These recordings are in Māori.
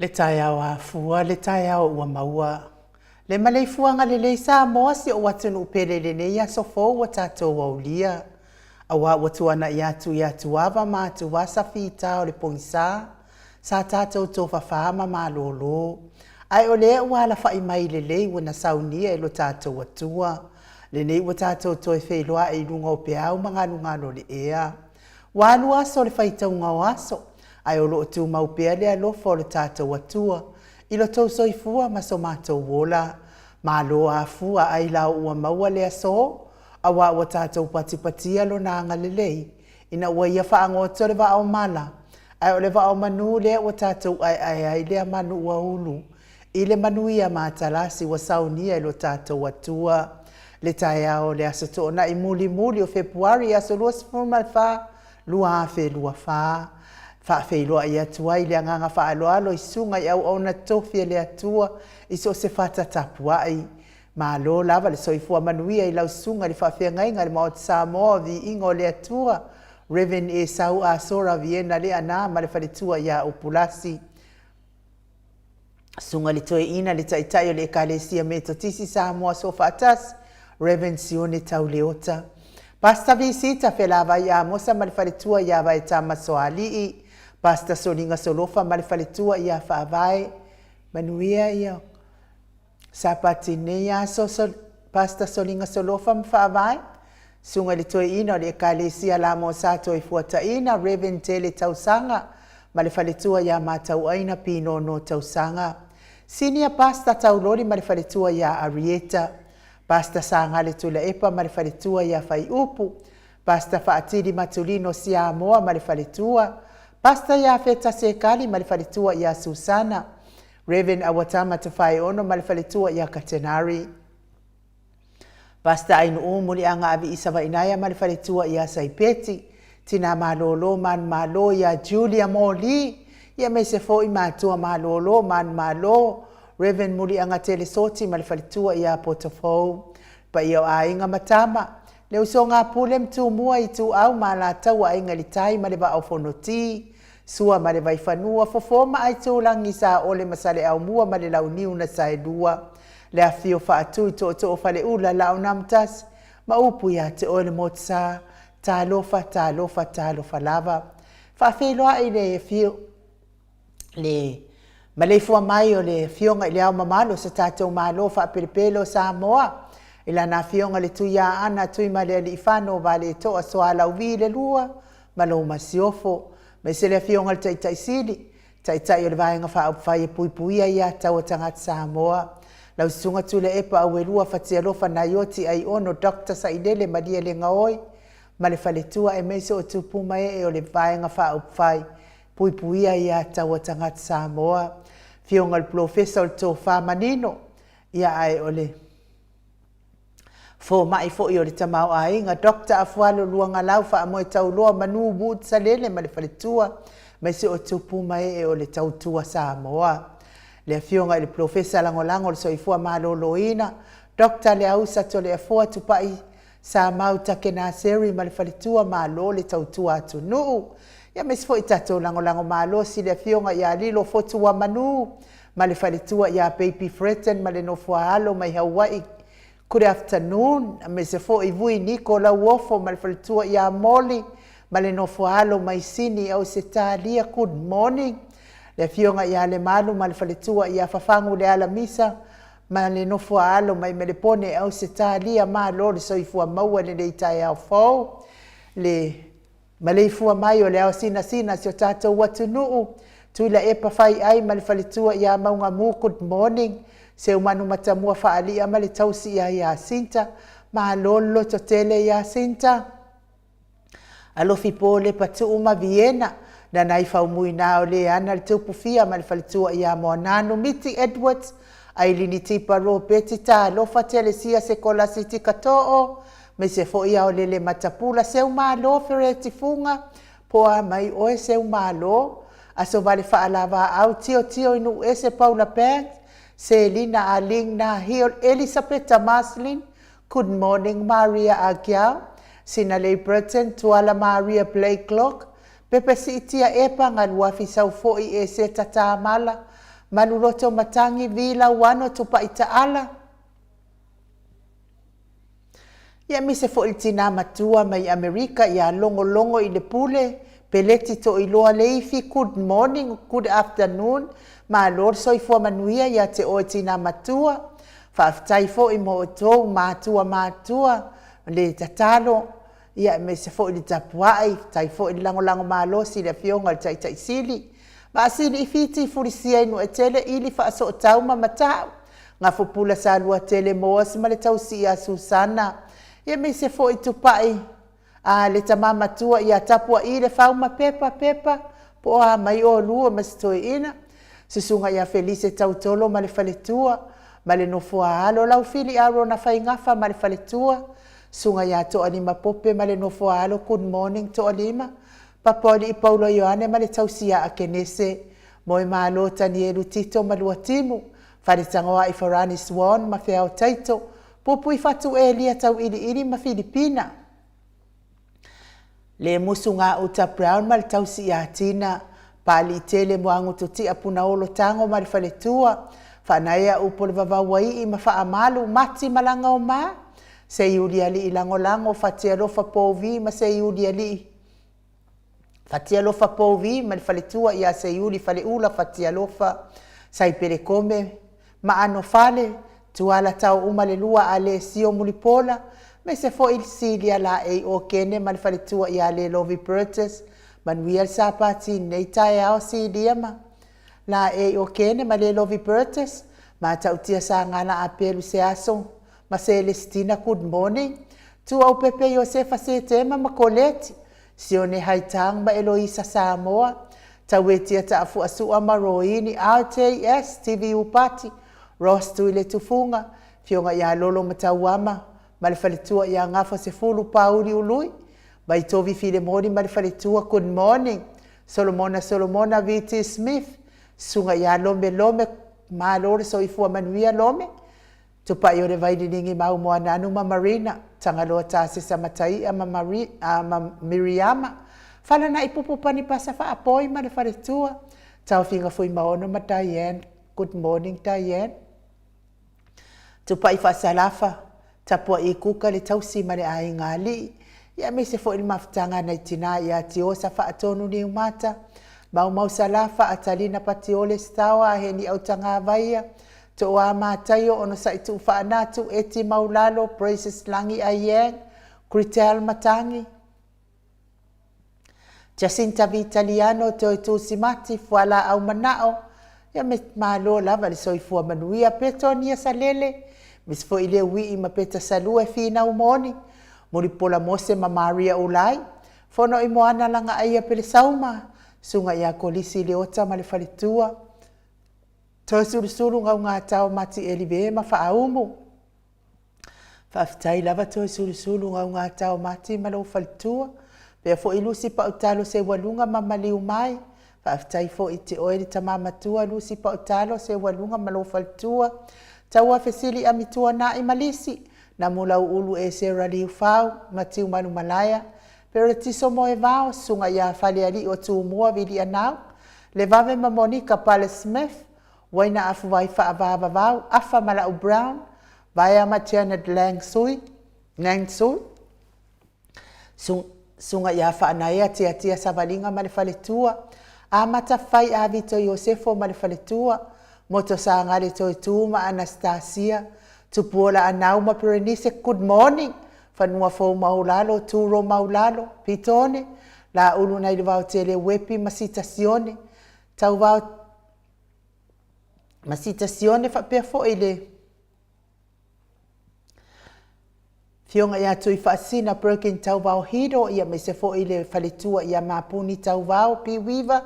Le tai au afua, le tai au ua maua. Le malei fuanga le lei Samoa si o watunu pele le nei aso fo wa tatou au lia. Awa watuana i atu ava ma atu wasa fita o le pongisa. Sa tatou tofa fahama ma lolo. Ai o le ua la fai mai le lei wana saunia e lo tatou watua. Le nei wa tatou toi feiloa e lunga o pe au ngalo le ea. Walu aso le faitau ngau aso. Ai o loo tu mau pea le alofa o le tātou atua. I lo tau soifua ma so mātou wola. Ma lo a fua ai lau ua maua le aso. A wa ua tātou patipatia lo na anga lelei. Ina ua ia whaangoto le wa au mala. Ai o le wa au manu le ua tātou ai le manu ua ulu. I le manu ia mātalasi wa saunia i lo tātou atua. Le tai ao le aso tōna i muli o Februari aso lua sifurmal wha. Lua afe lua wha. Whaafeiloa i atua i le anganga whaaloalo i sunga i au ona tofia le atua i so se whata tapuai. Ma lo lava le soifua manuia i lau sunga li whaafea ngainga le Maota Samoa Viiga o le atua. Reven e sau a sora viena le ana ma le whaletua i a upulasi. Sunga li toe ina le taitai o le ekalesia me totisi Samoa so whaatas. Reven sione tau leota. Pasta visita felava i a mosa ma le whaletua i a vai tama soalii. Pasta solinga solofa ma le whaletua i a whaavae. Manuia ia. Sapatine ia pasta solinga solofa ma whaavae. Sunga le toe ina o le ekalesia la mo sato i fuata ina. Reven tele tausanga. Ma le whaletua i a matau aina pino no tausanga. Sinia pasta taulori ma le whaletua i a Arieta. Pasta sanga le tula epa ma le whaletua i a whai upu. Pasta whaatiri matulino si a moa ma le whaletua. Pasta ia feta sekali ma le whaletua ia Susana. Reven awatama te whai ono ma le whaletua ia Katenari. Pasta ainu umuli anga avi isawa inaya ma le whaletua ia Saipeti. Tina malolo man malo ia Julia Moli. Ia me se fo i matua malolo man malo. Reven muli anga telesoti ma le whaletua ia Potofou. Pa ia o ainga matama. Le uso ngā pule mtu mua i tu au ma la tau a inga li tai ma le wa au fonoti. Sua ma le vai whanua fofoma ai tu langi sa ole masale au mua ma le lau niu na sae dua. Le a fio wha atu i to fale ula lau namtas. Ma upu ia te ole motsa. Ta lofa lava. Wha wheloa i le fio. Le maleifua mai o le fionga i le au mamalo sa tātou malo wha peripelo Samoa. Ila na fionga le tuia ana tui ma le ali whano vale toa soa lau vi le lua. Malo masiofo. Me se le fionga le taitai sili. Taitai o le vaenga wha upwhai e puipuia ia tau tangata Samoa. Lau sunga tu le epa au e lua whatia lofa na ioti ai ono Dr. Saidele madia le ngaoi. Ma le whaletua e meso o tupuma e o le vaenga wha upwhai. Puipuia ia tau tangata Samoa. Fionga le professor to wha manino. Ia ai o le fo mai fo i o le tamau a inga. Dokta afualo luanga lau wha amoe tau loa manu wud salele ma le whaletua. Mai se o tupu mai e o le tautua Samoa. Le fionga i le profesa langolango le soifua malolo ina. Dokta le ausa to le afua tupai sa Maota kena seri ma le whaletua malo le tautua atu nuu. Ia mes fo i tato langolango malo si le fionga i a lilo fotua manu. Ma le whaletua i a baby Fretten ma le nofua halo mai Hawaii. Good afternoon, me se fo i vui Nicola Wofo ma le whaletua i a Moli, ma le nofua halo mai sini au se tālia, good morning. Le fionga i a le malu ma le whaletua i a whafangu le ala misa, ma le nofua halo mai me le pone au se tālia ma lo le soifua maua le leitai au fau. Ma le ifua mai o le au sina si o tātou watu nuu, tui la epa whai ai ma le whaletua i a maunga mu, good morning. Se umanu matamua whaali ama le tausi ia Sinta, ma lolo to tele ia Sinta. Alofi po le patu uma Viena, na nai whaumui nao le ana le tupufia ma le whaletua ia Moanano Miti Edwards, ai lini tipa ro petita, alofa tele sia se kola siti katoo, me se fo ia o lele matapula, se umalo fere tifunga, poa mai oe se umalo, aso vale whaalava au tio inu ese Paula Pants, Selina Aling na Hill Elizabeth Maslin. Good morning Maria Agiao. Sinalei Breton tuala Maria Blakelock. Pepe si itia epa ngan wafi sau foi e se tatamala. maluloto matangi vila wano tupa itaala. Ia mise fo il tina matua mai Amerika ia longo i le pule, peleti to iloa leifi, good morning, good afternoon, ma lor soifua manuia ia te o tina matua, faaftai fo i mo tou matua, le tatalo, ia mise fo il tapuai, tai fo il lango malo si le fionga tai sili, ma sili i fiti furisia inu e tele ili fa so tauma matau, nga fupula sa lua tele moas ma le tausi a Susana, ia me se fo i tupai le tamama tua ia tapua i le fauma pepa po a mai o lua ma stoi ina susunga ia Felice tautolo ma le faletua ma le nofua alo lau fili aro na faingafa ma le faletua sunga ia to anima pope ma le nofua alo good morning to alima papoli i Paulo Ioane ma le tausia a kenese moi malo Tanielu Tito ma lua timu faletangoa i Farani Swan ma feo taito Pupui fatu e lia tau ili ma Filipina. Le musu ngā uta Brown ma le tau si a tina. Pali tele moangu tuti a puna olo tango ma le faletua. Whanaea upo le vavawai i ma wha amalu mati malanga o ma. Se iuli ali i lango fatia lofa povi ma se iuli ali. Fatia lofa povi ma le faletua ia se iuli fale ula fatia lofa. Sai pere kome ma ano fale. Tuala tau umale lua ale sio mulipola, me se fo il silia la e o kene mal faletua i ale lovi purchase, manuia sapati nei tae ao siliama. La e o kene male lovi purchase, ma tau tia sa ngana apelu se aso, ma Celestina good morning, tu au pepe Josefa se tema ma koleti, sione haitang ma Eloisa Samoa, tau e tia ta afu asu amaroini RTS TV upati, Ross tu ile tufunga, fionga ia lolo matauama, malifaletua ia ngafa se fulu pauri ului, baitovi file mori malifaletua good morning, Solomona V.T. Smith, sunga ia lome, malore so ifua manuia lome, tupa iore vaidi ningi mau moananu ma Marina, tangaloa tase sa matai ama Miriama, fala na ipupu pani pasa fa apoi malifaletua, tau finga fui maono ma Diane, good morning Diane. Tupai fasalafa tapua i kuka le tausi mare ai ngali ia me se fo il maftanga na tina ia tiosa fa atonu ni umata mau salafa atalina patiole stawa heni au tanga vaia to wa matayo ono sa itu fa natu eti maulalo praises langi ayeng Critel matangi Jacinta Vitaliano to itu simati fuala au manao ia me malo lava le soifua manuia petonia salele Mis fo ile wi ma peta salua fina umoni. Mori pola mose ma Maria ulai. Fono i moana langa aia pele sauma. Sunga ia kolisi le ota ma le faletua. Toi suru ngau ngā tau mati elive ma fa aumu. Faaftai lava toi suru ngau ngā tau mati ma lo faletua. Pea fo ilusi pa utalo se walunga ma maliu mai. Faaftai fo ite oeri tamamatua lusi pa utalo se walunga ma lo faletua. Taua fesili amitua na i malisi, na mula ulu e se rali ufau, matiu manu malaya, pero tiso mo e vao, sunga ia fali ali o tu mua vili anau, le vave ma Monica Pale Smith, waina afu vai fa avava vao, afa mala u Brown, vaya ma Janet Lang Sui, sunga ia fa anaya tia savalinga ma le faletua, a mata fai a Vito Josefo ma le faletua, Moto sa ngale toi tuma Anastasia, tupuola anau ma Perenise, good morning, fanua fo maulalo, turo maulalo, pitone, la ulu na ili vau tele wepi masitasione, tau vau masitasione fa pia fo ile. Fionga ia tui faasina Perkin tau vau hido, ia me se fo ile faletua ia mapuni tau vau pi wiva,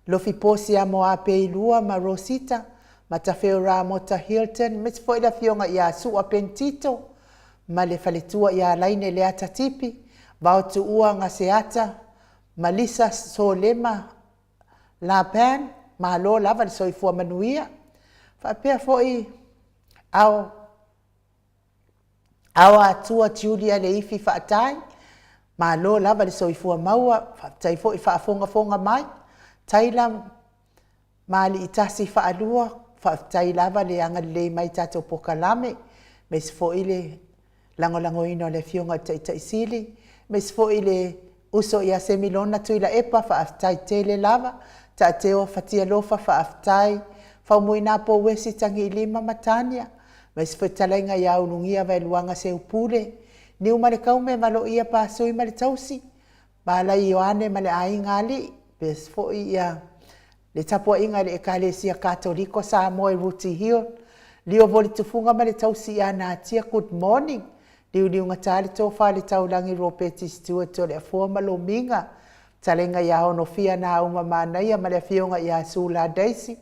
Lofi posi a moa peilua ma Rosita, ma tafeo ra mota Hilton, mes foi da fionga ia sua pentito, ma le faletua ia laine le ata tipi, vau tu ua ngaseata, ma Lisa Solema, la pen, ma lo lava le soifua manuia, fa pea foi au atua Julia le ifi fa atai, ma lo lava le soifua maua, fa tai foi fa fonga mai, Taila mali itasi whaalua, whaafitai lava le anga le mai tato pokalame, me se fo ile lango ino le fionga ta isili, me se fo ile uso ia se milona tuila epa whaafitai tele lava, ta teo fatia lofa whaafitai, whaumuina po wesi tangi lima matania, me se fo talainga ia unungia vai luanga se upule, ni umare kaume malo ia pa sui male tausi, bala ioane male aingali, me se fo ia le tapua inga le ekalesia katoliko Samoa ruti hio, lio voli tufunga male tausi ana atia good morning, liu ngatali tofa le taulangi ropeti stua tole afua malo minga, talenga ia ono fia na uma manaya male fionga ia sula daisi,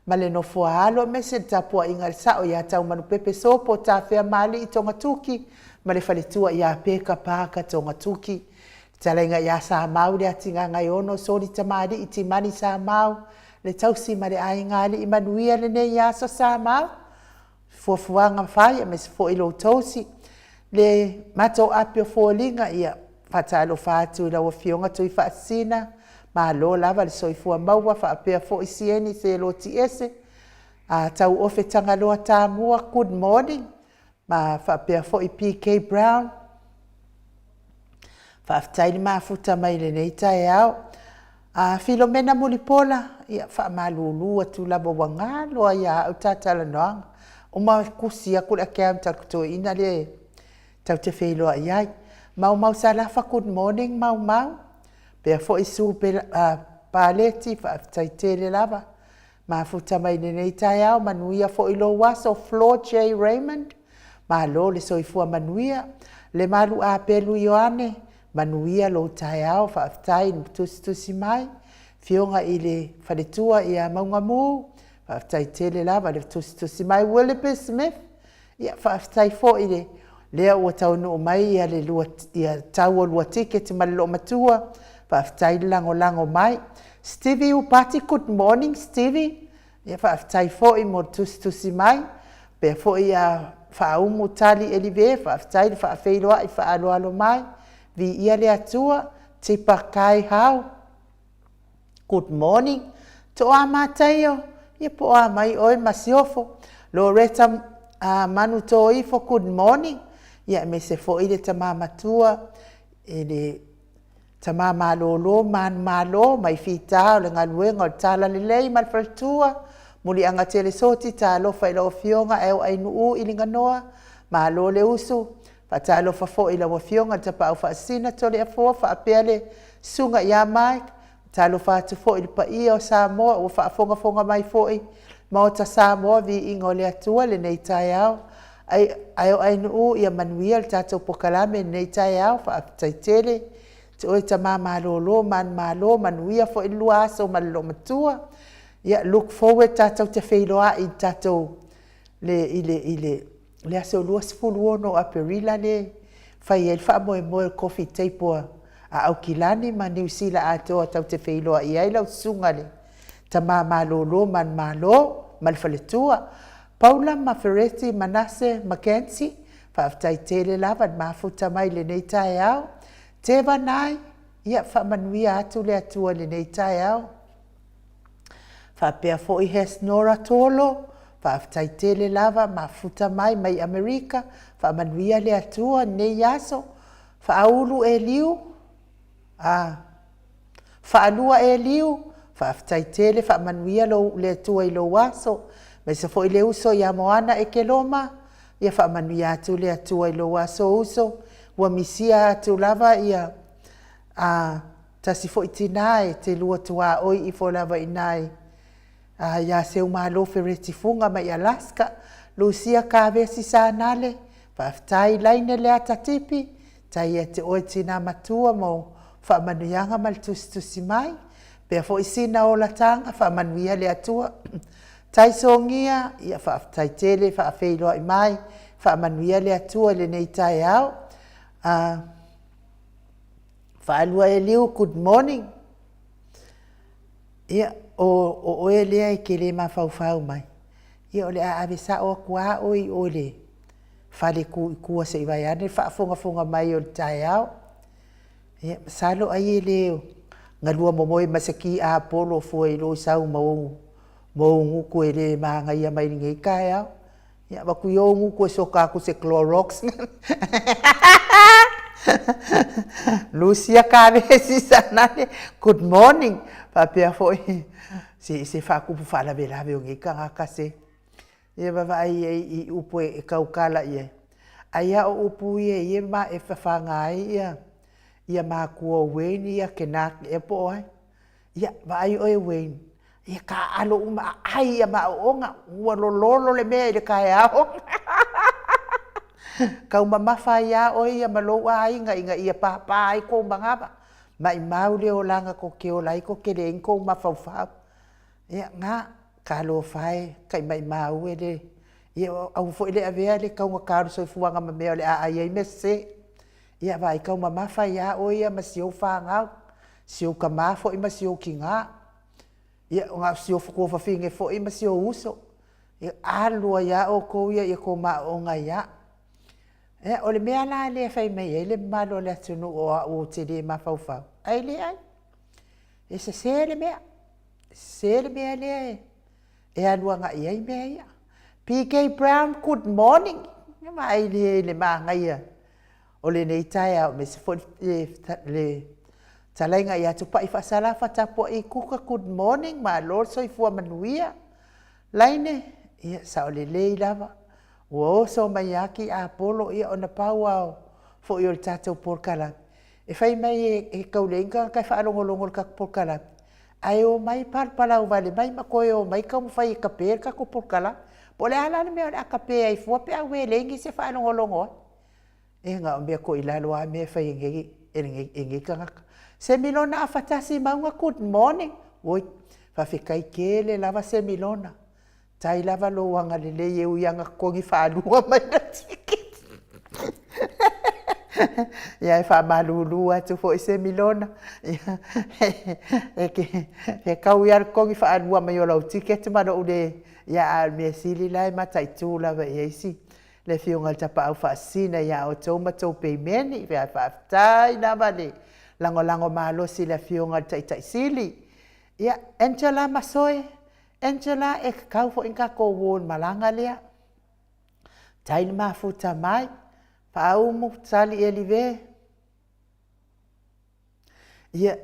male no fua halo mese tapua inga sao ia tau manu pepe sopo ta fea mali itonga tuki, male faletua ia peka paka tonga tuki, talenga ia sa mau le atinga ngai ono sori tamari iti mani sa mau, le tausi male aingali imanuia le ne ia sa mau, fuafuanga whaia me se fo ilo tausi, le mato apio fōlinga ia whatalo whātu la wa fionga tui whaasina, ma lo lava le soifua maua whaapea fo isieni se lo ti ese, tau ofe tanga loa tāmua good morning, ma whaapea fo i PK Brown, whaaftaili maa futa mai le neita e au, Filomena Mulipola, ia whaamalulu atu labo wangalo ia au tātala noanga, uma kusia kula kia mtakuto ina le tau te whailoa iai. Mau salafa good morning mau. Pea fo isu paleti whaafitai tele lava. Ma futa mai nei tai au manuia fo ilo waso Flo J. Raymond. Ma lo le soifua manuia. Le malu a pelu ioane. Manuia lo tai au whaafitai tusi mai. Fionga i le wharetua ia maungamu. Whaafitai tele lava le tusi mai. Willoughby Smith. Ia whaafitai fo i le lea ua taunu o mai ia le ia tau o lua tike te malilo matua, whaafitai lango mai. Stevie upati, good morning Stevie. Ia whaafitai fo i mo tusi mai, pea fo i a whaumu tali elive, whaafitai le whaafeiloa i whaaloalo mai. Viiga le Atua, te pakai hau. Good morning. To a mataio, ia po a mai oi masiofo. Loretta manu to ifo, good morning. Ia me se fo ile tama matua, ele tama malolo, malo, mai fita, le ngaluenga, o tala lelei, malfaltua, muli anga tele soti, ta lofa ila o fionga, eo ainuu ili nganoa, malo le usu, pa ta lofa fo ila o fionga, ta pa ufa asina tole a fo, fa apeale sunga ia mai, ta lofa atu fo ili pa ia o Samoa, ufa afonga mai fo i, Maota Samoa, Viiga le Atua, le nei tai au, ai no ia manuia le tatou pokalame nei tai au whaafitai tele te oe ta malolo malo manuia fo i lua aso malolo matua ia look forward tatou te whailoa i tatou le aso lua sifulu ono a perila le whai el wha moe coffee teipoa a au kilani ma New Zealand atoa tau te whailoa i ai lau sunga le ta malolo malo malfaletua Paula Maferetti Manase Mackenzie, whaafitai tele lava mafuta mai le nei tai au. Te vanai, ia whamanuia atu le atua le nei tai au. Whaapea fo i hes Nora Tolo, whaafitai tele lava mafuta mai Amerika, whamanuia le atua nei aso. Whaulu e liu, whaalua e liu, whaafitai tele whamanuia le atua i lo aso. Me se fo ile uso ia moana e ke loma, ia whaamanuia atu le atua i lo aso uso, ua misia atu lava ia tasi fo itinae te lua tua oi i fo lava inai. Ia se umalo fereti funga mai Alaska, Lucia kawesi sa nale, whaafitai laine le atatipi, tai e te oi tina matua mo whaamanuianga mal tusi mai, pea fo isina o la tanga whaamanuia le atua, tai songia, ia whaafitai tele, whaafeiloa i mai, whaamanuia le atua le nei tai au. Whaalua e liu, good morning. Ia, o e lea i ke le mawhauwhau mai. Ia o le a avesa o kua oi o le whale kua se iwai ane, whaafonga mai o le tai au. Ia, salo ai e leo, ngalua momoe masaki a polo fua i lo sau mau. mo nguku e le maanga ia mai ngai kai au. Ia waku yo nguku e soka ku se Clorox. Lucia Kavesi sanane, good morning. Papia foi. Se fa ku fa la vela ve ngai ka kase. Ia va ai upo e kaukala ia. Aia o upu ia ma e fa ngai ia. Ia ma ku o weni ia kenak e po ai. Ia vai o e weni. Ia ka alo uma ai ia ma onga ua lolo le me le kai ao. Kau mamafa ia o ia malo ai nga ia papa ai ko mangaba. Mai mau le o langa ko ke o lai ko ke le ko mafaufa. Ia nga ka lo fai kai mai mau e le. Ia au fo le avea le kau ngakaru so fuanga ma me le ai ai mese. Ia vai kau mamafa ia o ia masio fa nga. Sio ka mafo i masio kinga. Ia nga sio ko fa finge fo i masio uso. Ia alua ia o ko ia ko ma o nga ia. O le mea la le fai mai e le malo le atunu o te le mafaufa. Ai le ai. E se le mea. Se le mea le ai. E alua nga iai mea ia. PK Brown, good morning. Ia ma ai le maa nga ia. O le nei tai au me se fo le talainga ia tupa i fasala fatapo i kuka good morning ma lor so i fua manuia. Laine, ia sa o le lei lava. Wo so mai aki a polo ia ona pau fo i o tatou porkala. E fai mai e kaulenga kai fa longo ka porkala. Ai o mai pala o vale mai makoe o mai ka mo fai ka per ka ko porkala. Po le ala me o ka pe ai fo pe a we lengi se fa longo. E nga o me ko ilalo a me fai ngi ka. Se milona a fatasi maunga good morning. Oi, fa fikai kele lava se milona. Tai lava lo wanga le le eu yanga kongi whaalua mai na ticket. Ia e wha malulu atu fo i se milona. E kau iar kongi whaalua mai o lau ticket mana ule ia al mea sili lai mata i tū lava i eisi. Le fionga tapa au whaasina ia o tau matou peimeni. Ia whaaftai na mani. Lango malo si le fionga tai sili. Ia Angela Masoe. Angela e kau fo inka ko won malanga lea. Taini mafuta mai. Paumu sali elive. Ia.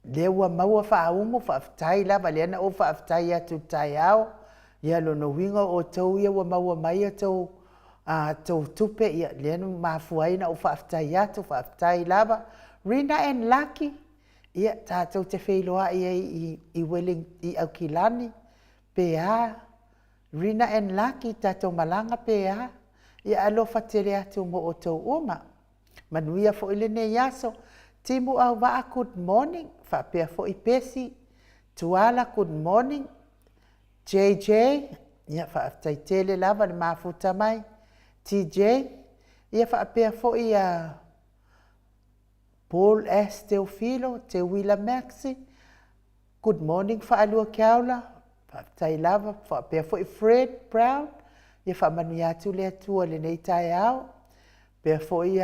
Lewa maua faumu faftai la valiana o faftai atu tai au. Ia lono winga o tau ia wa maua mai tau tau tupe ia lenu mafuaina o faftai atu faftai lava. Rina and Lucky. Ia tātou te whailoa i Welling i Aukilani. Pea. Rina and Lucky tātou malanga pea. Ia alofa tere atu mo o tau uma. Manuia fo ile ne yaso. Timu au waa good morning. Whapea fo i pesi. Tuala good morning. JJ. Ia whaaftai tele lava ni mafuta mai. TJ. Ia whapea fo i Paul S. Teofilo, Te Wila Maxi. Good morning, whaalua kiaula. Whaatai lava, whaapea fo i Fred Brown. Ia whaamanu atu le atua le nei tai au. Pea fo i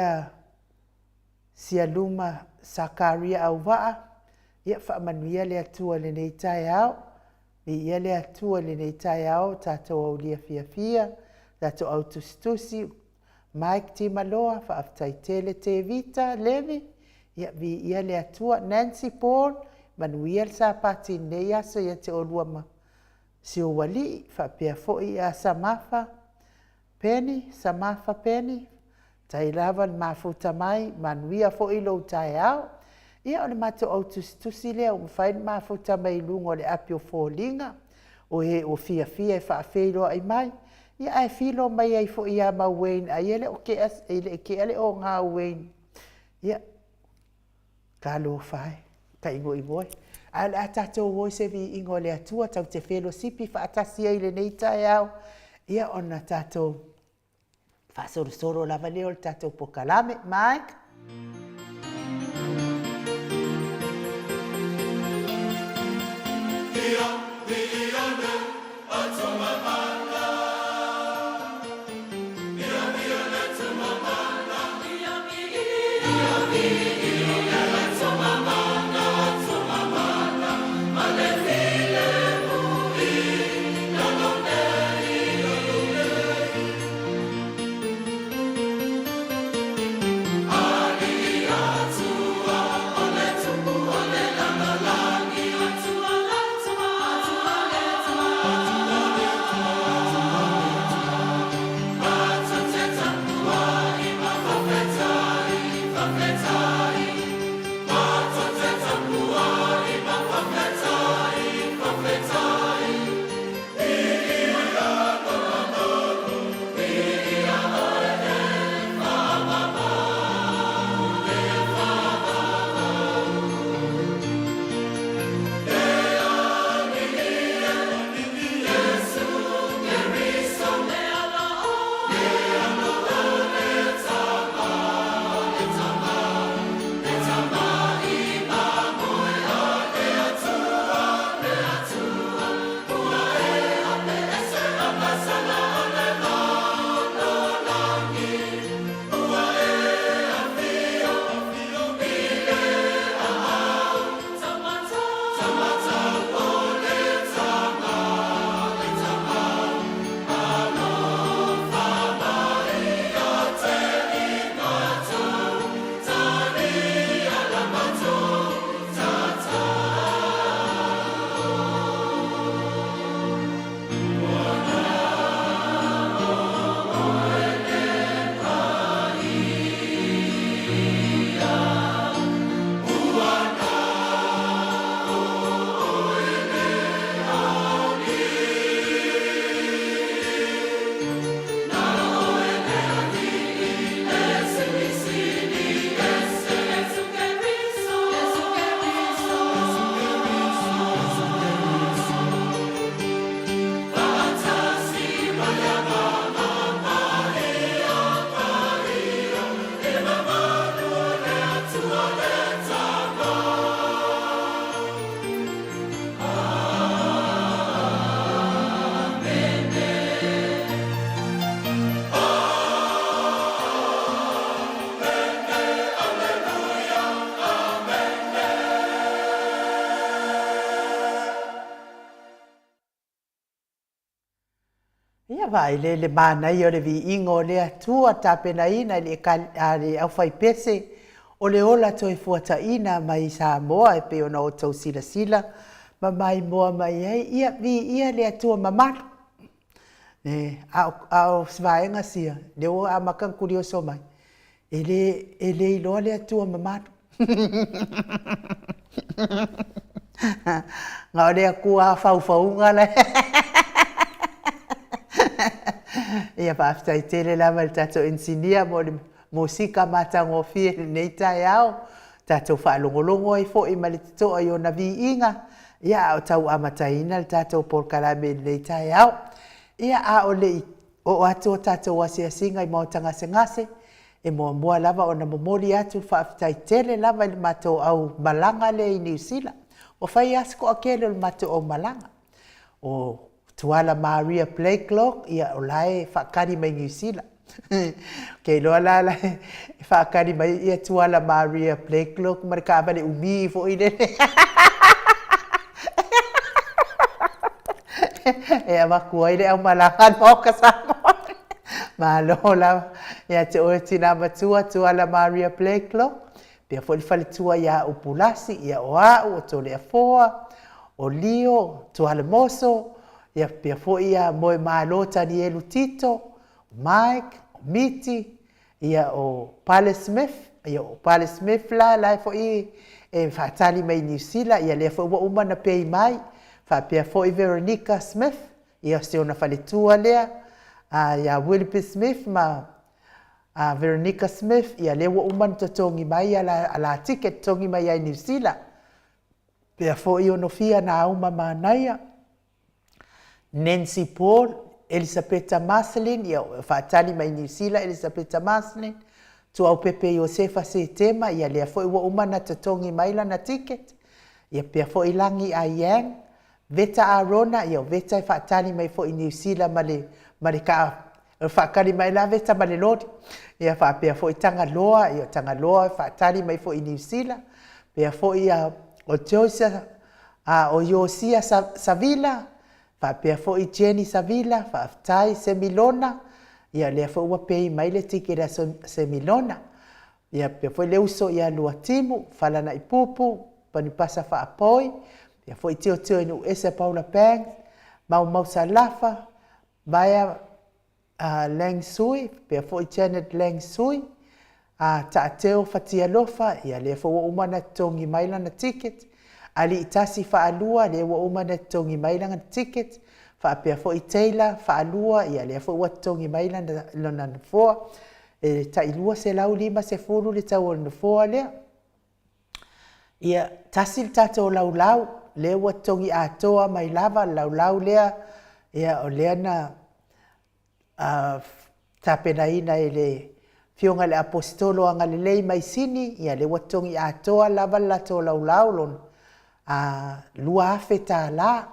Sialuma Sakaria au waa. Ia whaamanu ia le atua le nei tai au. Ia le atua le nei tai au, tātou au lia fia. Tātou au tustusi. Mike Timaloa, whaatai tele te vita, Levi. Ia le atua Nancy Paul manuia le sa pati nei aso ia te olua ma si o wali whapea foi a Samafa Penny tai lava le mafuta mai manuia foi lo tai au ia o le mato au tusi lea o mwhai le mafuta mai lungo le apio fōlinga o he o fia e whaafeilo ai mai ia ai filo mai ai foi a ma Wayne ai ele o ke as ele ke ale o ngā Wayne ia Kalo fai, ka ingo i moi. A tātou woi se vi ingo le atua, tau te whelo sipi, whaatasi ai le nei tai au. Ia ona tātou whaasoro lava leo le tātou pokalame. Mike? Let Ia vai le mana i o le Viiga o le atua tapenaina i le aufai pese o le ola toi fuataina mai Samoa e pe ona o tau sila ma mai moa mai ai ia ia le atua mamatu. Au svaenga sia le o amakan kurioso mai. Ele iloa le atua mamatu. Ngau le akua fau le. Ia whaaftai tele lama le tato ensinia mo le musika matangofie nei tai au. Tato whaalongolongo i fo i ma le titoa i o na Viiga. Ia o tau amataina le tato porkalame nei tai au. Ia a o le o ato tato wasia singa i Maota ngase. E mua lava o na momori atu whaaftai tele lava i le mato au malanga le i New Zealand. O whai asko a kele le mato au malanga. O tuala Maria Playclock ia o lae whakari mai New Zealand. Kei loa la whakari mai ia tuala Maria Playclock mara ka vale umi fo i le. E makua i le au malanga no kasamo. Malola ia te oe tina matua tuala Maria Playclock. Pia fo i whale tua ia upulasi ia o au o tole a foa o lio tuala moso. Ia pia fo ia moe malota ni elu tito, Mike, Miti, ia o Pale Smith, ia o Pale Smith la fo i e whaatali mai New Zealand, ia lea fo ua umana pei mai, pia fo i Veronica Smith, ia se ona whaletua lea, ia Willoughby Smith ma Veronica Smith, ia lea ua umana totongi mai ala ticket tongi mai ai New Zealand. Pia fo i ono fia na auma manaia, Nancy Paul, Elisabetta Marcelin, ia whaatali mai New Zealand, Elisabetta Marcelin, tu au pepe Josefa Setema, ia lea fo i ua umana tatongi maila na ticket, ia pia fo i langi a Yang, Veta Arona, ia Veta i whaatali mai fo i New Zealand, male ka whaakari mai la Veta male lodi, ia pia fo i Tangaloa, ia Tangaloa i whaatali mai fo i New Zealand, pia fo i o Josia Savila, pia fo i Jenny Savila, whaaftai Semilona, ia lea fo ua pei mai le tikira Semilona, ia pia fo i leuso ia lua timu, falana i pupu, panipasa whaapoi, pia fo i tio inu Esa Paula Pang, mau Salafa, Maya Lang Sui, pia fo i Janet Lang Sui, Taateo Fatia Lofa, ia lea fo ua umana tongi maila na ticket, Ali itasi whaalua le ua umana tongi mailanga ticket. Whaapea fo i Taylor whaalua ia le fo ua tongi mailanga lona nfoa. Ta ilua se lau lima se furu le tau ona nfoa lea. Ia tasil tato lau le ua tongi atoa mai lava lau lea. Ia o lea na tapenaina e le fionga le apostolo anga le lei mai sini. Ia le ua tongi atoa lava lato lau lona. Lua afe tā la,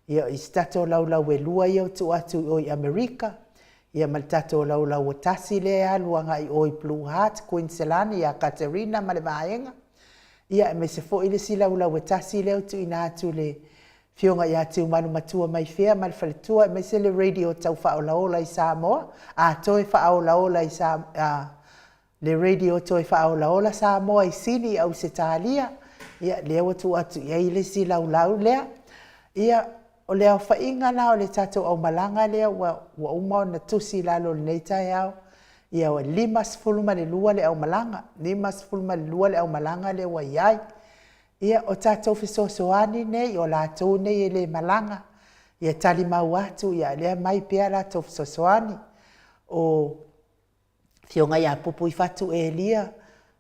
ia i stato lau e lua ia tu atu o i Amerika, ia mal tato lau o tasi lea, luanga i o i Blue Heart, Queensland, ia Katerina ma le vaenga, ia me se fo ile si lau e tasi lea tu ina atu le fionga ia tu manu matua mai fea, mal faletua, me se le radio tau whaolaola i Samoa, toi whaolaola i Samoa, le radio toi whaolaola Samoa i sini au se tālia, ia lea watu atu ia ile si lau lea ia o lea whainga na o le tato au malanga lea wa umao na tusi lalo nei tai au ia wa limas fuluma le lua le au malanga le au malanga le wa iai ia o tato fisosoani nei o la tau nei le malanga ia tali mau atu ia lea mai pia la tau fisosoani o fionga ia pupu i fatu e lia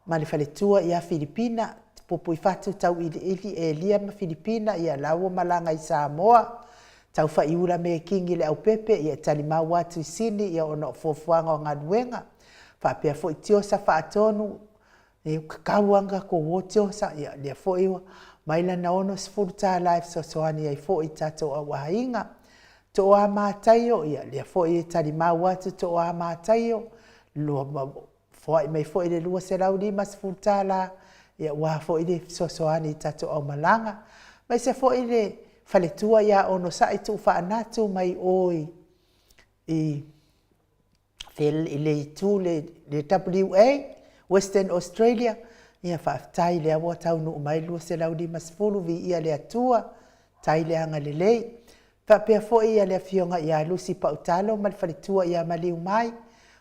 ma le faletua ia Filipina popo i fatu tau ili e lia ma Filipina ia laua malanga i Samoa tau whaiura me kingi le au pepe ia tali mau atu i sini ia ono fofuanga o nganuenga whapea fo i tiosa whaatonu e kakauanga ko wo tiosa ia lia fo iwa maila na ono sifuru tā live sosoani ia i fo i tato a wahinga to a mātaio ia lia fo i tali mau atu to a mātaio lua fo i mai fo i le lua se lau lima sifuru tā la ia wa fo ile sosoani tato au malanga mai se fo ile faletua ia ono sa i tu fa anatu mai oi i fel i le tu le WA Western Australia ia whaaftai le awa tau no mai lua se lau di masfulu vi ia le atua tai le anga le lei whapea fo ia le fionga ia lusi pa utalo mal whalitua ia maliu mai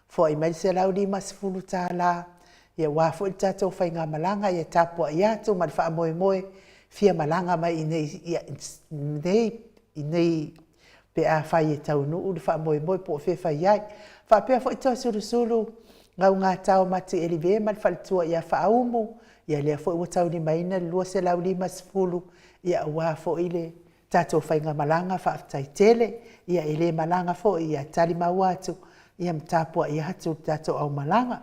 fo i mai se lau di masfulu ta la ia wafo i tatou whainga malanga ia tapua ia tu mal wha moe moe fia malanga mai i nei pe a whai e tau nuu le wha moe moe po fe whai ai whapea fo i tau suru suru ngau ngā tau mati e liwe mal whalitua ia whaumu ia lea fo i watau ni maina lua se lau lima sifulu ia ua fo i le tatou whainga malanga whaaftai tele ia e le malanga fo ia tali mau atu ia mtapua ia hatu tatou au malanga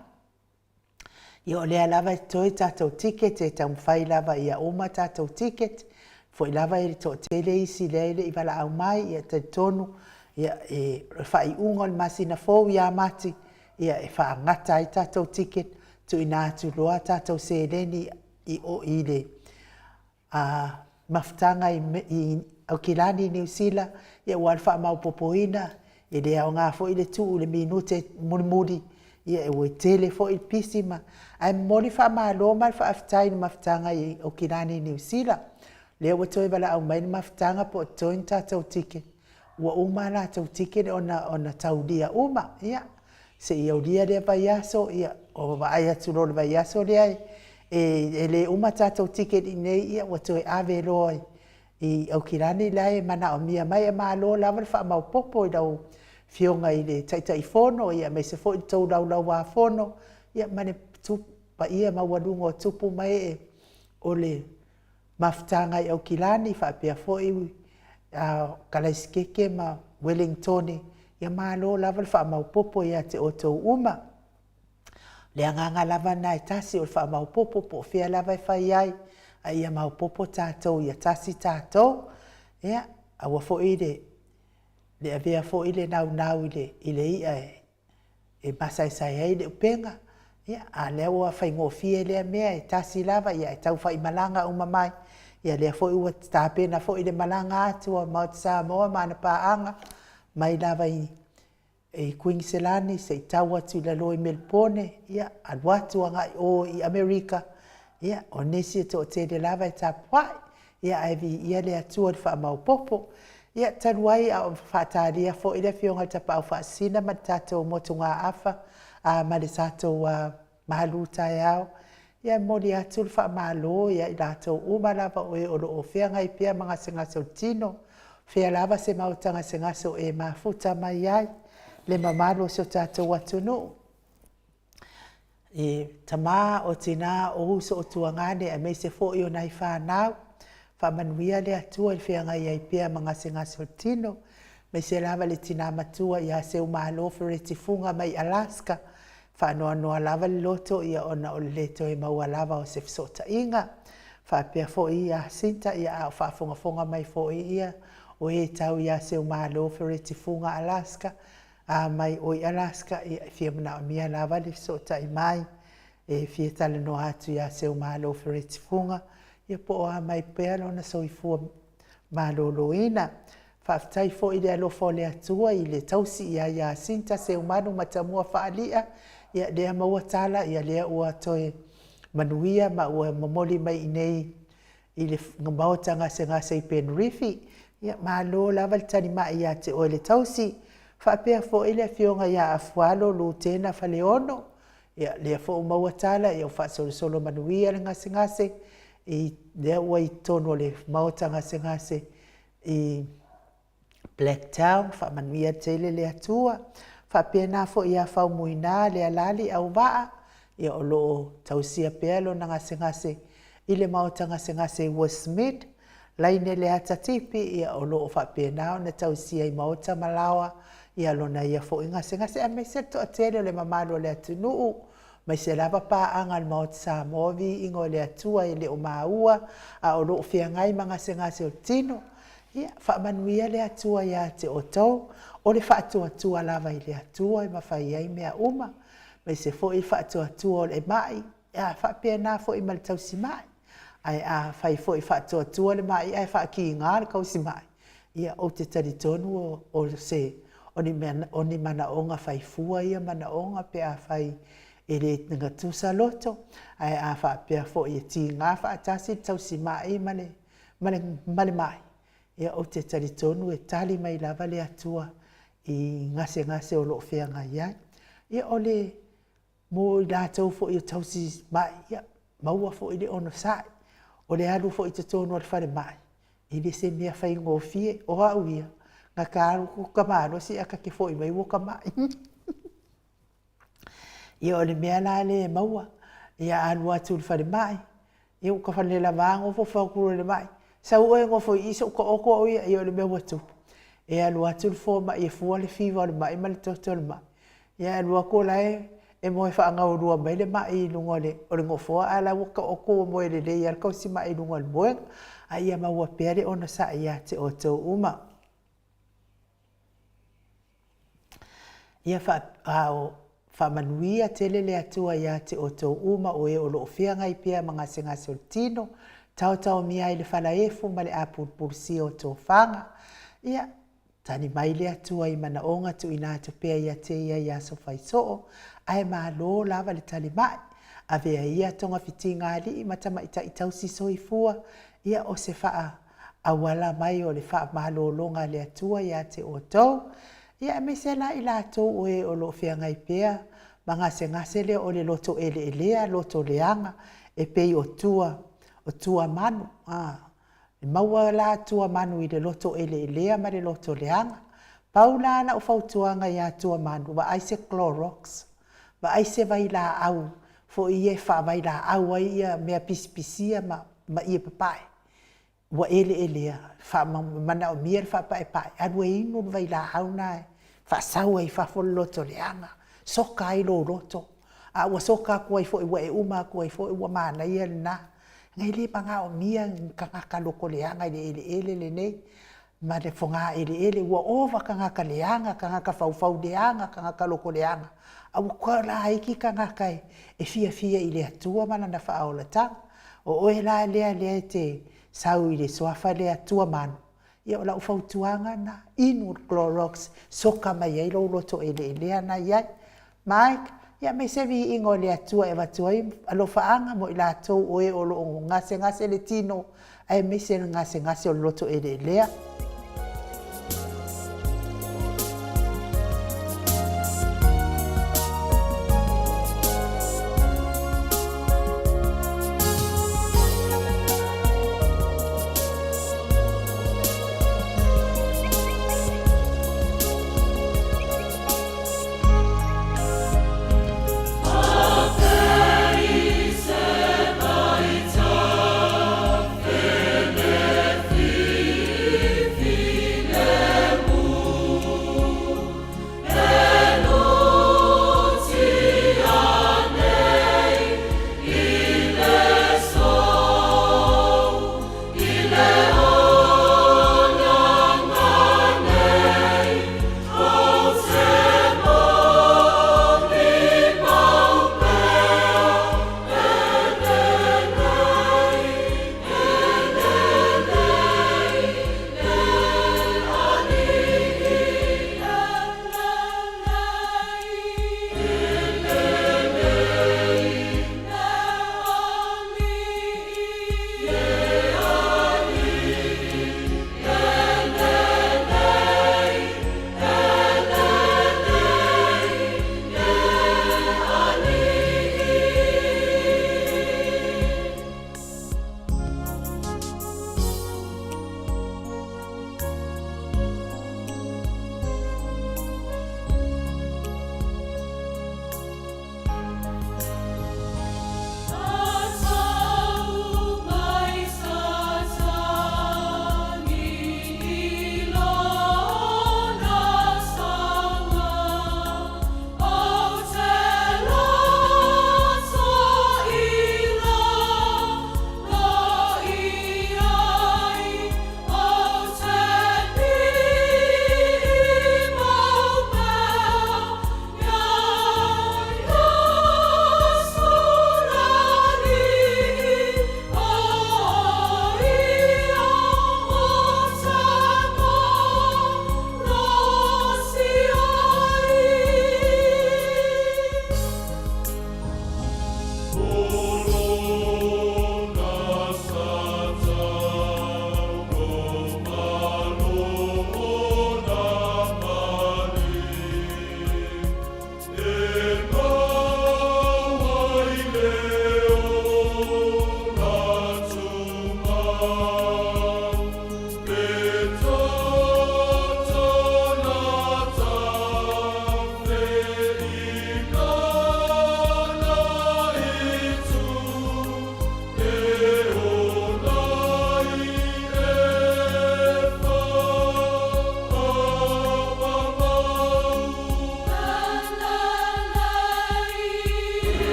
ia o lea lava toi tatou ticket e tau mwhai lava ia oma tatou ticket fo i lava e to tele isi leile i wala au mai ia te tonu ia e whai ungo le masina fo ia mati ia e whaangata i tatou ticket tu ina atu loa tatou sereni i o i le maftanga i au kilani New Zealand ia ua alwha mau popoina i le au ngā fo i le tu le minute murimuri ia e ue tele fo i pisima ai mori wha maa loa mai wha aftai ni maftanga i au kilani New Zealand lea ua toi wala au mai ni maftanga po toi ni tatou ticket ua uma la tau ticket ona taudia uma ia se ia ulia le vaiaso ia o vai atu lo le vaiaso le ai e le uma tatou ticket i nei ia ua toi ave loi i au kirani lai mana o mia mai e malo lava le wha mau popo i lau fionga i le taitai fono ia me se fo i tau lau wa fono ia mane tupa ia mawadungo o tupu mai e o le maftanga i au kirani wha pia fo i kalaiskeke ma Wellingtoni ia malo lava le wha mau popo ia te otou uma le anganga lava na e tasi o le wha mau popo po fia lava e whai ai a ia mau popo tātou ia tasi tātou ia aua fo i le avea fo i le nau i le ia e masai sai ai le upenga ia a lea ua whaingofia lea mea e tasi lava ia e tau whai malanga uma mai ia lea fo i ua tāpena fo i le malanga atua Maota Samoa mana paanga mai lava i Queensland se tau atu i lalo i Melbourne ia aluatu anga o i Amerika ia o nesi to te de lava e tapuai ia aivi ia le atua le wha mau popo ia tanuai a whataria fo i le fionga tapau whaasina ma tatou motunga afa ma le tatou mahalu tai au ia mori atu le wha malo ia i latou uma lava o e olo o whea ngai pia mga sengaso tino whea lava se mautanga sengaso e mafuta mai ai le mamalo so tatou atunu e tama o tina o uso o tuangane a me se fo i o nai whanau whamanuia le atua i whenga i pia mga sengaso tino me se lava le tina matua i a se umalo fereti funga mai Alaska whanoa noa lava le loto ia ona o le leto e maua lava o se fisota inga whapea fo i a sinta ia a whafonga fonga mai fo i ia o e tau i a se umalo fereti funga Alaska a mai o i Alaska i fia mana o mia lava le fisota i mai e fia tala no atu i a se umalo fereti funga ia po o a mai pea lona so i fua malo loina whaftai fo i le alofo le atua i le tausi ia a sinta se umanu matamua whaalia ia lea maua tala ia lea ua toe manuia ma ua mamoli mai i nei i le Maota ngase i Penrifi ia malo lava le tani mai ia te o le tausi whapea fo i le fionga ia a fualo lutena faleono ia lea fo o maua tala ia o solo manuia le ngase i lea ua i tono le Maota ngase i Blacktown whamanuia tele le atua whapea na fo ia whau muina le alali au waa ia o loo tausia pea lo na ngase i le Maota ngase Westmead laine le atatipi ia o loo whapea nao na tausia i Maota Malawa ia lo na ia fo i ngase a me se to atele le mamalo le atunuu mai se lava paanga le Maota Samoa ingo le atua i le o maua a o loo whiangai ma ngase o tino ia whaamanuia le atua ia te otou o le whaatuatua lava i le atua i mawhai ai mea uma mai se fo i whaatuatua o le mai ia whapea na fo i maletausi mai ai a whai fo i whaatuatua le mai ai whaaki ngā le kausi mai ia o te taritonu o se o ni manaonga faifua ia manaonga pe a fai e le nga tusa loto ai a fa pe fo i ti nga fa tasi tau si mai male mai ia o te tali tonu e tali mai lava le atua i ngase o lo fea nga ia o le mo i la tau fo i tau si mai ia maua fo i le ono sai o le alu fo i te tonu al fare mai i le se mea fai ngofie o au ia nga karu ku kamano si aka ke fo i mai wo kamai ia o le mea la le maua ia anu atu le fare mai ia uka fane la vango fo whakuro le mai sa ue ngofo i iso uka oko o ia o le mea watu ia anu atu le fo mai ia fua le fiwa le mai ma le toto le mai ia anu ako lai e moe whaanga o rua mai le mai lungo le o le ngofoa ala uka oko o moe le le ia kau si mai lungo le moe a ia maua pere ona sa ia te o tau uma ia whamanuia tele le atua ia te o tau uma o e o lo ofia ngai pia mga senga o tino tau mia i le whalaefu ma le apurpursi o tau whanga ia tani mai le atua i mana onga tu ina tu pia ia te ia so faisoo ai ma lo lava le tali mai a vea ia tonga fiti ngali i matama ita itau si soifua ia o se faa awala mai o le faa mahalo longa le atua ia te o tau ia me se la ila tau o e o lo fia ngai pia ma ngase le o le loto ele elea loto leanga e pei o tua manu e maua la tua manu i le loto ele elea ma le loto leanga paula na o fautuanga ia tua manu wa aise Clorox wa aise vai la au fo ie fa vai la au ai ia mea pispisia ma ia papai wa ele elea fa mana o mier fa pae anu e inu vai la au na fa saua i fa fo loto leanga soka i lo roto a wa soka ko i fo i wa e uma ko i fo i wa mana ia na ngai le panga o mia ka loko leanga ele nei ma le fonga ele wa ova ka leanga ka fau leanga ka loko leanga a ko la iki ka kai e fia i le atua mana na fa ola ta o la le te sau i le soafa le atua manu ia o la ufautuanga na inu Clorox soka mai ai lo roto ele na ia Mike, ia me se vi ingo le atua e watuai alo faanga mo ila tau oe o lo ngase le tino ai me se ngase o loto ele lea.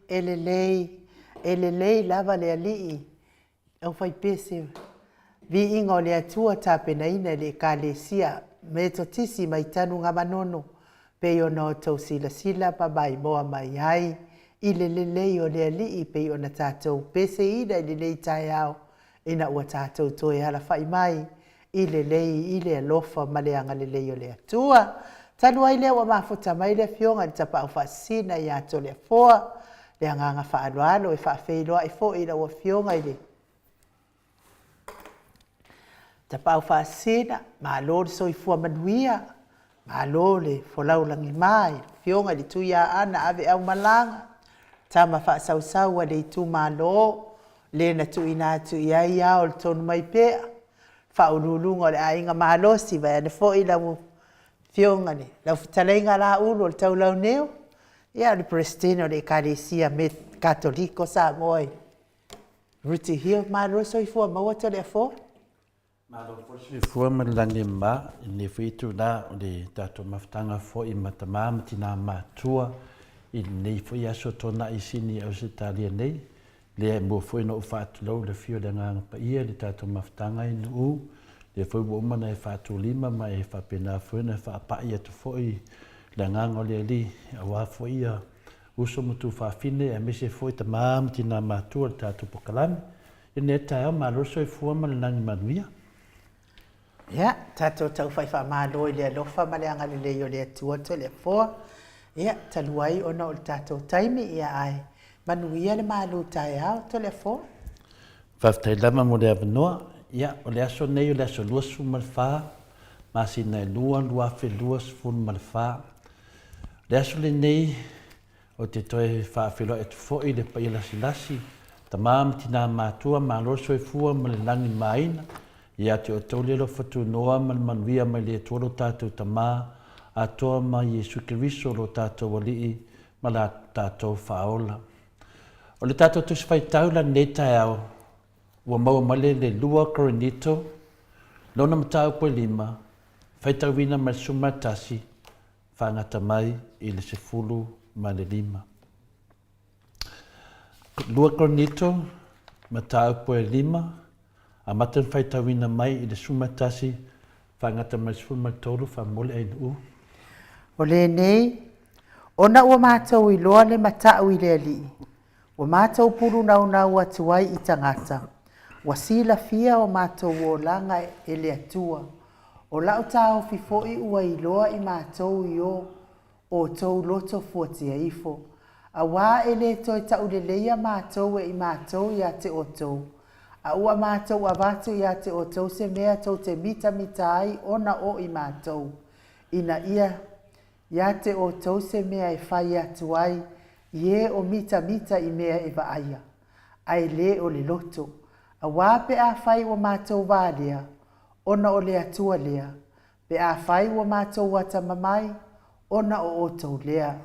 elelei lava le alii. Au fai pese. Viiga o le atua tapenaina le kalesia me totisi mai tanu ngā manono. Pei ona o tau sila pa mai moa mai ai. I le lelei o le alii pei ona tātou pese ina i lelei tai au. Ina ua tātou toe ala fai mai. I lelei i le alofa ma le anga lelei o le atua. Tanu ai lea ua mafuta mai le fionga ni tapa au fasina i ato le foa. Le anganga whaaloalo e whaafeiloa e fo i la ua fionga i le. Tapa au fasina, ma lo le soifua manuia. Ma lo le folau langi mai. Fionga li tuia ana ave au malanga. Tama whaasau a le tu ma lo. Le na tu ina atu iai au le tonu mai pea. Whaululunga o le ainga mahalosi vai ane fo i la ua fionga ni. Lau fitalenga la ulu o le tau lau neo. Ia le Prestino le Kalesia me Katoliko Samoa. Ruti hio malo soifua maua to le fo. Malo soifua malani ma ni fitu na le tato maftanga fo i matamama tina matua i nei fo ia sotona i sini au sitalia nei. Le mo fo no fatu lo le fio le nganga pa ia le tato maftanga i nu. Le fo bo mana e fatu lima ma e fa pena fo na fa pa ia to fo i le nganga le li awa fo ia uso mutu fa fine e mese fo ta mam tina matua tato pokalami. Ine ta ma lo soifua malani manuia. Ya, tato tau fai wha malo i le alofa ma le anga le o le atua to le foa. Ya, taluai ona o le tato taimi ia ai. Manuia le malo tai au to le foa. Whaftai lama mo le avanoa. Ya, o le aso nei o le aso lua su malwha. Masi nei lua fe lua su malwha. Le aso le nei o te toe whaafilo e tu foi le pa ila silasi. Ta maam tina matua ma lo soifua ma le langi maina. Ia te o tau lelo whatu noa man manuia mai le tuolo tātou tamā, Atua ma Yesu Kiriso lo tātou walii ma la tātou whaola. O le tātou tusi whai taula netai au, ua maua male le lua koronito, lona matau po lima, whai tauwina mai sumatasi, whangata mai i le sefulu ma le lima. Lua koronito, matau po lima, a matan whai tauina mai i le sumatasi, whangata mai sefulu tolu wha mole ai nuu. O le nei, ona ua mātou i loa le matau i le ali. Ua mātou puru nau atuai i tangata. Ua sila fia o mātou o langa e le atua. O lau tāo fifoi ua i loa i mātou i o tau loto fuatia ifo. A wā e le toi tau le leia mātou e i mātou i a te otou. A ua mātou a vātu i a te otou se mea tau te mita ai ona o i mātou. Ina ia te otou se mea e whai atu ai, ie o mita i mea e vaaia. Ai le o le loto. A wāpe a whai o mātou vālea, ona o le atua lea. Pe a whai o mātou wata mamai, ona o otou lea.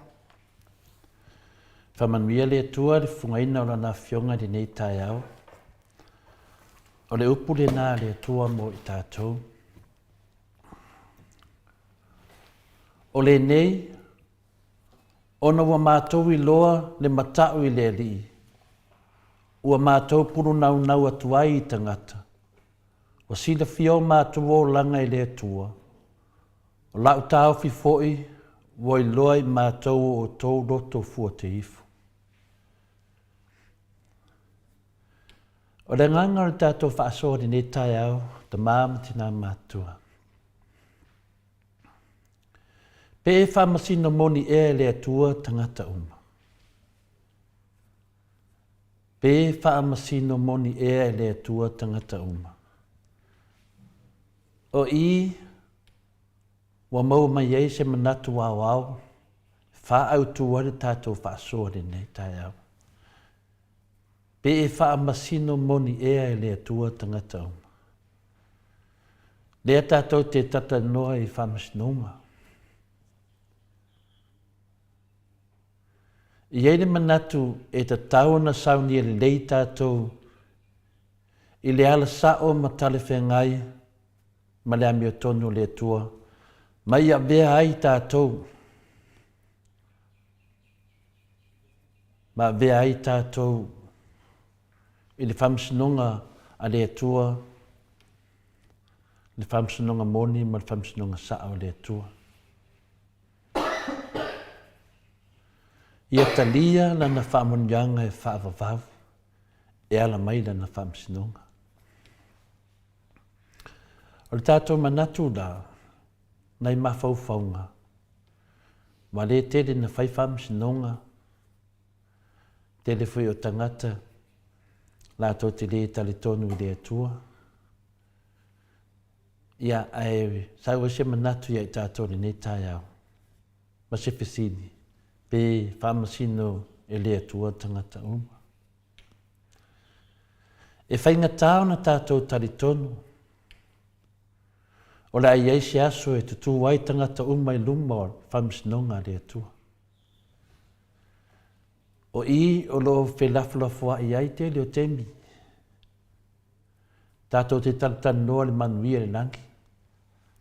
Whamanuia le atua le fungaina o lana fionga di nei tai au. O le upu le nā le atua mo i tātou. O le nei, ona ua mātou i loa le matau i le li. Ua mātou puru nau atu ai i tangata. O sila fio mātou o langa i le atua. O lau tāo fi foi, ua i loa i mātou o tau roto fua te ifu. O le nganga o tātou whaasori ne tai au, ta māmatina mātua. Pe e whamasino moni e le atua tangata uma. Pe e whamasino moni e le atua tangata uma. O i, wa mau mai ei se manatu au, wha au tuare tātou whaasori nei tai au. Pe e whaamasino moni e le atua tangata uma. Lea tātou te tata noa i whamasinonga. I eile manatu e ta tauna sauni e le lei tātou i le ala sao ma tale whengai ma le ami o tonu le atua. Mai a vea ai tātou. ma vea ai tātou i le whamsinonga a le atua, le whamsinonga moni ma le whamsinonga saa o le atua. Ia talia lana whaamonianga e whaavavavu, e ala mai lana whamsinonga. O le tātou manatu la, nei mawhauwhaunga, ma le tere na whai whamsinonga, tele fui o tangata, lātou te le tali tonu i le atua. Ia ai, sau se manatu ia i tātou le ne tai au. Ma se fesini, pe whamasino e le atua tangata uma. E whainga tāo na tātou tali tonu, o le ai eisi aso e tutu wai tangata uma i luma o whamsinonga le atua. O i o lo whelafulafua i ai te leo temi. Tātou te talatanoa le manuia le langi.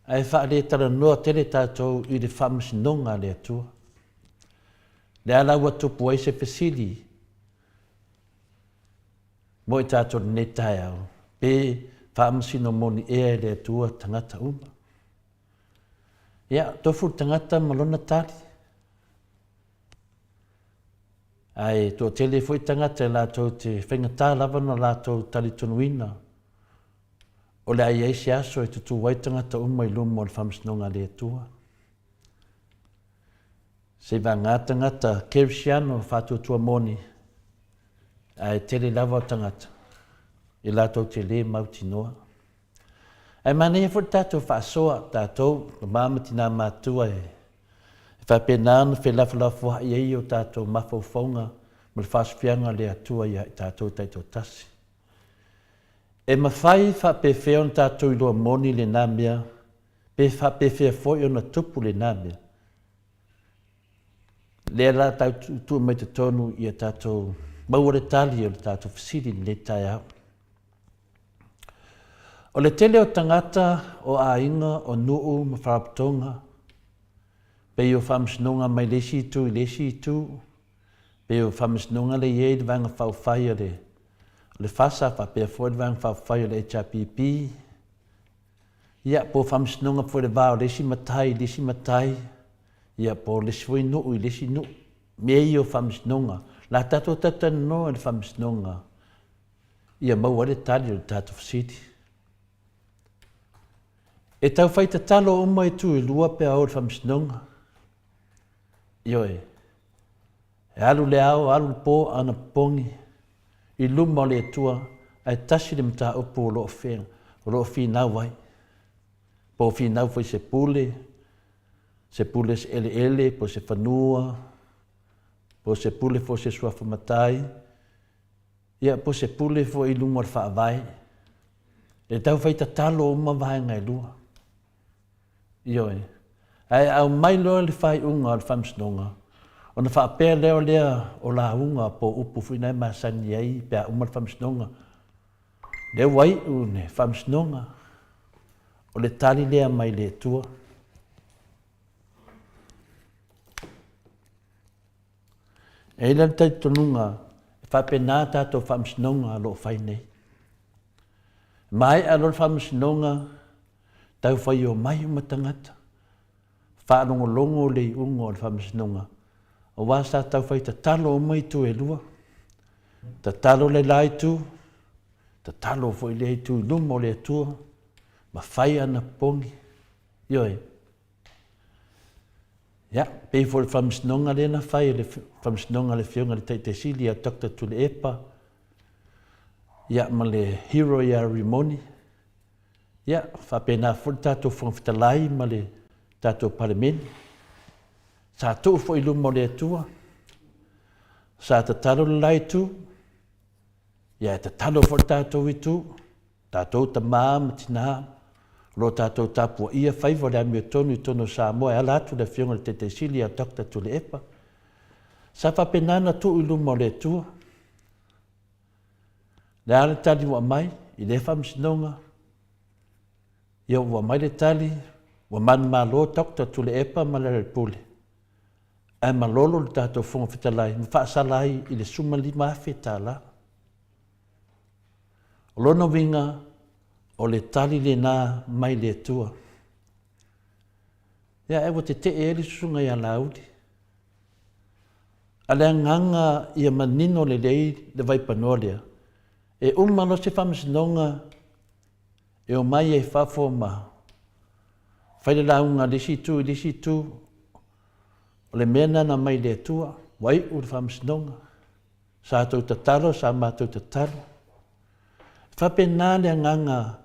Ai wha le talanoa tele tātou i le whamsinonga le atua. Le ala ua tupu ai se fesili. Mo i tātou ne tai au. Pe whamasino moni ea le atua tangata uma. Ia, tofu tangata malona tali. Ai, tō tele fwoi tangata lātou te whaingatā lava no lātou talitonuina. O le ai eisi aso e tutu wai tangata uma i lumo o le whamsinonga le atua. Se va ngā tangata kerisiano whātua tua moni. Ai, tele lava o tangata. I lātou te le mauti noa. Ai, mana e fwoi tātou whaasoa tātou, o māmati nā mātua e. Whapena whelawhalawha i ei o tātou mawhauwhaunga ma le whaswhianga le atua i tātou taito tasi. E mawhai whapewhea on tātou i loa moni le nāmea, pe whapewhea fwoi ona tupu le nāmea. Le ala tātou mai te tonu i a tātou maua tali o le tātou whisiri le tai au. O le tele o tangata o a inga o nuu ma wharapatonga, pe o whamsinonga mai lesi tu, pe o whamsinonga le iei le vanga whauwhai o le whasa whapea fwoi le vanga whauwhai o le HRPP. Ia po whamsinonga fwoi le vāo lesi matai, ia po lesi fwoi nuu i lesi nuu. Mei o whamsinonga, la tato tatano le whamsinonga, ia maua le tali o le tato whasiti. E tau whaita talo o mai tu i lua pe au le whamsinonga. Ioe, e alu le au, alu le pō, ana pongi, i luma le atua, ai tasi le mta upo o loo whenga, o loo whinau wai. Po whinau fwoi se pule se ele, po se whanua, po se pule fo se suafa matai, ia po se pule fo i luma le whaavai. E tau whaita talo o mawai ngai lua. Ioe, ai au mai loa le whai unga o le whamsinonga. O na whaapea leo lea o la unga po upu whina masani ai pia uma le whamsinonga. Le wai une whamsinonga. O le tali lea mai le tua. E ila le taitonunga, e whapena tātou whamsinonga lo whai nei. Mai alo le whamsinonga, tau whai o mai umatangata. Whaanongolongo le ungo le whamsinonga. O wasa tau whai ta talo o mai tu e lua. Ta talo le lai tu. Ta talo fwoi le tu lumo le atua. Ma whai ana pongi. Ioe. Ia, pei fo le whamsinonga le na whai, le whamsinonga le whiunga le teite sili a Dr. Tule Epa. Ia, ma le hero ia Rimoni. Ia, whapena fwoi tātou whangwhitalai ma le tātou palemeni. Sa tō fo i lumo le atua. Sa ta talo le lai tu. Ia ta talo fo tātou i tu. Tātou ta māma tina. Lo tātou tāpua ia whaiva le amio tonu i tono Samoa. E ala atu le whiunga le tete sili a Dr. Tule Epa. Sa whapenana tō i lumo le atua. Le ala tali wa mai. I le whamsinonga. Ia wa mai le tali. Wa man malo Dr. Tule Epa ma le pule. ai malolo le tātou whonga whitalai, ma whaasalai i le suma lima awhi tāla. O lono winga o le tali le nā mai le tua. Ia ewa te eri sunga ia laudi. A le nganga ia manino le lei le vaipanoa lea. E umano se whamasinonga e o mai e whafo ma. Whaile launga lisi tu, o le mena na mai le tua, wai u le whamasinonga. Sa tau tatalo, sa mātou tatalo. Whapena le nganga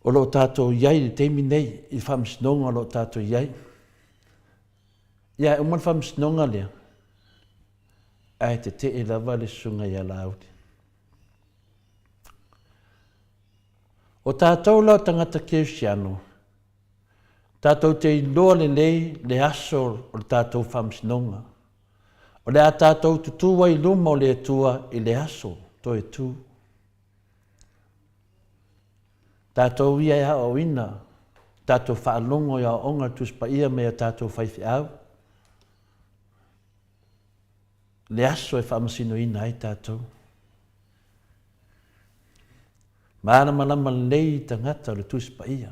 o lo tātou iai le teimi nei i whamasinonga o lo tātou iai. Ia e uman whamasinonga lea. Ai te e lava le sunga ia laudi. O tātou lau tangata keusiano. Tātou te iloa le lei le aso o le tātou whamasinonga. O le a tātou tutua i luma o le tua i le aso to e tū. Tātou ia ia o ina. Tātou whaalongo ia o onga tuspa ia mea tātou whaifi au. Le aso e whamasino ina ai tātou. Māna malama lei tangata le tuspa ia.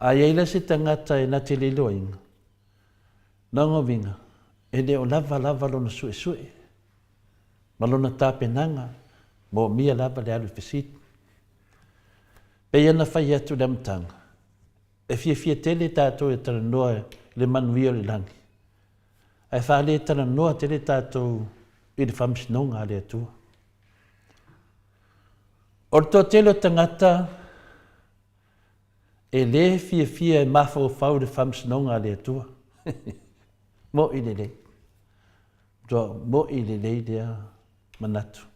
A iaila se tangata e nate le loinga. Nango vinga, e le o lava lona sue. Malona tāpenanga, mo mia lava le alu fesiti. Pei ana whai atu le amtanga. E fia tele tātou e tana noa le manuia le langi. Ai whaale e tana noa tele tātou i le whamsinonga le atua. O to tele tangata e le fia e mawhau le whamsinonga le atua. Mo i le lei. Mo i le lei lea manatu.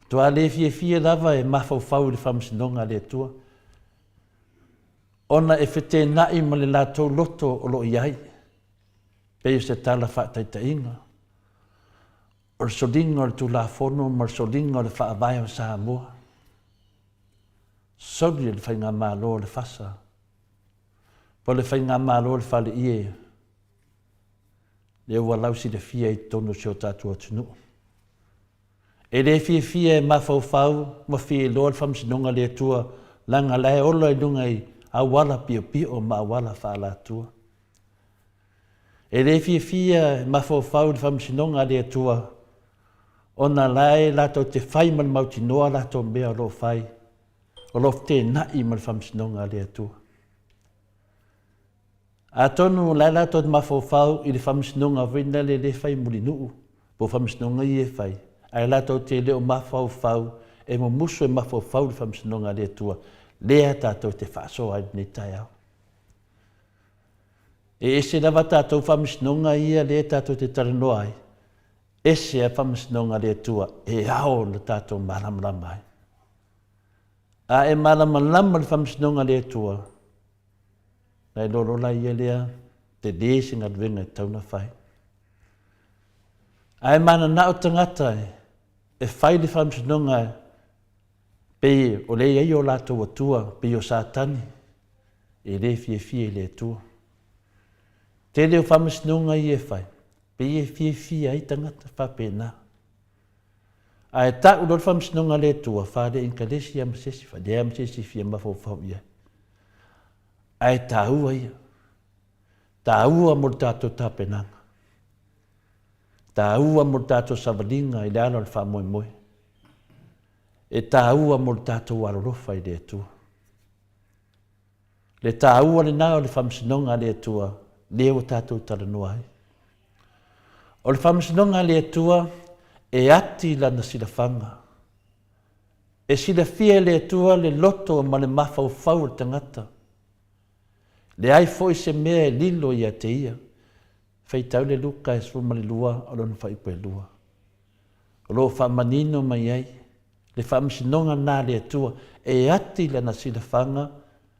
Toa le fia lava e mawhau le whamsinonga le atua. Ona e whete nai ma le lātou loto o lo iai. Pei se tala whaataita inga. O le solinga o le tū la whono, ma le solinga o le whaavai o Samoa. Soli le whainga mālo le whasa. Po le whainga mālo le whale ie. Le ua lausi le fia i tono si o tātua tunu. E le fia e mawhau, ma fia loa le whamsinonga le atua, langa lai ola i lunga i awala pio ma awala whaala atua. E le fia mawhau le whamsinonga le atua, ona lai lato te whai mal mauti noa lato mea lo whai, o lo te nai mal whamsinonga le atua. A tonu lai lato te mawhau i le whamsinonga vina le whai muli nuu, po whamsinonga i e whai. Ai lato te leo mawhau e mo muso e mawhau le whamsinonga le atua, lea tātou te whaaso ai nei tai au. E ese lava tātou whamsinonga ia lea tātou te taranoa ai. Ese a whamsinonga le atua e ao le tātou malamalama ai. A e malamalama le whamsinonga le atua. Nei lorola ia lea te lesinga luenga e tauna whai. A e mana nao tangata e whai le whamsinonga pe o le ei o lātou atua, pe o sātani, e le fia le atua. Te leo whamasinonga i e whai, pe e fia ai tangata whapena. A e tā ulor whamasinonga le atua, whare inka lesi amasesi, whare amasesi fia mawhau ia. A e tā ua ia, tā ua mo tātou tāpenanga. Tā ua mo tātou savalinga i le ala le whamoe. E tā ua mo tātou arorofa i le atua. Le tā ua le nao le whamsinonga le atua, leo tātou taranoa ai. O le whamsinonga le atua, e ati lana silafanga. E silafia le atua le loto ma le mawhau le tangata. Le ai foi se mea e lilo i a te ia. Feitau le luka e suma le lua, o lona whaipo e lua. O lo whamanino mai ai, le whamsinonga nā le atua, e ati lana silafanga,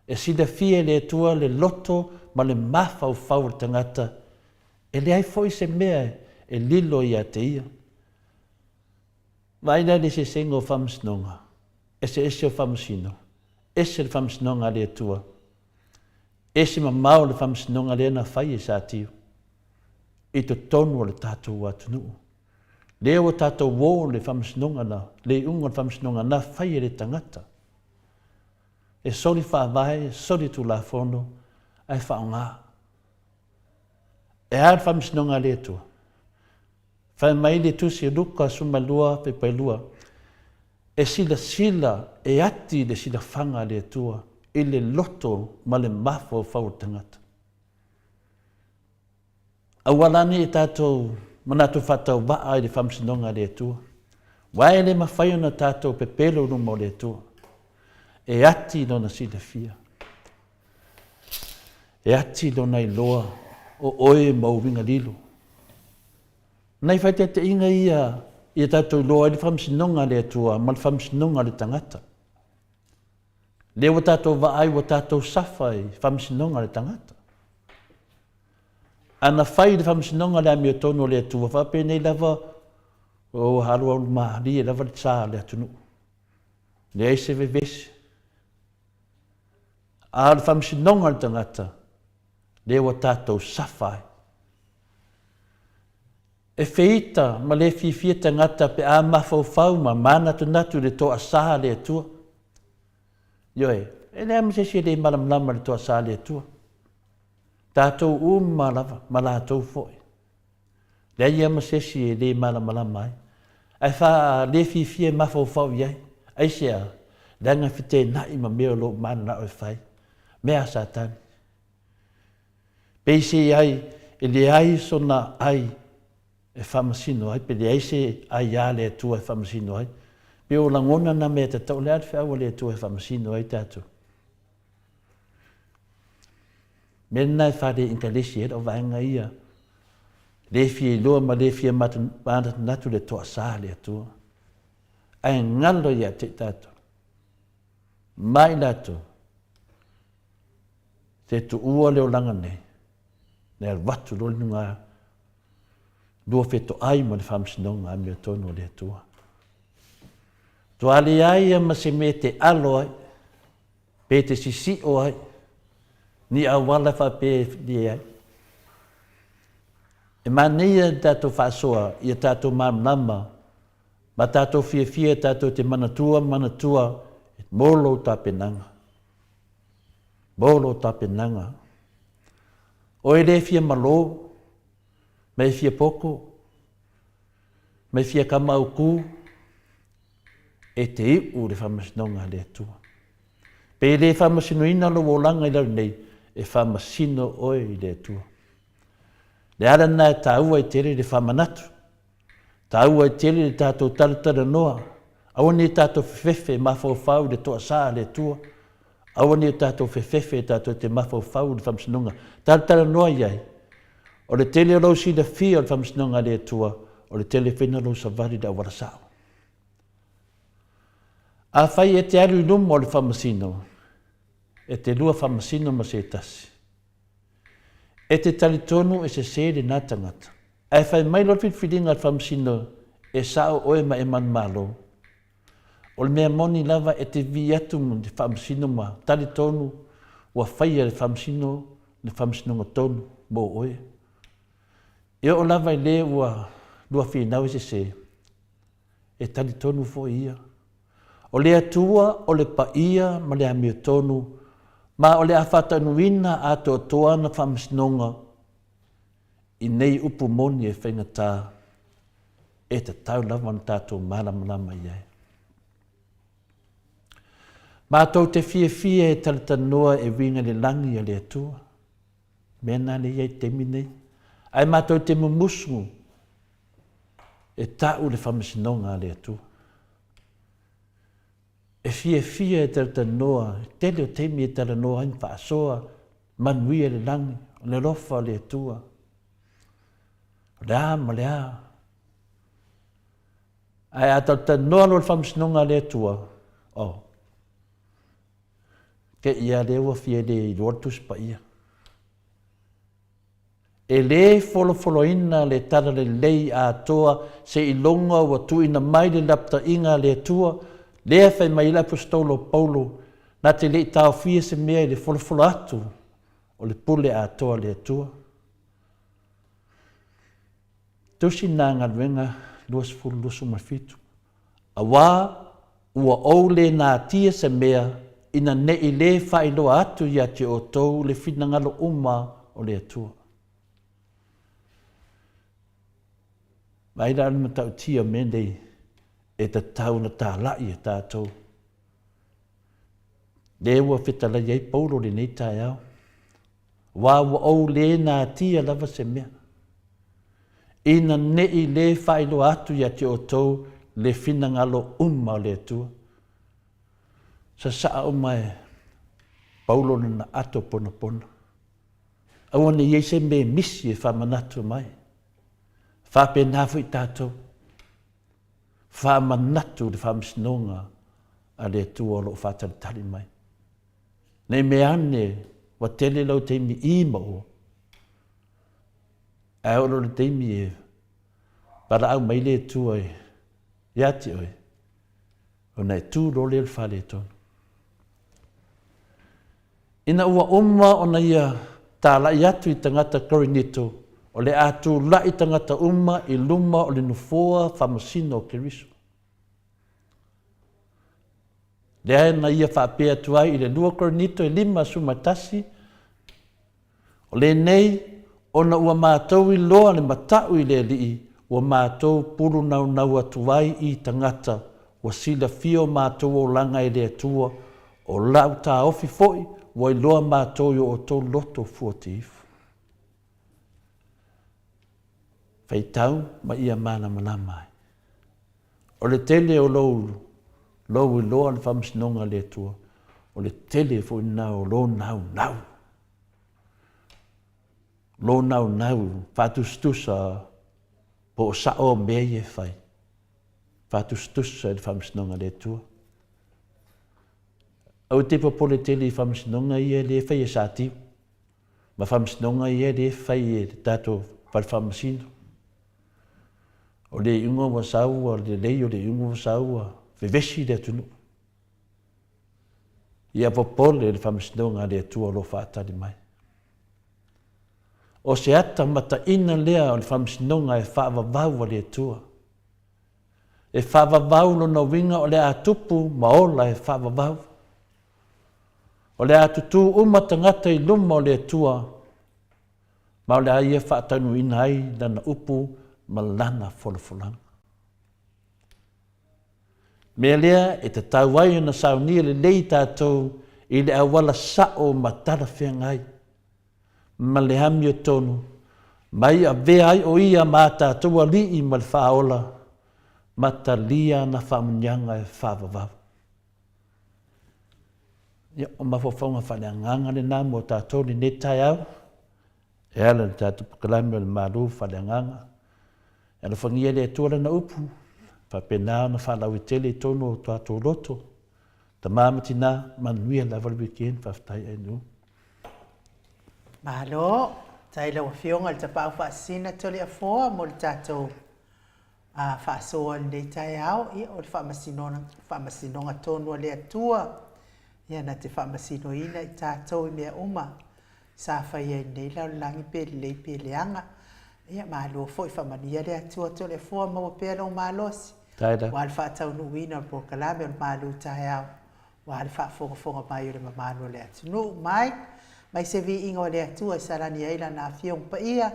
e silafia le atua le loto ma le mawhau le tangata, e le ai foi se mea e lilo i a te ia. Vaina le se sengo whamsinonga, ese o whamsino, ese le whamsinonga le atua, e se mamau le whamasinonga lea na whai e sa tiu. I to tonu o le tātou atunuu. Lea o tātou wō le whamasinonga na, le unga le whamasinonga na whai e le tangata. E sori whaavai, sori tu la whono, ai whaonga. E ar whamasinonga lea tua. Whai mai le tusi ruka sumalua pe pailua. E sila e ati le sila whanga lea tua. I le loto ma le mafo whau tangata. Awalani e tātou manatu whatau waa i le whamsinonga lea tua. Wai le mawhai na tātou pepelo rumo lea tua. E ati lona sila fia. E ati lona i loa o oe mauvinga lilo. Nei whai te inga ia tātou loa i le whamsinonga lea tua, ma le whamsinonga le tangata. Lea wa tātou waai wa tātou safai whamsinonga le tangata. Ana whai le whamsinonga le amio tono lea tua, whape nei lava o harua o mahari e lava le tsa lea tunu. Lea ise vevesi. A le whamsinonga le tangata, lea wa tātou safai. E feita ma le fifia tangata pe a mawhau ma mana tunatu le toa saha lea tua. Ioe, e lea msesi le malamlama le toa saha lea tua. Tātou malava, malatou foi. Lea ia msesi le malamlama ai. Ai wha le fifia mawhau iai. Ai sea, langa fite nai ma meo lo mana na oi whai. Mea satani. Peise ai, e le ai sona ai, e whamasino ai, pe le aise ai a le tua e whamasino ai. Pe o langona na mea te tau le atu whiawa le tua e whamasino ai tātou. Mena e whare inkalesi e o vaenga ia. Le fie loa ma le fie mata natu le toa sa le tua. Ai ngalo ia te tātou. Mai natu. Te tu ua leo langa nei. Nei al watu loli nunga. Lua feto ai ma le whamsinonga a mea tono le tua. Tu ali ai ma se me te alo ai. Pe te sisi o ai. Ni awala wha pe di ai. E mania tātou whaasoa, ia tātou mamnama. Ma tātou fia tātou te manatua, molo tāpenanga. Molo tāpenanga. O e le fia malo, me fia poko, me fia kamauku, e te iu le whamasinonga le tua. Pe le whamasinoina lo wolanga i lau nei, e whamasino oi le tua. Le ara nā tāua i tere le whamanatu. Tāua i tere le tātou taratara noa. Awa ni tātou whewhewe mawhauwhau le toa sā le tua. Awa ni tātou whewhewe tātou te mawhauwhau le whamsinonga. Taratara noa iai. O le tele lau si le fia le whamsinonga le tua. O le tele whina lau sa vari da warasao. A whai e te aru lumo o le whamasino. E te lua whamasino ma se tasi. E te talitonu e se sere nā tangata. Ai whai mai lopi whiringa al whamsino e sao oe ma e man malo. O le mea moni lava e te vi atu mo te whamsino ma talitonu ua whai le whamsino ngā tonu mo oe. E o lava i le ua lua whinau e se e talitonu fo ia. O le atua o le paia ma le amio tonu ma o le awhatanuina a toa na whamsinonga i nei upu moni e whaingatā e te tau lava na tātou malamalama iai. Mātou te fia e talatanoa e winga le langi a le atua. Mena le iai te minei. Ai mātou te mumusungu e tau le whamsinonga a le atua. E fia e talatanoa, tele o teimi e talatanoa in whaasoa, manuia le langi, le rofa le atua. Rea ma lea. Ai a talatanoa lo le whamsinonga le atua. Ke ia lewa fia le i lortus pa ia. E le folofoloina le tala le lei a toa se i longa wa tuina mai le lapta inga le atua. Lea whai mai la apostolo Paulo na te le tau fia se mea i le folofolo atu o le pule atoa le atua. Tusi nā ngaruenga luas fulu lusu mafitu. A wā ua ou le nā tia se mea ina ne i le whailoa atu ia te o tau le whinangalo uma o le atua. Maira anu matau tia mendei e ta tau na tā lai e tātou. Le ua whetala iei paulo le nei tai au. Wā ua ou le nā tia lava se mea. Ina ne i le whailoa atu ia te o tau le whinangalo uma o le atua. Sa saa o mai, Paulo na ato pona pona. Awa ne iese me misi e whamanatu mai. Whape nafu i tātou. Whamanatu le whamisinonga a le atua o lo whataritari mai. Nei me ane, wa tele lau teimi ima o. Aolo le teimi e, para au mai le atua e, iati oi. O nei tū lo le whale tonu. Ina ua uma o na ia tāla i atu i tangata Korinito o le atu la i tangata uma i luma o le nufoa whamasino o Keriso. Le ae na ia whaapea tuai i le 2 Korinito e 5 sumatasi o le nei o na ua mātou i loa le matau i le lii ua mātou puru nau nau atuai i tangata ua sila fio mātou o langa i le atua o lau tā ofi foi wai loa mātou i o tō loto fuatif. Whaitau ma ia mana mana mai. O le tele o lou i loa le whamsinonga le atua. O le tele fo nau lo nau nau. Lo nau nau whatustusa po o sao mea e whai. Whatustusa le whamsinonga le atua. Au te popole tele i whamsinonga i e le whai e sātiu. Ma whamsinonga i e le whai e tato whamsino. O le ingo wa saua, le lei o le ingo wa saua, vevesi le atunu. Ia popole le whamsinonga le atua lo whaatari mai. O se ata mata ina lea o le whamsinonga e whaavavau le atua. E whaavavau no na winga o le atupu maola e whaavavau. O le atutu uma tangata i luma o le atua, ma o le aia whaatanu ina ai lana upu ma lana wholofolanga. Mea lea e te tauai na saunia le lei tātou i le awala sao ma tara whengai. Ma le hami o tonu, mai a vea ai o ia ma tātou a li i ma le whaola, ma ta lia na whamunyanga e whaavavau. Ia o mawhawhaunga whaneanganga le nā mo tātou ni ne tai au. E ala ni tātou pukalami o le maru whaneanganga. E na whangia le atua na upu. Whapena na whalau i tele i tono o tātou loto. Ta māmati nā manuia la walwikien whaftai ai nu. Mahalo, tai lau whionga le tapau whaasina tole a fōa mo le tātou whaasoa le tai au. Ia o le whaamasinonga tonu le atua. Ia na te whamasino ina i tātou i mea uma. Sa whai e nei lau langi pele lei peleanga. Ia mahalo fo i whamania le atua tole fōa maua pēlo malosi. Taida. Wa le whaatau nuina o le pokalame o le malu tai au. Wa le whaafonga mai o le mamano le atunu mai. Mai se vi ingo le atua i sarani eila na fiong pa ia.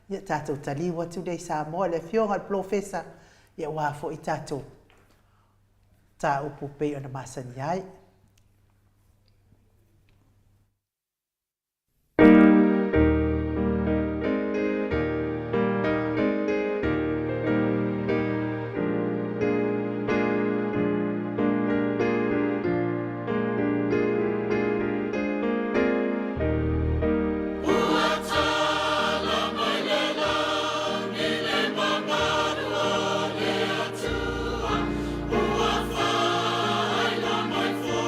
Ia tātou tali watu dei Samoa le fiong al profesa. Ia wafo i tātou. Tā upu pei o na masani ai. For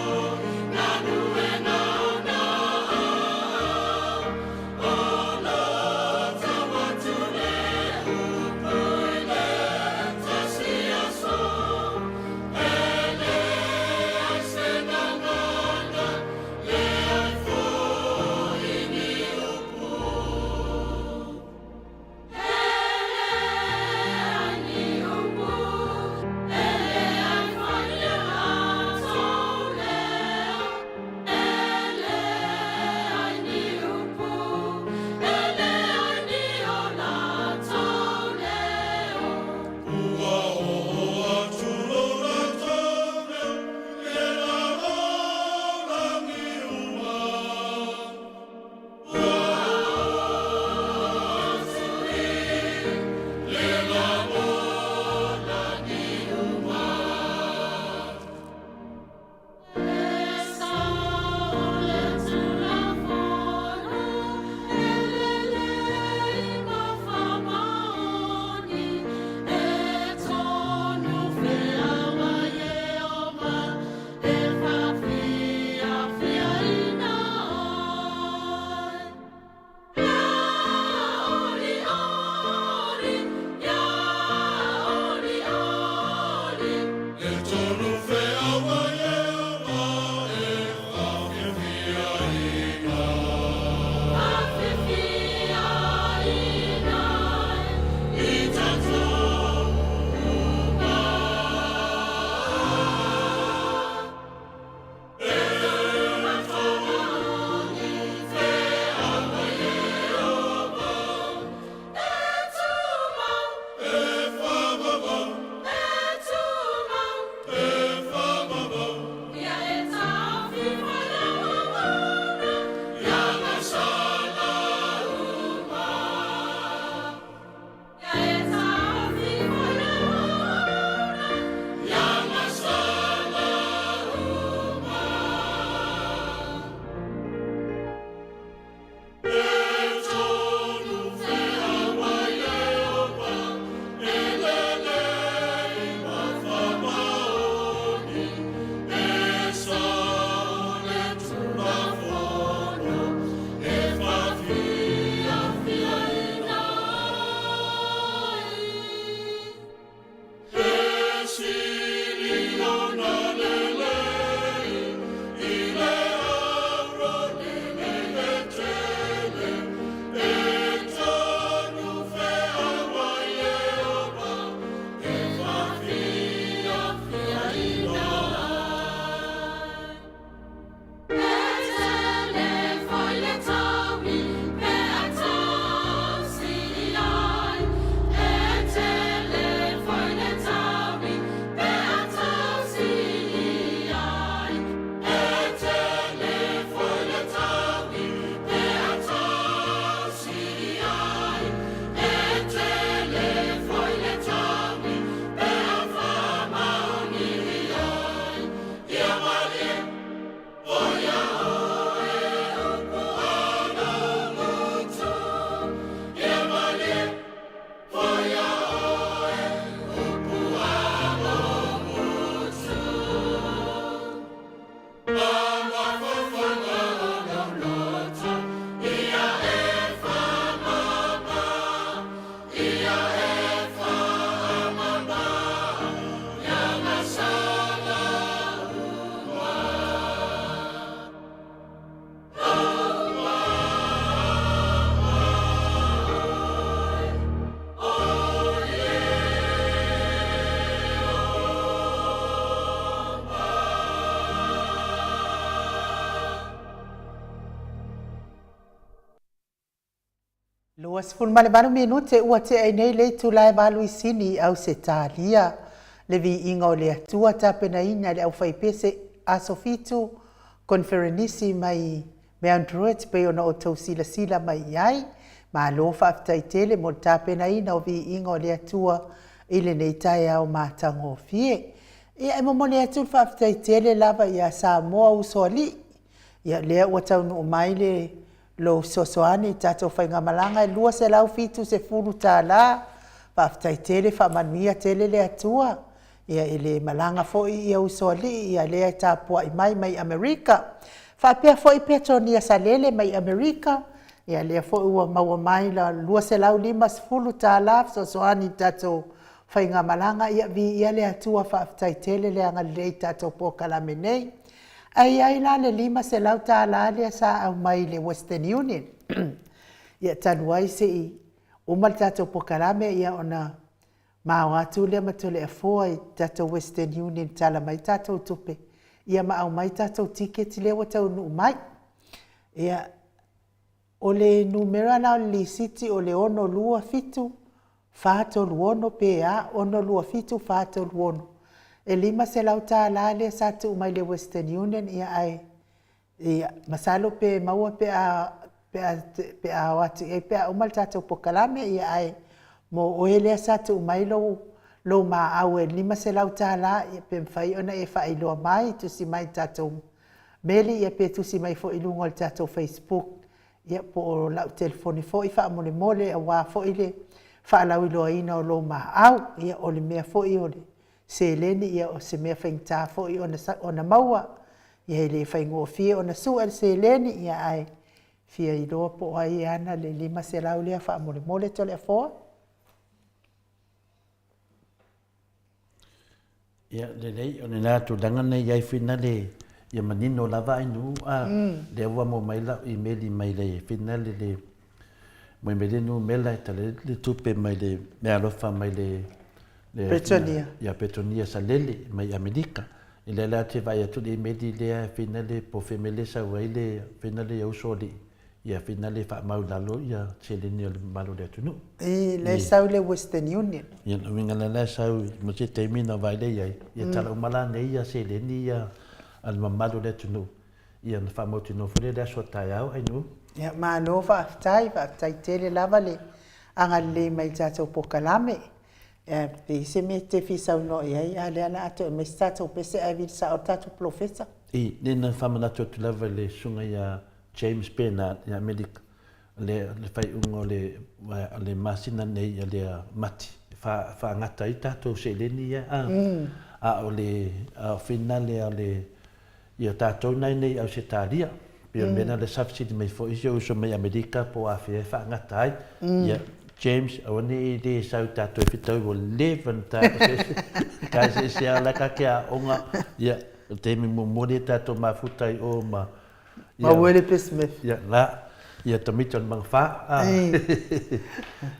Luas fun male baru minute ua te ai nei le tu lai balu I sini au se talia. Le Viiga o le Atua tapena ina le au fai pese a sofitu konferenisi mai me Android pe ona o tau sila mai ai. Ma lo whaftai tele mo tapena ina o Viiga o le Atua ile nei tai au mātango fie. Ia e momo le atu whaftai tele lava ia Samoa usoli. Ia lea ua tau no mai le lo sosoani tato whainga malanga e lua se lau fitu se furu tā la. Whaftai tele whamania tele le Atua. Ia ele malanga foi ia usoli ia lea tāpua I mai Amerika. Whapea foi Petronia salele mai Amerika. Ia lea foi ua maua mai la lua se lau lima se furu tā la sosoani tato whainga malanga ia vi ia le Atua whaftai tele le anga lei tato po kalame nei. Ai la le lima se lau tā la lea sa au mai le Western Union. Ia tanuai se I umal tato po kalame ia ona mao atu lea matole a foa I tato Western Union tala mai tato tupe. Ia ma au mai tato tiketi lea watau nu mai. Ia o le numera na o li siti o le ono lua fitu. Fato luono pea ono lua fitu fato luono. E lima se lau tā la le sa tu umai le Western Union ia ai. Ia masalo pe maua pe a watu e pe a umal tato pokalame ia ai. Mo oe lea sa tu umai lo ma au e lima se lau tā la ia pe mwhai ona e whai loa mai tu si mai tato meli ia pe tu si mai fo ilungol tato Facebook. Ia po lau telefoni fo I wha mole a wā fo ile whaalau iloa ina o lo ma au ia o le mea fo I o le. Se leni ia o se mea whaingta fo I ona maua. Ia le whaingoa fia ona sua se leni ia ai. Fia I loa po ai ana le lima se lau lea wha mole to lea foa. Ia le lei o le nā tu dangana iai whina le ia manino lava inu a le ua mo mai lau I meli mai le whina le mo I mele nu mela I tale le tupe mai le mea lofa mai le Petronia. Ia Petronia sa lele mai Amerika. I le la te vai atu le medi lea whina le po whemele sa wai le whina le au soli. Ia whina le wha mau lalo ia te leni o le malo le atunu. I le sau le Western Union. Ia winga la sau mo te teimina vai le iai. Ia tala umala nei ia se leni ia al mamalo le atunu. Ia na wha mauti no fure le aso tai au ainu. Ia ma no whaftai tele lava le anga le mai tato pokalame. Pe se me te fisau no iai a le ana ato e me tato pese a vil sa o tato profesa. I nena whamanato tu lava le sunga ia James Bernard ia Amerika. Le whai ungo le masina nei ia le mati. Wha ngata I tato se leni ia a o le whina le ia tato nei au se taria. Pia mena le subsidi mai fo isi uso mai Amerika po a fie wha ngata ai. Ia James awani le sau tato e fitau o 11 tato kai se ala ka kia onga ia te mi mumuri tato mafutai o ma Wele Smith. ia la ia tamiton mangfa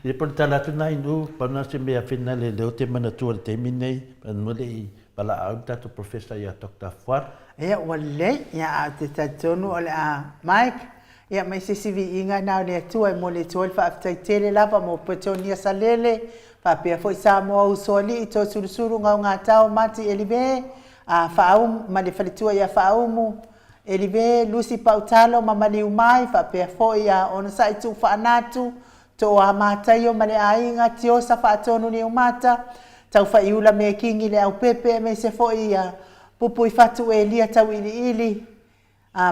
ia por tala tu nai nu pana se me afina le te mana tu te minei pan mole I pala au tato professor ia Dr. Fuar Ia wale ia te tatonu o le a Mike. Ia mai se Viiga na le Atua mo le tol whaftai tele lava mo Petronia salele. Whapea foi Samoa usoli I to surusuru ngau ngā tau mati elive. Whaau ma le whalitua ia whaaumu. Elive Lucy Pautalo ma mali umai. Whapea foi ia ona sa itu whaanatu. To a mātai o ma le ainga tiosa whaatonu ni umata. Tau whaiula me kingi le au pepe me se foi ia. Pupu I fatu e lia tau ili.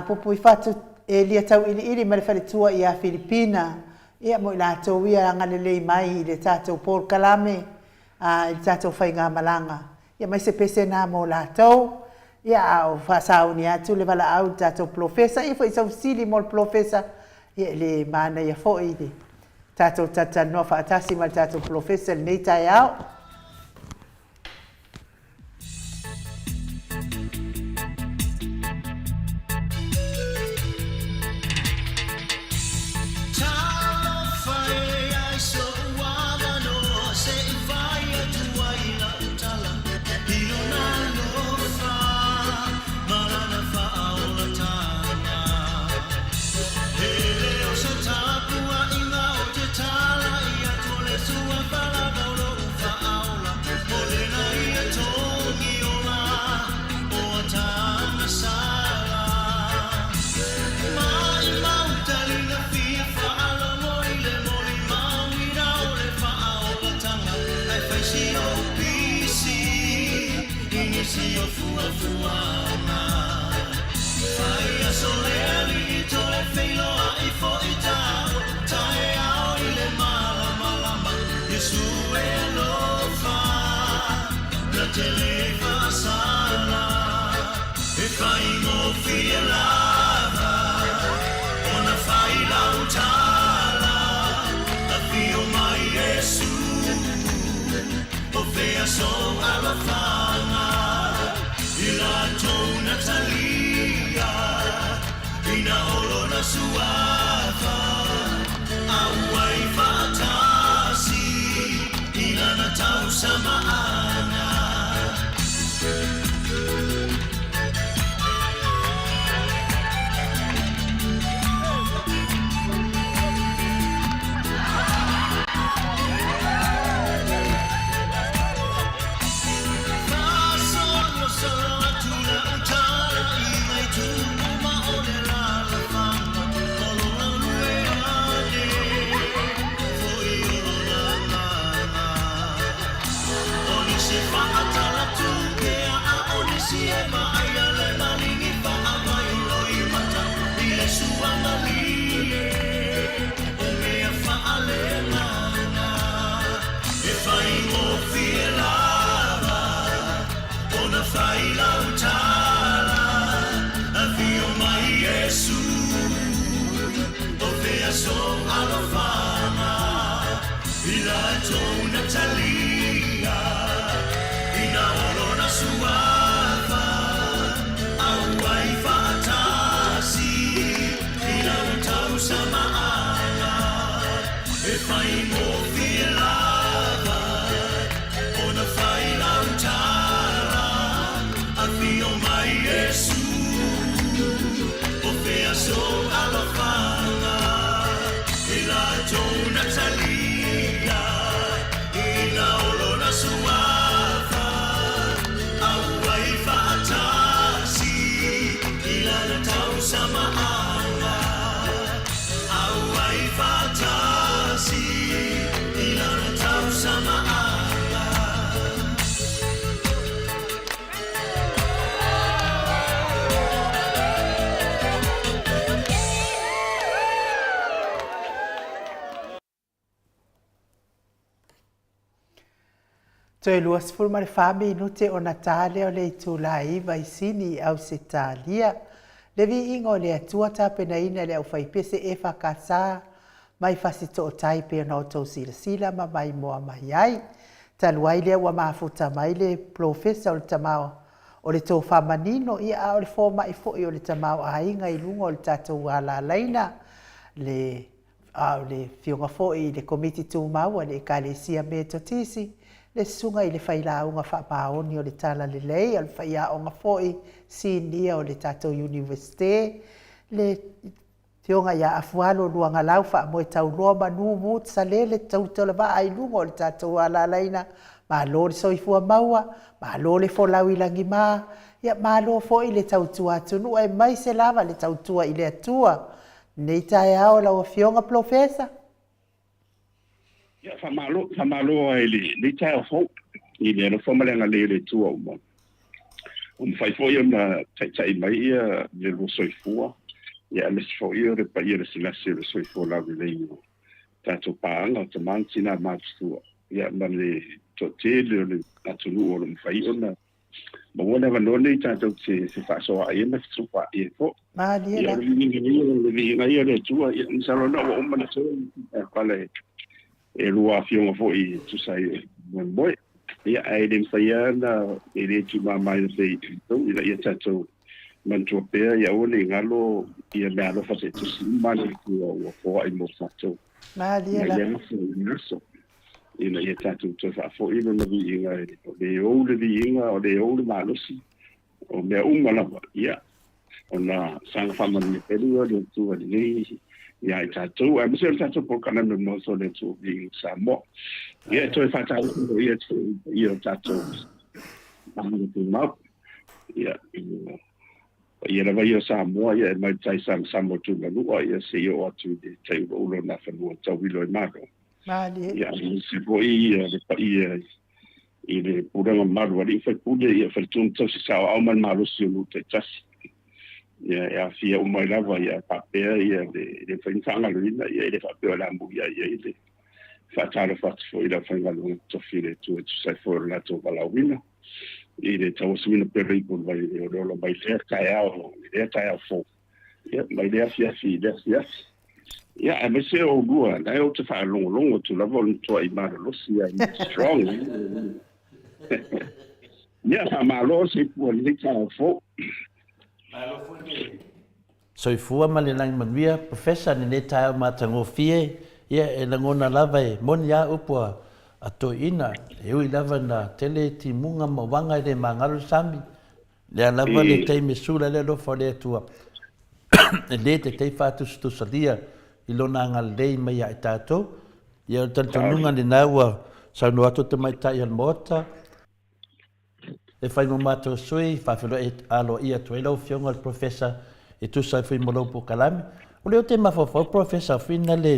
Pupu I fatu e lia tau ili ma le whalitua I a Filipina. Ia mo I lātou ia angalelei mai I le tātou Paul Kalame. I tātou whainga malanga. Ia mai se pese nā mo lātou. Ia au whasau ni atu le wala au tātou profesa. Ia fo I sau sili mo le profesa. Ia le mana ia fo I le tātou tatanoa whaatasi ma le tātou profesa le nei tai au. Hey, Toe luas ful mare fami nute o Natale o le tūlai vai sini au se talia. Le vi ingo le atua tapena ina le au fai pese e whakasa mai fasito o taipe o tau sila ma mai moa mai ai. Taluai le ua mafuta mai le profesa o le tamao o le tō whamanino ia a o le fōma i fōi o le tamao a inga i lunga o le tatou ala leina le fionga fōi le komiti tū maua le kalesia me totisi. Le sunga i le whailaunga whapaoni o le tala le lei, o le whaiaonga fōi sinia o le tatou universite, le tionga ia afualo luanga lau wha moe tau loa manu mut sa le tau tala ai lunga o le tatou ala leina, ma lo le soifua maua, ma lo le folau i langi maa, ia ma lo fōi le tau tua tunu, e mai se lava le tau tua i le atua, nei tae ao lau a fionga profesa. Ya famalo ele tai fo ele no formalenga le tua mo fai fo na tai mai le lo soifua ya le fo le pa le se soifua la le tato panga to mantina matsu ya le totele le atunu o le fai ona mo wona va no le tato se fa so ai na su pa e fo ma ya le tua ya salona o mana so pale e lua fionga fo i tu sai moi ia ai dem saia na ele tu mai sei to ia tato manto pe ia ole ngalo ia me alo fa se tu mani ku o ai mo sato ma dia la ina ia tato to fa fo ina na vi inga le o le malosi o me umala ia ona sang fa man pe lu le tu le ya tato a mse tato por kana no mo so le tu vi Samoa ya to fa tato ya tato amu tu ma ya la vai Samoa ya mai tai Samoa tu na lu ya se yo tu de tai lo na fa lu tu vi lo ma ma dia ya se voi le pa i le puranga maru ali fai pule ia fai tun tau se sao au man maru si ulu te tasi ia fia umai lava ia papea ia le fai whanga luina ia le papea lambu ia le whatara whatu fo i la whanga luina tofi le tu sai fo la to balawina i le tau simina pere i pun vai le rolo mai lea kai au fo ia mai lea fia ia e mese o lua na e o te whaalongolongo tu lava o toa i maralosi ia strong ia malo se pua le kai fo soifua ma le langi manuia profesa ni le tae o matangofie ia e langona lava e moni a upua atoina e ui lava na tele timunga mawanga i le mangalo sami le lava le tei mesura le lofa le atua e le te tei whatustusalia i lona ngalei mai a i tātou ia o tantonunga ni naua saunu atu te mai tai al Maota e whai mo mātou sui whawhilo e alo ia tu e lau fionga al profesa e tu sai fui molo po kalami o leo te mawhawhau profesa whina le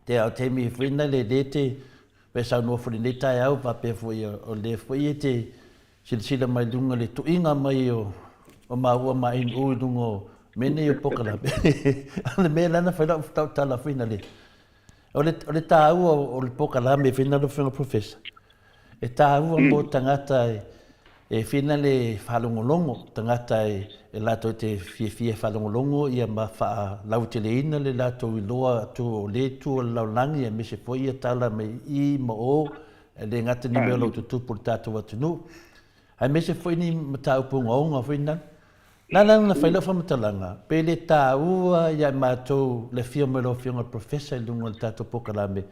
te au te mi whina le te we saunu furi ne tai au pape fui o le fui e te silsila mai dunga le tuinga mai o maua mai in ui dungo mene o pokalami ale me lana whaila tau tala whina le o le tāua o le pokalami whina lo whina profesa e tāua mo tangata e whina le whalongolongo tangata e lato te fie whalongolongo ia ma wha lau te leina le lato i loa tu o le tu o laulangi e mese fo ia tala me i ma o le ngata ni meo lau tutupu le tātou atunu ai mese fo ini mata upunga onga whina nana na whaila whamatalanga pe le tāua ia mātou le fia me lo fionga profesa i lunga le tātou pokalame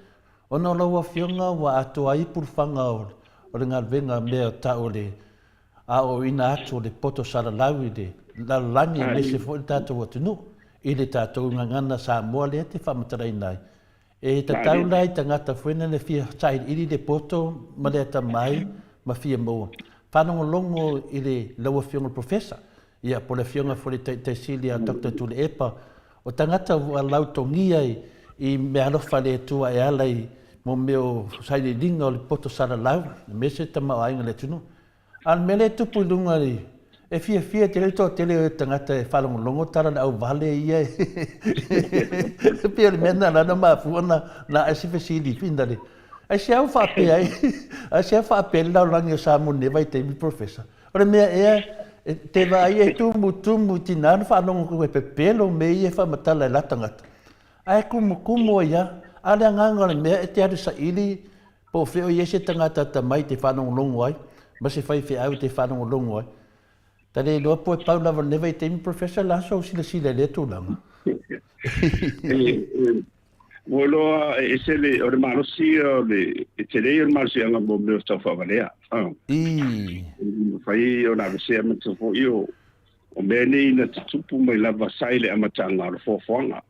ona laua fionga wa atua i purwhanga o le ngalvenga mea tau le a o ina atu le poto sara lau i le lalangi e mese fo i tātou atunu i le tātou ngangana Samoa le te whamatara nai e tatau lai tangata whena le fia tai iri le poto ma le ata mai ma fia moa whanongo longo i le laua fionga profesa ia po le fionga fo le taisili a Dr. Tule Epa o tangata wa lau tongia i me alofa le tua e alai mo meo saile linga o le poto sara lau mese tama o ainga le tunu al mele tupu lunga li e fia te leto tele tangata e whalongolongo tara na au vale ia pia le mena lana maafuana na asifesili findale ai se au whape ai se au whape lau langi o Samoa vai te mi profesa ore mea ea te vai e tumu tinana whanongo koe pepelo me i e whamatala e latangata ai kumu ia ale anganga le mea e te adu sa ili po feo i ese tangata tamai te whanongolongo ai ma se whai whi au te whanongolongo ai tane loa po e paula wa newa i te mi profesa laso sila le tūlanga mo loa e se le o le malosi o le e te rei o le malosi anga mo meo tau whawalea whai o na vese ama te fo i o mea nei na tutupu mai lava saile ama tanga o fofoanga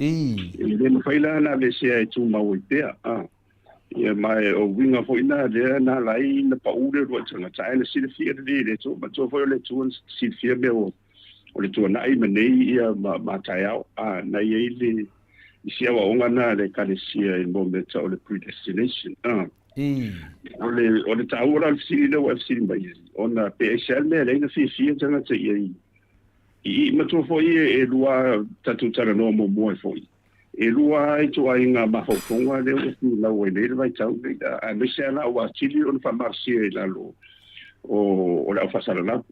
le ma whai la na vese ai tu mau i pea ia mai o winga fo ina le na lai na paure ro tanga tai na sile fia le tu ma tu fo le tu sile fia me o le tu na i menei ia ma tai au na ia le isia wa onga na le kalesia i momento o le predestination o le taura si le wa si mai ona PSL me le na fia tanga te i ma tu fo e lua tatu tara no mo fo e lua ai tu ai nga mahofonga le o la o le vai tau a me se la wa chili on fa marché la lo o la fa sala la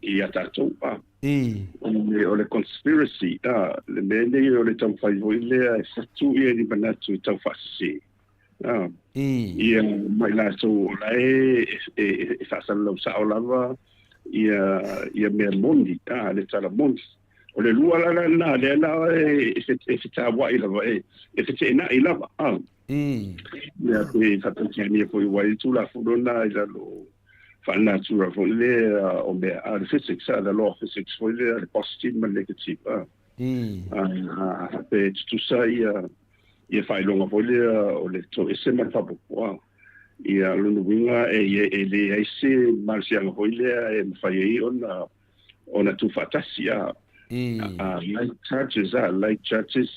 i atato o le conspiracy le mende o le tau fai le tu e ni banatu tau fa si i mai la so la e fa sala lo sa o lava i me mondi le tala mondi o le lua la le la e se ta wa ila va e se na ila va ya pe fa tantia ni foi wa tu la fudona ila lo fa natura fo le o me a physics la law physics fo le positive ma negative pe tu sa ia fa longa fo le o le to ese ma fa po ia lo winga e le ai se marcia fo le e fa i ona tu fatasia like churches,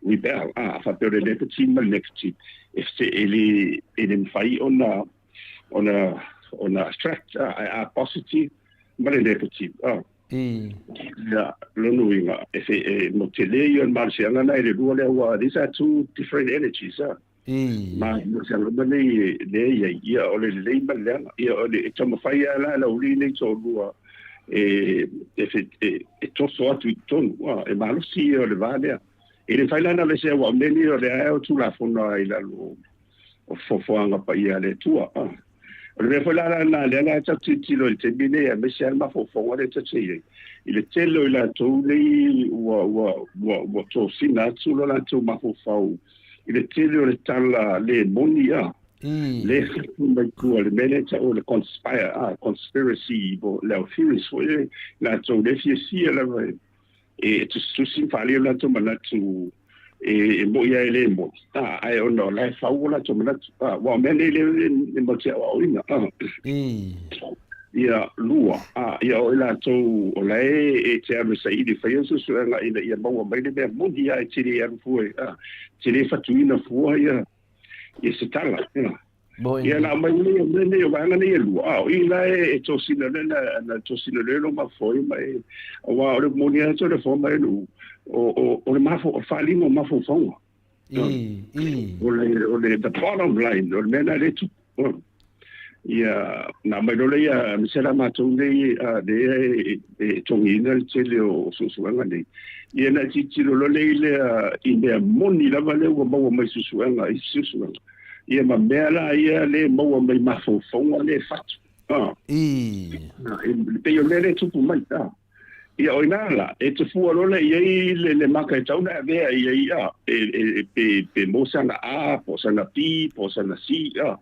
rebel fa pe le negative mal negative if se ele fai on a attract a positive mal negative ya lo no inga if mo tele yo mal se ana le do le wa these are two different energies ma mo se lo le ya o le mal ya o le tomo fai la uli le so do if it so atu ton e malo si o le vale e le fai lana le se wa meni o le ai o tu la fona i la lo o fofoanga pa ia le tua o le foi lana le ta tilo te bine me se alma fofonga le ta tse i le telo i la tu le wa to sina tu lo la tu ma fofau i le telo le tala le monia le mai ku le mene o le conspiracy bo le theories foi la tu le si la tu sin fali la tu mana tu mo ia ele mo ai ono la fa la tu mana wa mene le mo tia wa ina ia lua ia o la tu o la te ame sai di fa yesu su nga ina ia mo mai le mo dia ti le ia foi ti le fatuina foi ia se tala ia na mai ne o vanga ne lua o ila to sina na to sina le no ma foi mai wa o mo dia to le forma o le mafo o fali mo mafo fonga o le the bottom line o mena le tu ia na mai le ia misela ma tu le de tongina le o susuanga ne ia na ti lo le in moni la vale o mo mai susuanga i susuanga ia ma mela ia le mo mai mafo fonga le fatu pe yo le tu mai ia oinala te fu lole ia le maka e tauna vea ia pe mo sana po sana pi po sana si ia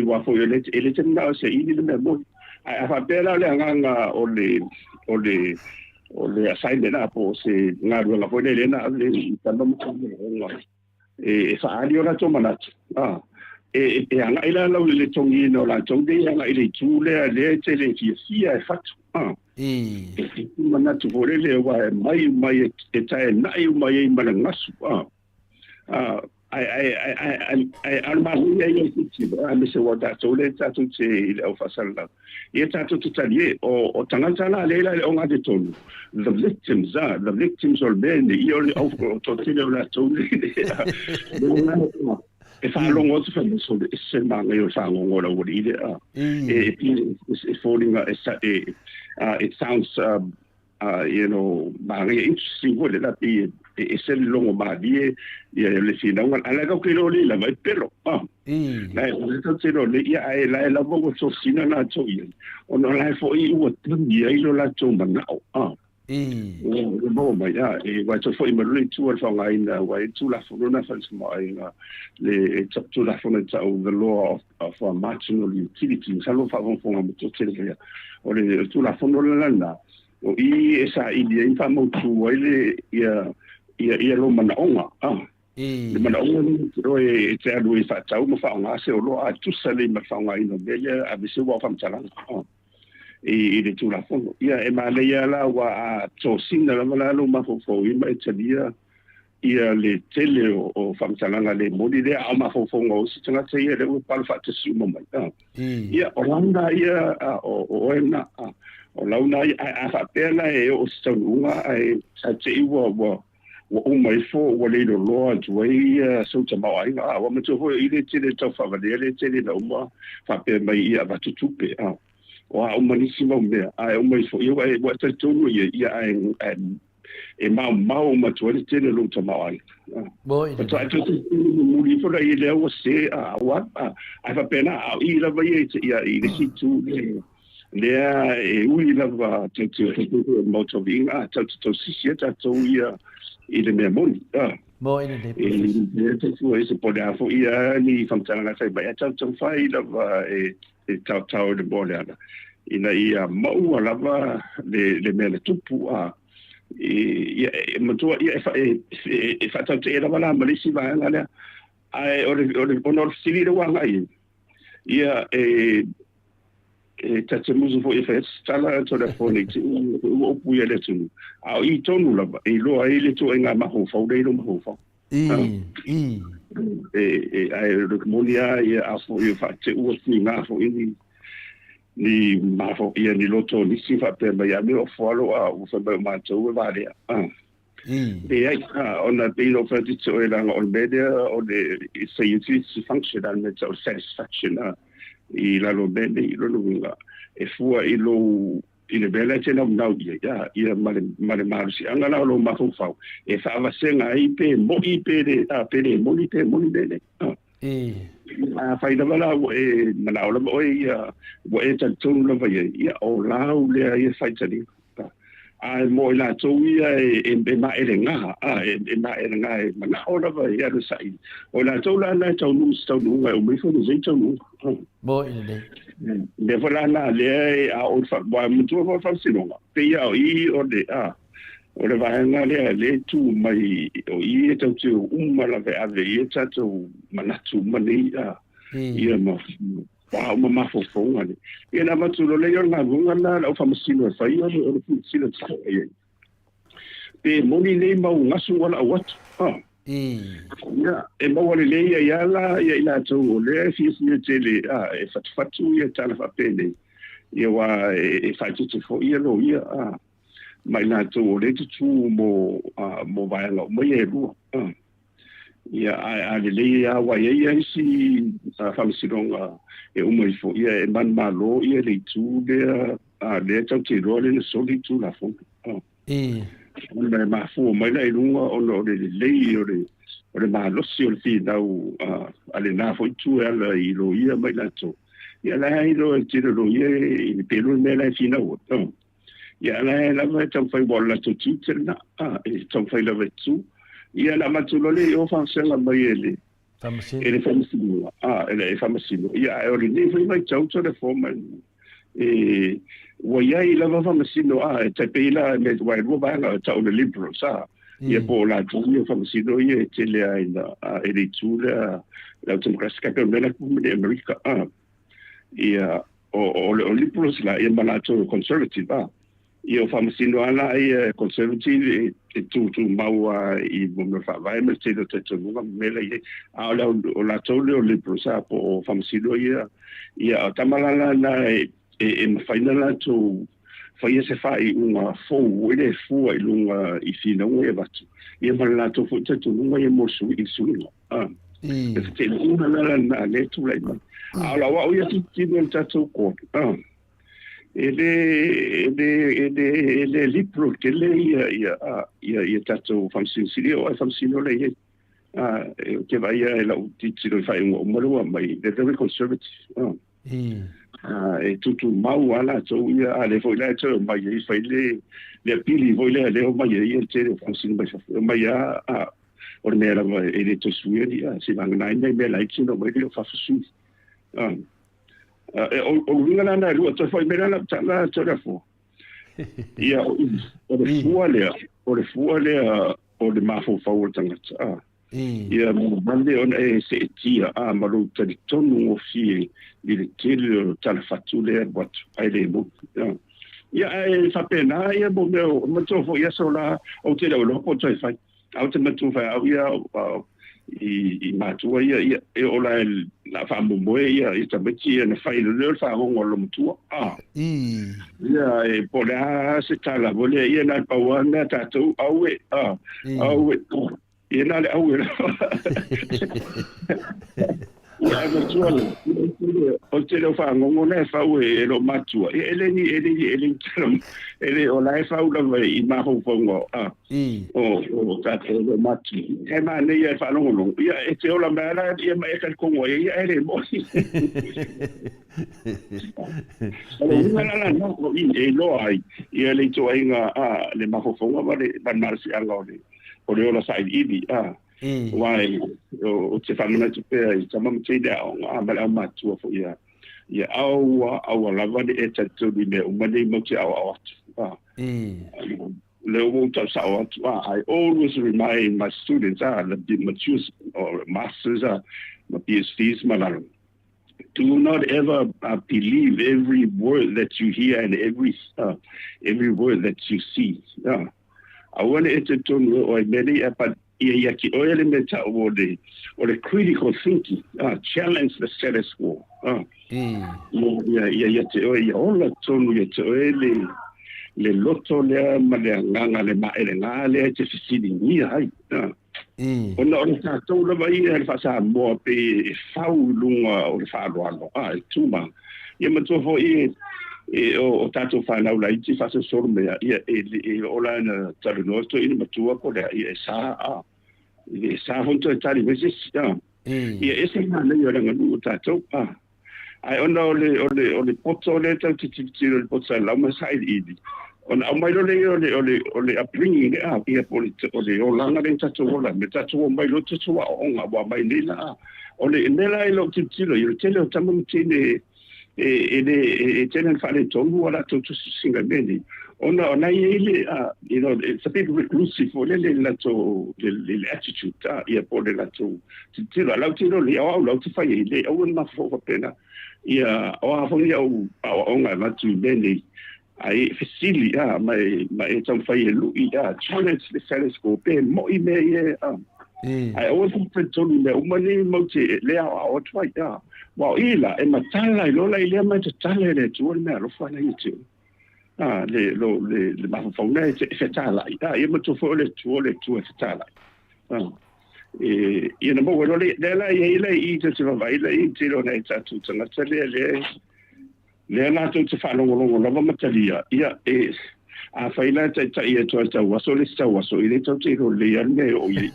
wa fo ele te na se ini le mo a fa pela le nganga o le assignment po se ngaru la fo le na le tando mo fa ali ora to manat anga ila le tongi no la tongi anga ile tule le te le fia fatu mana tu vole le wa mai e tai nai mai mana ngasu ai alma ia ia kuti me se wa da tole tatu te ile o fasala ia tatu tali o tangata la le o ngade tonu the victims all men ia o to tele la tole e fa longo se fa so se manga yo sa ngo la wo ile e falling it sounds manga interesting wo la pi e se longo ma die ia le fina ala ka kilo le la mai pero na e to se no le ia ai la mo so sina na to ia ono la fo i wo tni ai lo la to mana mo mai e wa to fo i mo le tu al fa ngai na wa tu la fo na fa mai le tu la fo na the law of marginal utility sa lo fa von fo mo to tele ia o le tu la fo na na o i esa i le fa mo tu ile ia lo mana onga le mana onga ro e te alu i fa tau mo fa onga se o lo a tu sale ma fa onga ino be a bi se wa fa mtala e le tu la fono ia e ma le ia la wa a to sina la mala lo ma fo i ma te dia ia le tele o fa mtala le modi de a ma fo o si tanga te ia le pa fa te su mo mai ia oranda ia o ena o launa a fa pena e o stanunga ai sa te iwa o mai fo o le lo atuai so te mau ai wa me to i le tele to fa le tele no ma fa pe mai ia va tutupe o manisimo me ai o mai fo ia ai wa te tonu ia ai e mau ma to le tele lo te mau ai boy to ai to muri fo le le o se wa ai fa pena i la vai ia i le situ lea e ui lava te moto vinga to sisia to ia i le mea moni mo ina de e te fu e se pode afo ia ni famtanga sai ba to fai lava e tau de boleana ina ia mau lava le mea le tupu ia matua ia e fa te lava la malisi va ngale ai o le sili de wanga ia Tata musu fo e fes tala to da fo ni o pu ya le tunu a I tonu la e lo ai le to nga ma ho fo de lo ma ho fo ai lo monia ia a fo e fa te o ni nga fo ni ma fo ia ni lo to ni si fa pe ma ya me o fo lo a o fa ma to e va le ai ona pe lo fa ti to e la on media o de se utility function and it's satisfaction I la lo bene I lo lunga e fua I lo I le bela te na ia male si anga la lo ma fa e fa va senga I pe mo I pe de pe de mo ni bene fa ida bala e mana o mo ia wo e ta tonu la va ia o la o le ia fa tani ai mo la to ia e ma ele nga e ma ele nga mana o la va ia lo sai o la to la na to nu o me fo no to nu bo ile de vola na le a o fa bo mo to fa sinonga pe ia I o de o le va na le tu mai o I to tu la ve ave ia to mana tu mani ia ma pa ma fo ngani ia na matu lo le yo na gunga na o fa masino fa ia o fu sino tsa ia pe moni le ma un asu wala wat ia e ma wale le ia la ia ila to le fi sino tele e fatu ia tala fa pele ia wa e fa tu fo ia lo ia mai na to le tu mo vai lo mo ia lu ia a le ia wa ia si fa masino e uma I fo ia e man malo ia le tu le tau te roa le so le tu la fo ona ma fo mai le lunga ona o le malo si o le fi dau ale na fo tu ala I lo ia mai la to ia la I lo te lo ia I pelo me la fi na o ia la va tau fai bola to tu na e tau fai la vetu ia la matulo le o fa sela mai ele ele famasino ele famasino ia e ori nei foi mai tau to le forma wa ia I lava famasino e te peila me wa ro ba na tau le libro sa ia po la tu ia famasino ia te le ai na ele tu la democracia que me la de America ia o libro la ia malato conservative ia famasino ana ia conservative tu mau I mo fa vai me te te me la o la tole o le prosa po famasino ia tamalala na e final to fa ia se fai una fo ele fu I lunga I fina o e batu ia mala to fu te lunga ia mo su I su e te una na le tu lai ala wa ia ti no tato ko ele libro que le ia tato famsin o famsin le que vai ela o título fai um moro mai de very conservative e tutu mau ala to ia ale foi la to mai I fai le pili voi le mai ia te famsin mai o mera ele to suia se van nai me like no mai le fa su o ringa na lu to foi mera la tala to da fo ia o le fuale o le mafo fa tanga ia mande on e se tia malu tali tonu o fi le kele tala fatule bot ai le mo ia e fa pena ia bo me to fo ia sola o te lo po to fai au te matu fa au ia I matua ia e ola la fa mo ia I tabeti na fai le fa ngo lo mutua ia e pola se tala vole ia na pawana tatu au ia na le au ia matua o te lo fa ngo na fa e lo matua ele ola e fa ulo I ma ho fongo o tatu lo matu e ma ne ia fa longo ia e te ola mera ia ma e ka kongo ia ele mo ala no e lo ai ia le to inga le ma ho fongo ma le ban marsi anga o le ola sai ibi wai o te fa mana te pe tama te da ma la matu fo ia au lava de tatu di me o mane mo te au le o ta sa I always remind my students the mature or masters my PhDs malaro do not ever believe every word that you hear and every word that you see. I want to tell or many but ki oile meta o the critical thinking, challenge the status quo. Ya te o ya ola tonu ya te o le loto le ma le nganga le ma ele ngale te fisidi ni hai. Ona o ta to le vai e fa sa mo pe fau lunga o le fa lo tuma. Ia ma to fo o tato whanau lai ti whasa soro mea ia ola na taru noto ina matua ko lea ia sa honto e tari meses ia ese mana i oranga nu o tato ai ona ole poto le tau tititiro le poto sa lau masai idi ona au mai ole upbringing ia ole o langa le tato ola me tato o mai lo tato wa onga wa mai nila ole nela ilo tititiro i tele o tamu tine tenen fare tongu wala to singa beni ona ile it's a bit reclusive for le attitude ia por le to tiro la tiro le au la fai ile au na fo pena ia o fo ia o nga ma tu beni ai facili mai tão fai lu ia challenge the status quo pe mo i me ai o fo tonu le umani mo te le au twai Wow, ila e matala lola ile mai te tala le tu me ro fa na itu. Le ma fa na se tala. E mo tu fo le tu se tala. E na mo le la ile I te se va ile I te lo na ta tu tanga tele le na tu te fa lo matalia. Ia a faila ta ia to ta waso le sta waso ile to te ro le ane o ile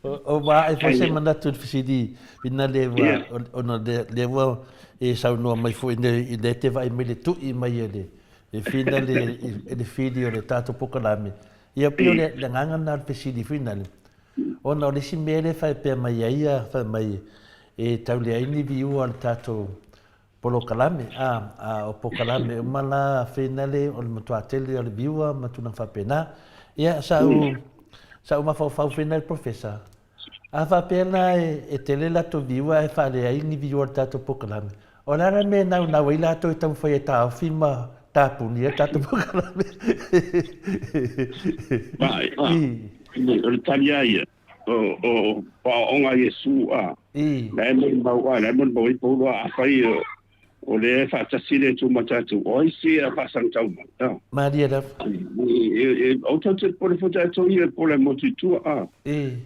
o va e fosse mandato fisidi vinna leva ona leva e sa no mai fu inde te vai me le tu I mai ele e fina le video le tato pokalame ia pio le nganga na fisidi finale ona le simele fa pe mai ia fa mai e tau le ini viu al tato polo kalame o po kalame mala finale o le tua tele o le biwa matuna fa pena ia sa ma fa final professor a fa pena e tele la to biwa e fa le ai ni biwa tato po kalame o la me na wila to tam fa ta filma ta punia tato po kalame vai o talia ia o onga Yesu la mon ba po a fa o le fa tasile tu matatu o isi a pasang tau Maria da o tanto por foto to ia por la motitu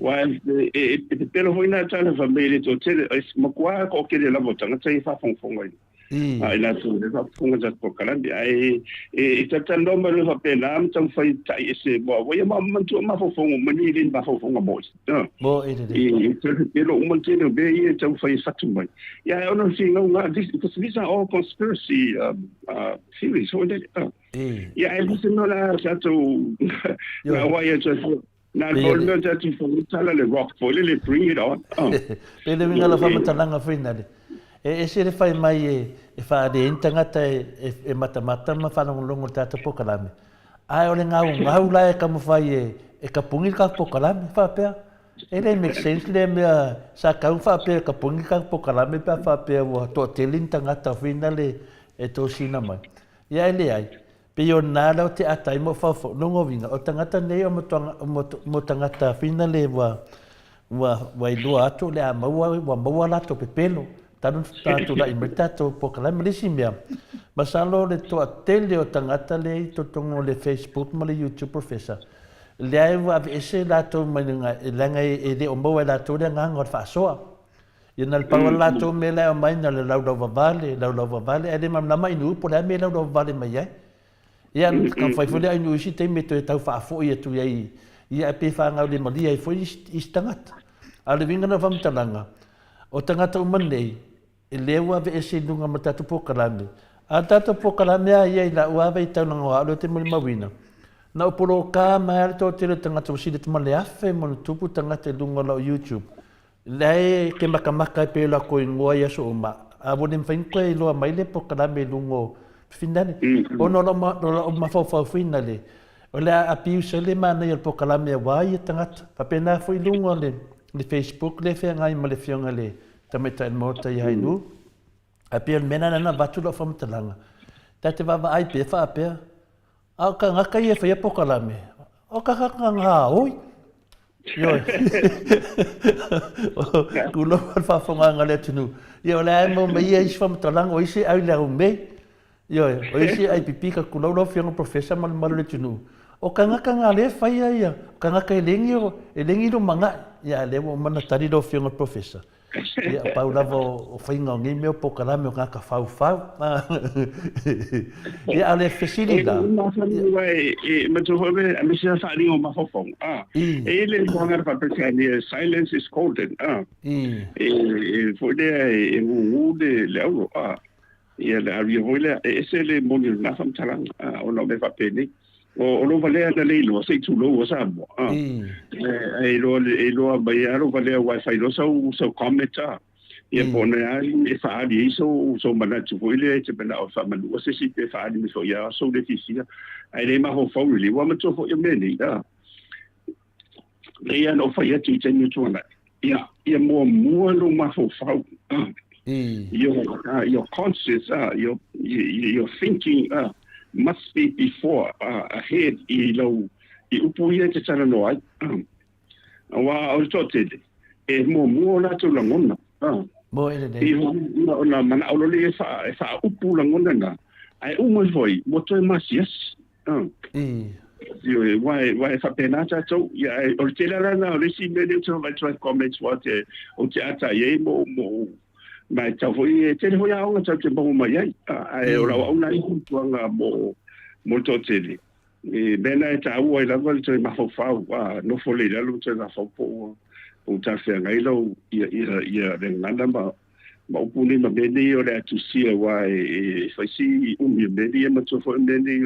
wa e pelo hoina tana família to tele makwa ko ke le la botanga tsai fa fonfonga ai la tu le fa fonga ja por kalandi ai e tata no me lo pena am tang fai tai ese bo ia ma mantu ma fonga mani lin ba fonga bo e pelo um tele be ia tang fai fatu mai ia ono singa nga because these are all conspiracy theories so yeah I listen no la chato na why just na volme that you for tala le rock for le bring it on pele vinga la fama talanga finale e se le fai mai e fa de intangata e mata ma fa longo tata pokalame ai ole ngau la e kam fai e kapungi ka pokalame fa pe ele make sense le me sa ka fa pe kapungi ka pokalame pa fa pe wo to telin tangata finale e to sina mai ia ele ai pe yo nada o te atai mo fa no vinga o tangata nei o mo tangata finale wa ilu atu le maua la to pepelo tanu tatu la imetato pokalame le simia masalo le to atele o tangata le to tongo le Facebook mo le YouTube professor le ai wa ese la to manga langa e de o mo la to le ngor fa soa ina le pawa la to me la mai na le laudo vale e mam na mai nu po le me laudo vale mai ia kan fai fole ai nu si te me to tau fa fo ia tu ia pe fa ngau de mali ai foi istangat ale vinga na vam talanga o tangata o manei e lewa ve ese dunga matatu pokalame a tatu pokalame ia la wa vai tau nga alo te mali mawina na o polo ka mai to te tangata o si te mali afe mo tupu tangata dunga la YouTube lai ke makamaka pe la ko ingoa ia so ma a bonim fain ko i lo mai le pokalame lungo finale ono ma fa finale ola a piu sele mana ia pokalame wa ia tangata pa pena foi lungo le Facebook le fe ngai ma le fionga le tameta en Maota i hainu. A pia mena nana watu lo whamatalanga. Tate wawa ai pia wha apea. Au ka ngaka i e whaia pokalame. O ka kaka ngā oi. Ioi. Kulo whawhonga ngale tunu. Ioi le ai mo mai e isi whamatalanga o isi au leo mei. Ioi, o isi ai pipika kulo lo whianga professor malu le tunu. O ka ngaka ngā le whaia ia. O ka ngaka e lengi lo manga. Ia le mo mana tari lo whianga professor. Ia pau lava o whainga o ngi meo pokalame o ngaka whau. Ia ale whesiri la. Mato hove, a misia whaari o mahofong. E le mwanga whapekani, silence is golden. Fwede e ngu de leo. Ia le ari hoile, e se le moni na whamtarang. O no me whapeni. O lo valea na leilo, se tu lo o Samoa. E lo mai aro valea wifi lo so commenta. Ia pone ai e whaari so mana tu hoile te pena o whamanu. O se si te whaari mi so ia so le tisia. Ai le maho whauri, wa mato fo ia meni. Ia no whai atu i tenu tuana. Ia mua no maho whau. Your conscious, your thinking, must be before, ahead, i upu ia te tara no ai. Wa o to te e mo la tu la ngona. Mo ele ne. I na mana o le fa upu la ngona na. Ai mo foi, mo to mas yes. Why fa pena ta to ya o te la na o si me de to vai try comments what o te ata ye mo mai tau foi te ho ya o te bo mai ai o la o na i tuanga mo to te bena ta o i la val te ma fo fa no fo le la te na fo po o ta fe ngai lo ia de nanda ma puni ma beni o le tu si wai fa si mi beni ma to fo beni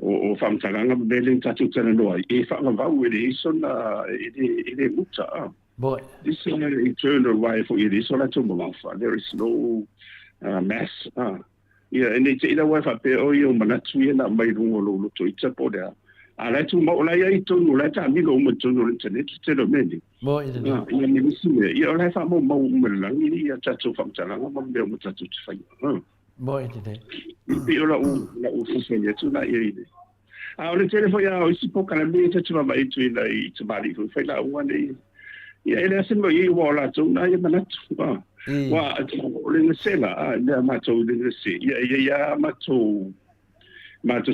o whamtaranga beli tatu tana noa. E whangavau e le iso na e le muta. Boy. This is an eternal way for it. Iso la tumu mawha. There is no mass. Ia, e nei te ina wai whape o i o manatu ia na mai rungo lo luto i tapo dea. A lai tu maulai ai tonu, lai ta amilo o matonu o internet, te lo meni. Boy, ia ni misi me. Ia o lai wha mo mau umelangi ia tatu whamtaranga ma meo matatu te whai. Boy, today. Io la ufusenia tu na iri. A ole telefo ya o si poka na me te tuma mai tu ina i te mari fu fai la ua nei. Ia ele asembo i wa la tu na ia manatu. Wa ole na sela na mato le se. Ia mato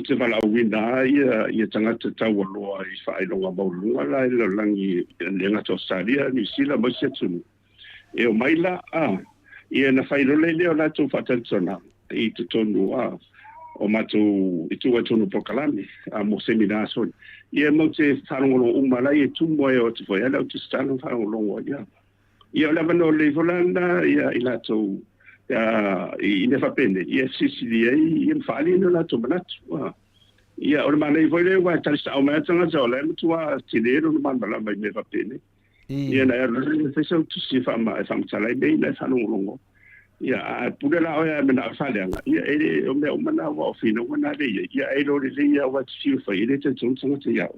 te vala wina ia tangata tau loa i fai longa maulunga la ilo langi lenga to saria ni sila mo se tu. E o maila ia na fai lo leo la tu fatantsona. I te tonu o matu i tu tonu pokalame mo semina so ia mo te whanongolo umala i tu mo e o te foi ala o te stano whanongolo ia la vano le volanda ia i lato i ne whapende ia CCDA ia mwhali no lato manatu ia o le mana i foi le wa tarista au mea tanga sa o le mutua tinero no manbala mai me whapende ia na ia le fesa tu si whamatala i mei na whanongolo ia pura la oia mena faleanga ia ele o me o mana wa fino na le ia ele le ia wa tiu fa ele te tsunga te ia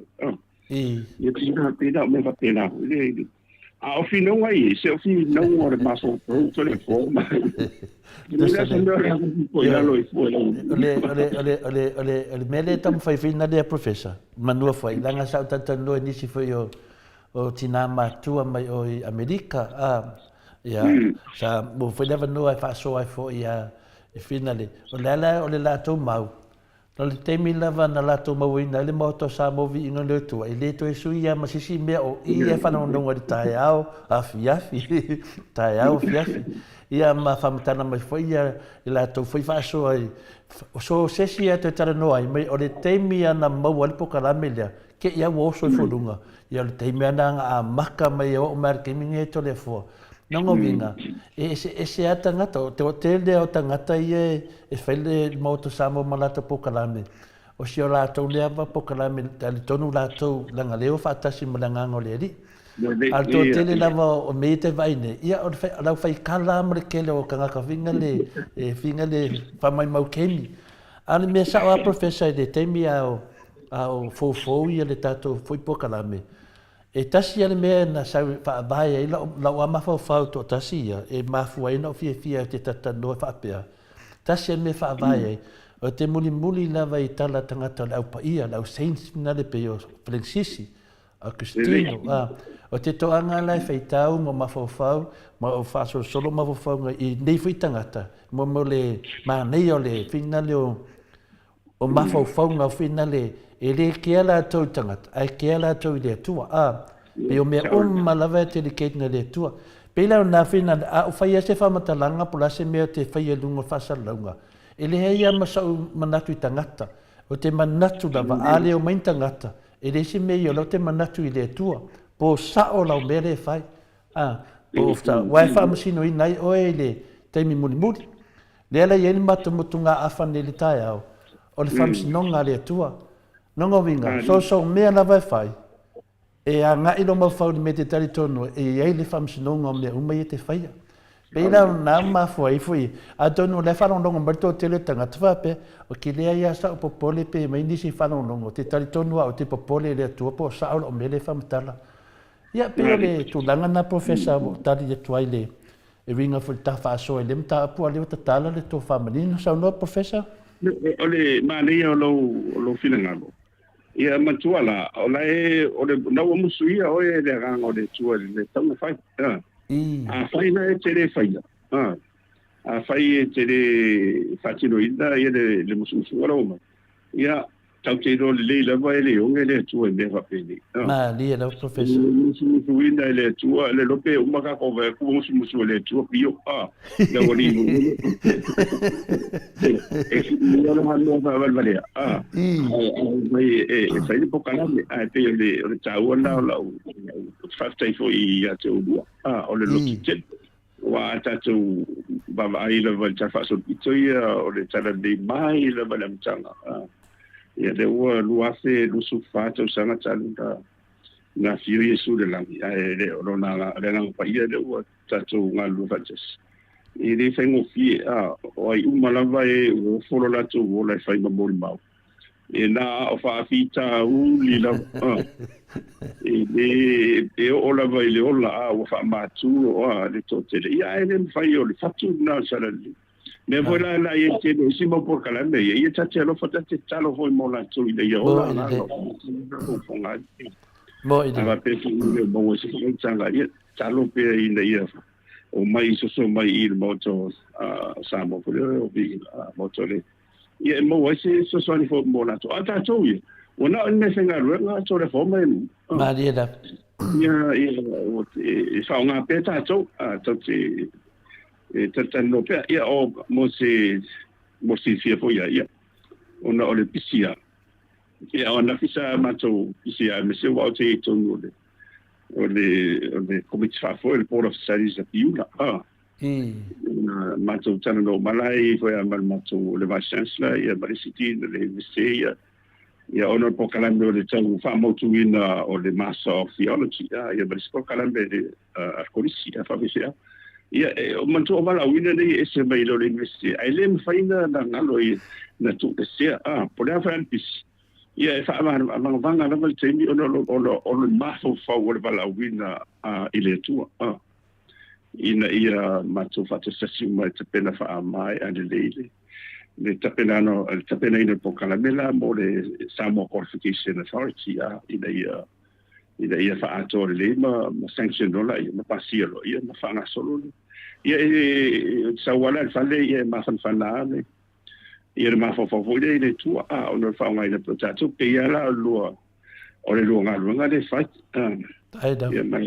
ia pina me va pena le a o fino wa i se o fino o le maso to le forma le mele tam fai fina le professor manu fai langa sa tatu ni si foi o tina matua mai o Amerika ia sa mo foi leva no fa so ai fo ia e finale o le la to mau no le temi lava na la to mau ina le moto sa mo vi ino le to e le to e suia ma sisi me o ia fa no no tai au afi tai au fiafi ia ma famtana mai foi ia la to foi fa so ai so sesi e te tara no ai mai o le temi ana mau al pokalame le ke ia wo so fodunga ia le temi ana a maka mai o marketing to le fo Nongo vinga. Ese atangata, te hotel de o tangata e fele moto samo malata pokalame. O si o lato leva pokalame, ali tonu lato langa leo fatasi malanga ngoledi. Al to hotel lava o meite vaine. Ia o lau fai kala mrekele o kangaka vinga le famai maukemi. Ali me sa o professor de temi ao fofo ia le tato foi pokalame. e tasi ale mea na sau whaavai e lau ama whau to tasi e mafua e no fia te tatanoa whaapea. Tasi ale mea whaavai e o te muli lava i tala tangata lau paia, lau saints nale pe o Francisci, a Cristino, o te toanga lai whaitau mo mawhau, ma o whaso solo mawhau i nei fui tangata, mo le nei o le whina le o mawhau ngā whina le e le kia la tau tangata, ai kia la tau i le atua, pe o mea malawa te le keitna le atua. Pe lau nā whina, o whaia se whamatalanga, pula se mea te whaia lunga whasalaunga. E le hei ama sau manatu i tangata, o te manatu lava, ale o main tangata, e le se mea i o lau te manatu i le atua, po sao lau mea le whai. Po sa wai whaamasino i nai oe le teimi muli. Le ala i eni matamutu ngā awhane le tae au, o le whaamasinonga le atua. Nonga winga, so mea lava e whai. E a ngā ilo mawhau ni me te tari tonu, e iei le whaamasinonga o mea umai e te whaia. Pela nā mawhua i fui, a tonu le whanongongo marito te le tangata whape, o ki lea ia sa o popole pe mai nisi whanongongo, te tari tonu o te popole le atua po saola o me le whamatala. Ia peo le tūlanga na profesa o tari e tuai le, e winga fui ta whaasoe le mta apua le wata tala le tō whamanino, sao no profesa? O le mānei o lo whinangalo. Ia matua la, o le naua musu ia o e le ranga o le tua le tanga whai. A whai na e te re whaia. A whai e te re whatino ina ia le musu aroma. Ia tau te ro le lava e le onge le tua e me whapeni. Ma lia lau professor. Musu ina e le tua, le lope umaka kowe ku musu le tua pio. Le wali e le hano valvalea. E whai le pokalame, a te le tau ana lau whaftai fo i a te udua. O le loki ten. Wa tātou baba ai lava ta whaso pitoia o le tala nei mai lava le mtanga. Ia le ua luafe lusu whātau sanga tālu na whio Iesu le langi. Le oro nā le ngang paia le ua tātou ngā luafatas. I le whaingo fie o ai umalava e o whoro lato o lai whai mamori mau. E nā o whaafita uli lau. E o lava i le ola o whaamatu o le tōtere. Ia e le mwhai o le whatu nā sarali. Me voi la e te si mo por kala me e tate lo fata te talo foi mo la tu ile yo la no fonga mo ide va pe tu le mo se ko tsanga ye talo pe ina ye o mai so mai il moto Samoa por o Viiga moto le ye mo se so ni fo mo la tu ata tu ye ona ne senga ruenga so le fo mai ma dia da ya o sa nga pe ta tu te no pe ia o mo se fia fo ia ona o le pisia ia ona fisa mato pisia me se wa te tonu o le committee fo el board of studies at Viiga mato tana no malai foi a mato le vice chancellor ia barisiti le vice ia ona po kalambe o le tau fa mo tu ina o le master of theology ia barispo kalambe de arkolisi fa visia ia o mantu o mala wina nei ese mai lo le investi ai le faina na ngalo i na tu se po le fa pis ia fa ma vanga na val temi o mafo fa o le bala wina ile tu ina ia matu fa te sasi mai te pena fa mai ande le tapena ina po kalamela mo le Samoa Qualification Authority ina ia fa atore le ma sanction dola ia ma pasielo ia ma fa solo ia sa wala fale ia ma fana ia ma fo le tu ona fa ngai le protato pe ia la lo o le longa de fight ia ma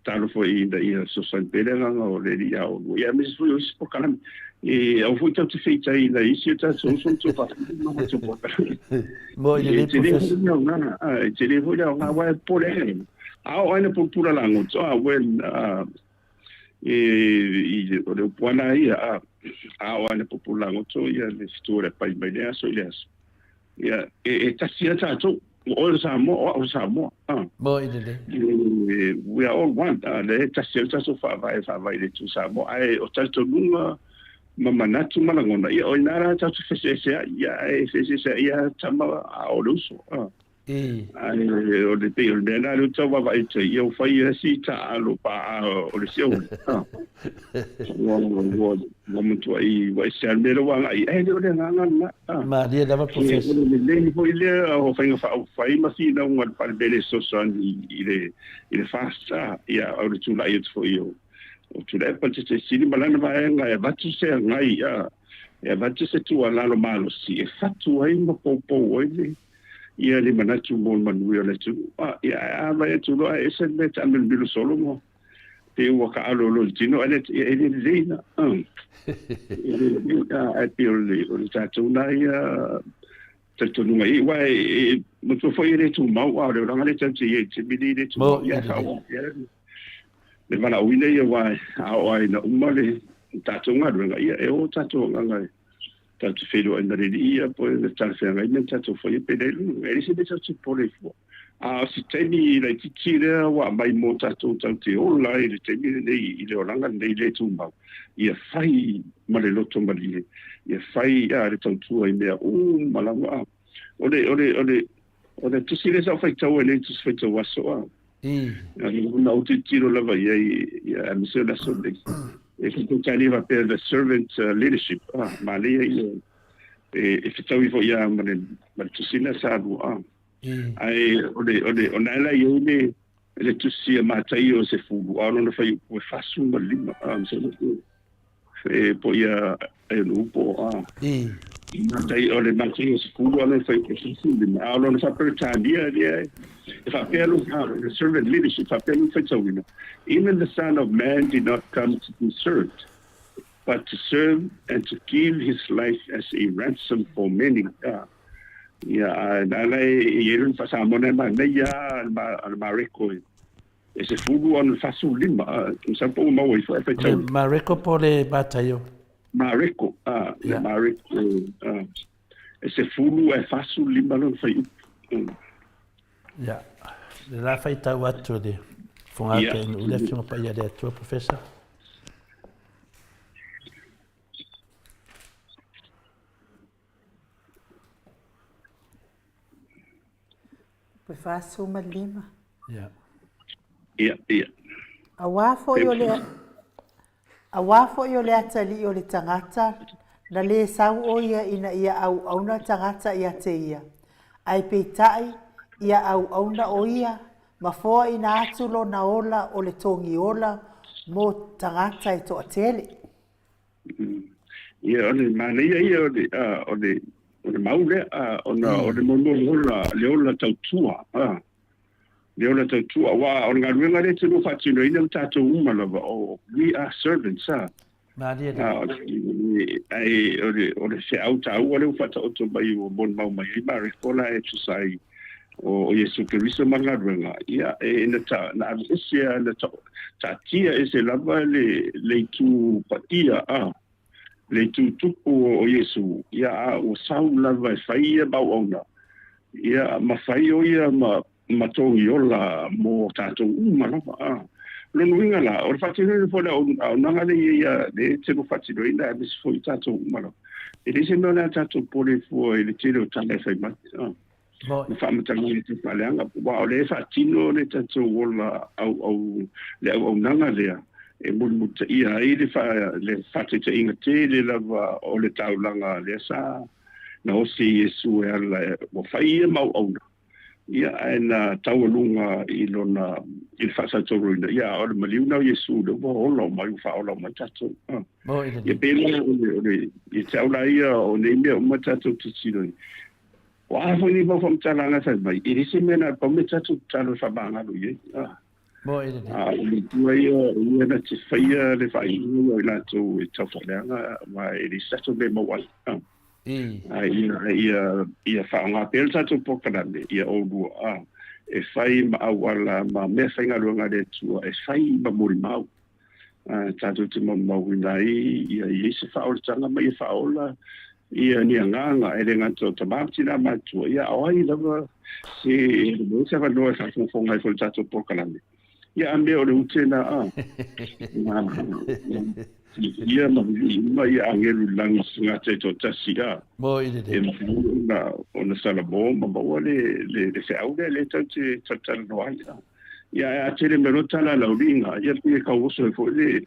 talo fo ia so san pelenga o le ia o ia me fo po kalam e au foi tanto feita aí na isso tá só tu faz não muito bom mo ele professor te levo já uma vai por ele olha por pura lá no when o puana aí olha por pura lá no ia le história pai bem isso aliás ia tá certo tá o Samoa mo ele we are all one le tá certo so vai le tu Samoa ai o tanto numa manatu malangona ia o inara tatu fese ia tama a oluso ai o le pe o le na le tau wa e te yo fai e si ta alo pa o le sio wa mo tu ai wa se al mero wa ai e le na na ma dia dava professor le ni foi le o fai ma si na un pa bele so son ile fasta ia o le tu la it for you o tu le pa te si ni malana va e va tu se ngai ia va tu se tu ala lo malo si e fatu ai mo po oi ia le manatu mo manu ia le tu ia vai tu lo e se le tan bil solo mo te wa ka alo lo tino ele ele leina a pio le tatu na ia tatu no mai vai mo tu foi ele tu mau a le ranga le tatu ia te bili le tu ia ka le mana uile ia vai a oi na umale tatu nga ia e o tatu nga tatu fedo en re ia poi le tatu nga ia tatu foi pedelu ele se tatu pole fo si teni le titire wa mai mo tatu tatu o la ile teni le oranga le tu mau ia fai male loto mali ia fai le tatu ai mea malanga ole tu sile sa fai tau ele tu fai tau aso na uti tiro lava ia amisio da so e tu tani va per the servant leadership mali e fitau fo ia male tu sile sa ai ona la yo le tu sia matai o se fugu ono fai o fasu malima so e po ia e lupo matai o le matai o se fugu ono fai o se fugu ono fa per dia fa pelo the servant leadership fa pelo fai tawina even the son of man did not come to be served but to serve and to give his life as a ransom for many ia dalai yerun fa samona ma ia ma record ese fugu on fasu lima sa po ma o fa fa tau ma record pole batayo ma record ese fugu e fasu lima non fa ya la fa tau atu de fonga ke no le fiona pa ia de tu professor faço uma lima. Ia. Awafo yo le atali yo le tangata na le sau o ia ina ia au na tangata ia te ia. Ai peitai ia au na o ia mafoa ina atulo na ola o le tongi ola mo tangata e to atele. Ia ole mane ia ole o maule o le monola le ola tautua le ola tautua wa o nga ruenga le tino fatino ina tatou umalava o we are servants Maria ai o le se auta o le fata o to mai o bon mau mai mare kola e tu sai o Yesu Kristo manga ruenga ia e na ta na isia na ta tia ese lava le tu patia le tutupu o Yesu ia o sau lava fai ba ona ia ma fai o ia ma tongi ola mo tatou uma lava lo nuinga la o fatino fo la o nanga le ia de te no fatino ina bis fo tatou uma lava e le se nona tatou pole fo e le tiro tanga fai ma no fa mata ni te palanga wa o le fatino le tatou ola au le au nanga le e mulmuta ia le fate te inga te le lava o le taulanga le sa na o si Yesu e ala mo fai mau auna ia na taulunga i lona i fasa toruina ia o le maliuna o Yesu le mo ola mai fa ola mai tatu ia pele i taula ia o ne mea o matatu tutsino wa fo ni mo fam talanga sa mai i risi mena pa me tatu talo fa banga lu ye le tuai ia na te whaia le whai o i lato e tawhaleanga ma e li sato me mawai ia whaonga pel tato pokanane ia oulua e whai ma awala ma mea whainga ruanga le tua e whai ma muri mau tato te mau inai ia i se whaolatanga mai e whaola ia ni nganga e le ngato tamatina matua ia awai lava se mo se wanoa whafonga i tato pokanane ia ame o le utena ia mai angelu lang nga te to tasia mo i de na ona sala bom ma le se au le tante tatan no ia a tele me rota la lauringa ia pi ka uso fo le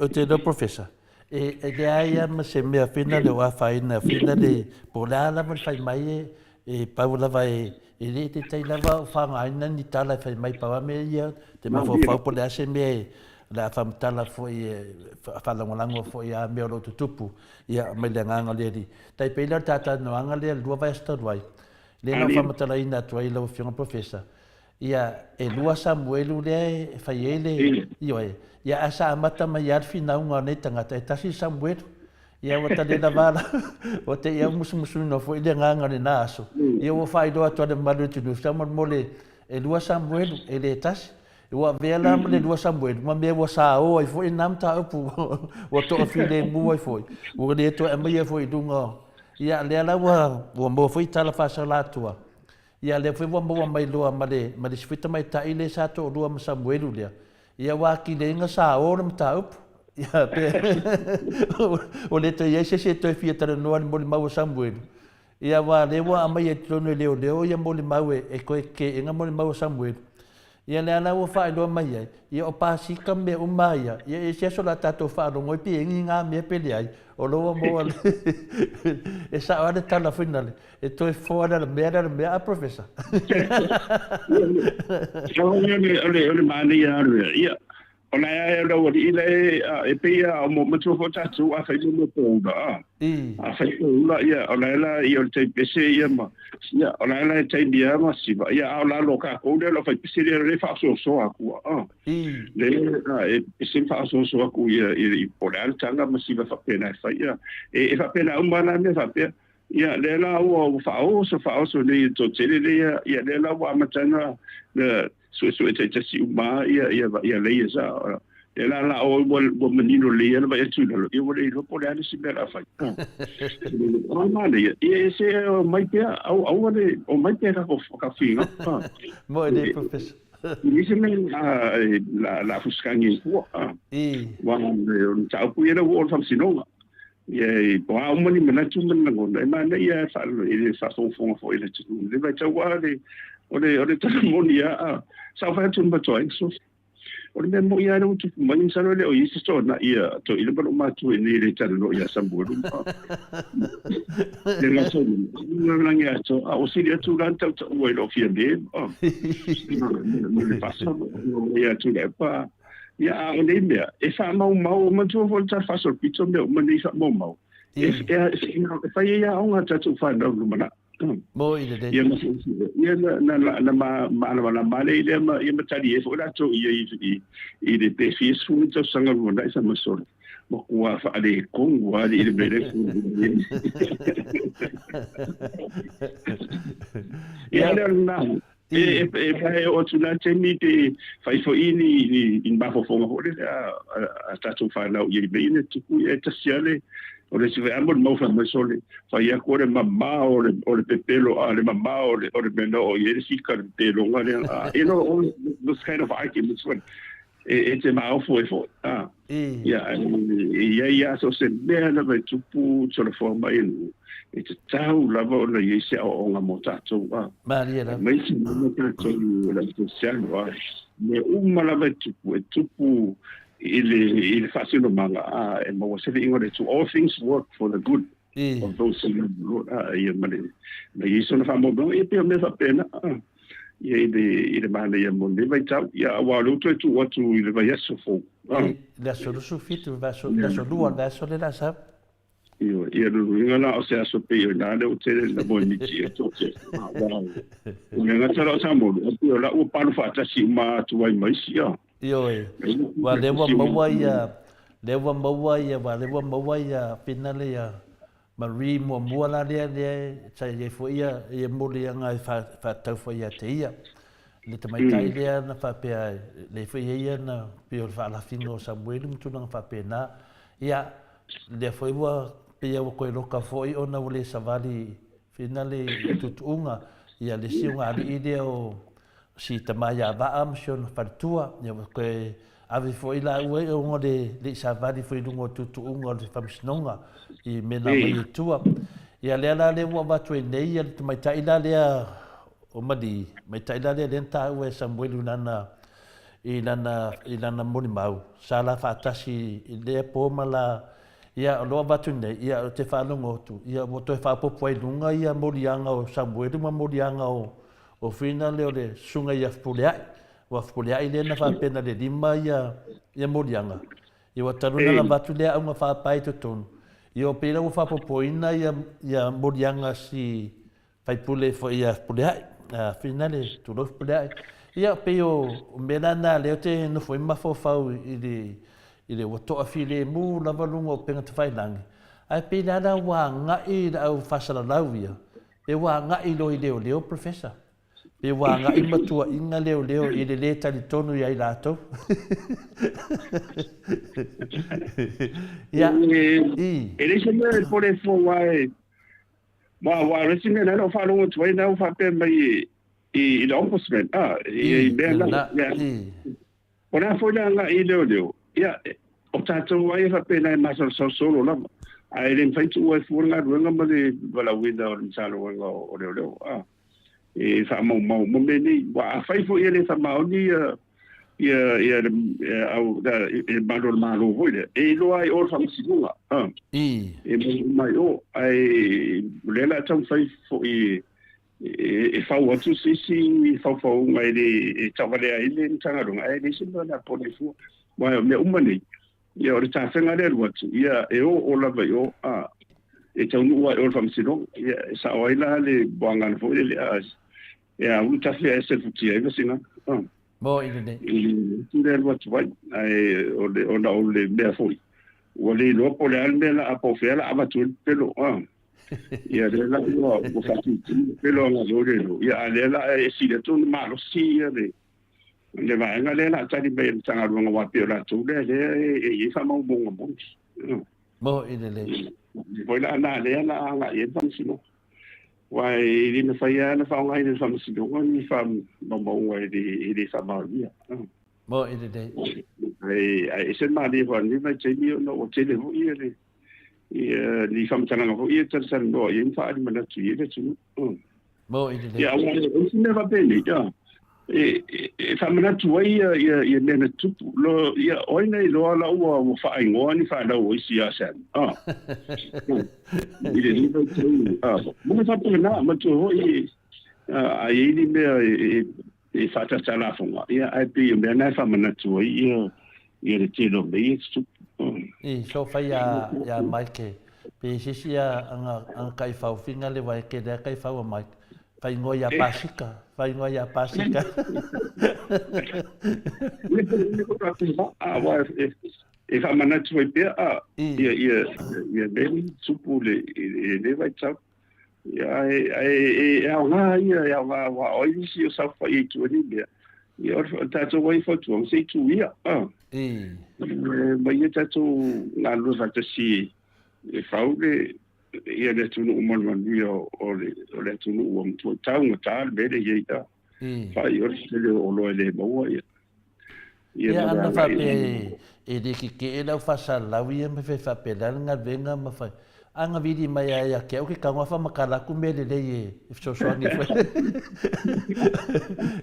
o te do professor e de ai am se me afina le wa faina fina de pola la fai mai e paula vai e le te tai lava fa ngai na ni tala fai mai pa me ia te ma fo fa pola se me la fam tala fo e fa la ngolango fo ia me o tupu ia me le nganga le di tai pe la tata no anga le lua vai sta vai le no fam tala ina tu ai lo fiona professor ia e lua Samuelu le fai ele io ia asa mata mai ar fina unga nei tangata e tasi Samuelu ia wata le na vala o te ia musu no fo ile nganga le naso ia wo fai do atu de malu tu sa mole e lua Samuelu e le tasi ua vela le lua Samuelu ma me wo sa o ai fo inam ta upu wo to file mu ai fo wo le to e mai fo idunga ia le ala wo mo fo itala fa sa la tua ia le foi mo mai loa ma le sfita mai ta ile sa to lua Samuelu le ia wa ki le nga sa o na ta up ia pe o le to ia se to fia tara no mo le mau Samuelu ia wa le wa mai e tono le ia mo le mau e ko ke nga mo le mau Samuelu ia le ana wo fa lo mai ia o pa si ka me o mai ia se so la ta to fa lo ngoi pi nga me pe le ai o lo mo e sa ora ta la finale e to fora la mera professor ole mani ia ona ia lo ile e pe o mo mo fo ta tu a fai mo po da a fai la ia ona la ia te pese ia ma ia ona la te dia ma si va ia ala lo ka ko de lo fai pese le fa so aku le e se fa so aku ia i poral tanga ma si va fa pena fai ia e fa pena umana me fa pe ia le la o fa so le to tele le ia le la wa matana le so te si uma ia le isa ela la o menino le ela vai tu lo eu vou poder se bela fa o mane e se mai pe au o mai pe ka fino mo de professor Ini la fuskangi ko wa on tau pu era wo fam sinonga ye po a umani mena tu mena ngona ma na ia fa ile fa so fo ile tu le vai tau wa ole testimonia sa fa tu mba toi so ole me mo ia no tu mai sa le o isi sto na ia to ile ba ma tu ni le tano no ia sambu le la so no la ngia to a o si le tu ran tau o lo fia de no le passa no ia tu le pa ia o le me e fa mau ma tu volta fa so pizzo me ma ni fa mau e fa ia o nga tu fa no mana mo ile de ia na male ile ma ia matari e fo la to i de pe fi su to sanga mo na isa masol mo kwa fa ale kong wa ile bere ia na e pa o tu na temi te fai fo ini in ba fo fo mo le a sta tu fa na ia be ine tu e tasiale o le sive amor mo fa masole fa ia ko le mamma o le pepelo le mamma o le meno o ia si ka te lo ngale all those kind of arguments when it's a mouthful ia so se bea na vai tupu so le forma in it's a tau lava o le ia o nga motato Maria la mai si motato la social me lava tupu il fascino manga and mo se ingore to all things work for the good of those who ia mane mai so na famo bom e pe me fa pena ia ile mane ia mo le vai tau ia wa lo tu ile vai eso fo la solo sufito va so la solo va so le la sa ia lo ngala o se aso pe na le o te la boni ti to te nga tsara sa mo la o pa fa ta si ma tu ai mai si Yo wa lewa mawa ya pinale ya mari mo la le sai ye fo ia ye mo le nga fa ta fo ia te ia le te mai tai le na fa pe le fo ia na pe fa la fino Samuel mtu na fa pe na ia le fo wa pe ia ko lo ka fo i ona le savali finale tutunga ia le si nga ide o si tamaya va amsion fartua ya ko ave foi la ue o le savadi foi lungo tutu ungo le famsnonga I mena mai tua ia le la le wa va tu nei ia tu mai tai la le o madi mai tai la le lenta ue Samuel nana ilana moni mau sala fa tasi le po mala ia lo va tu nei ia te fa lungo tu ia mo to fa po poi lunga ia morianga o Samuel ma morianga o fina le sunga ia fulia ile na fa pena le lima ia morianga ia wa taruna la batu le au fa pai to ton ia pela o fa popoina ia morianga si fai pule fo ia fulia fina le tu lo fulia ia pe o melana le te no foi ma fo fau ile o to afile mu la valunga o penga te fai langi ai pela la wa ngai au fasala lauia e wa ngai lo ile o leo professor e wanga I matua inga leo I le tali tonu ia I lato. Ya. Ele se me pone fo wai. Wa resime na no fa lo tu na fa pe mai I ombudsman. I bela. Ya. Ora fo na I leo. Ya. O tato wai fa pe na ma solo la. Ai le fai tu wai fo na ruanga ma le bala winda o salo wanga o leo. E fa mo meni wa fai fo ele fa ma oni ia au da e malo voide e lo ai or fa singa e mai o ai lela tau fai fo e fa wa tu si fa mai de tawale ai le tanga ronga ai de simba na pone fu wa me umani ia o ta fenga le watu ia e o la vai o e tau nu wa or fa singa ia sa o ila le boangan fo le ya un tafe ese futia e singa bo ile le what ai o le be foi o le lo po le almela a po fela abatu pelo ya le la o fati pelo na lo ya le la e si le tu malo si le va nga le la tani be tanga lo wa pe la tu le e fa mo bo ile poi la na le la e fa sino wai ni fai ana fa ngai ni fa msi do ni fa mo wai di fa ma dia mo ide de ai sen ma di fa ni mai chemi no o tele ho ie ni fa mtana ho ie ter sen do ie fa ni mana tu ie tu mo ide de ya wa ni never been ya e fa mana tu ia nena tu lo ia oina lo ala o fa ngoni fa da o sia sen ile ni tu mo fa pena ma tu ho ai ni me e fa ta sala fonga ia ai pe me na fa mana tu ia le telo be tu so fa ya Mike pe sia anga kai fa finga le vai ke da kai fa o Mike fai ngoia pasika e fa mana tu pe ia ben supu le vai tsa ia wa oi si o sa fa i tu ni ia ia ta tu vai fa tu se tu ia mai ta tu na lu va te si e fa ia le tunu umon o le tunu um tu tau ngata be le ia fa yo le o lo le mo ia ana fa pe e de ki la fa sala wi me fa pe la nga venga ma fa anga vidi mai ia ke o ki ka fa makala ku me le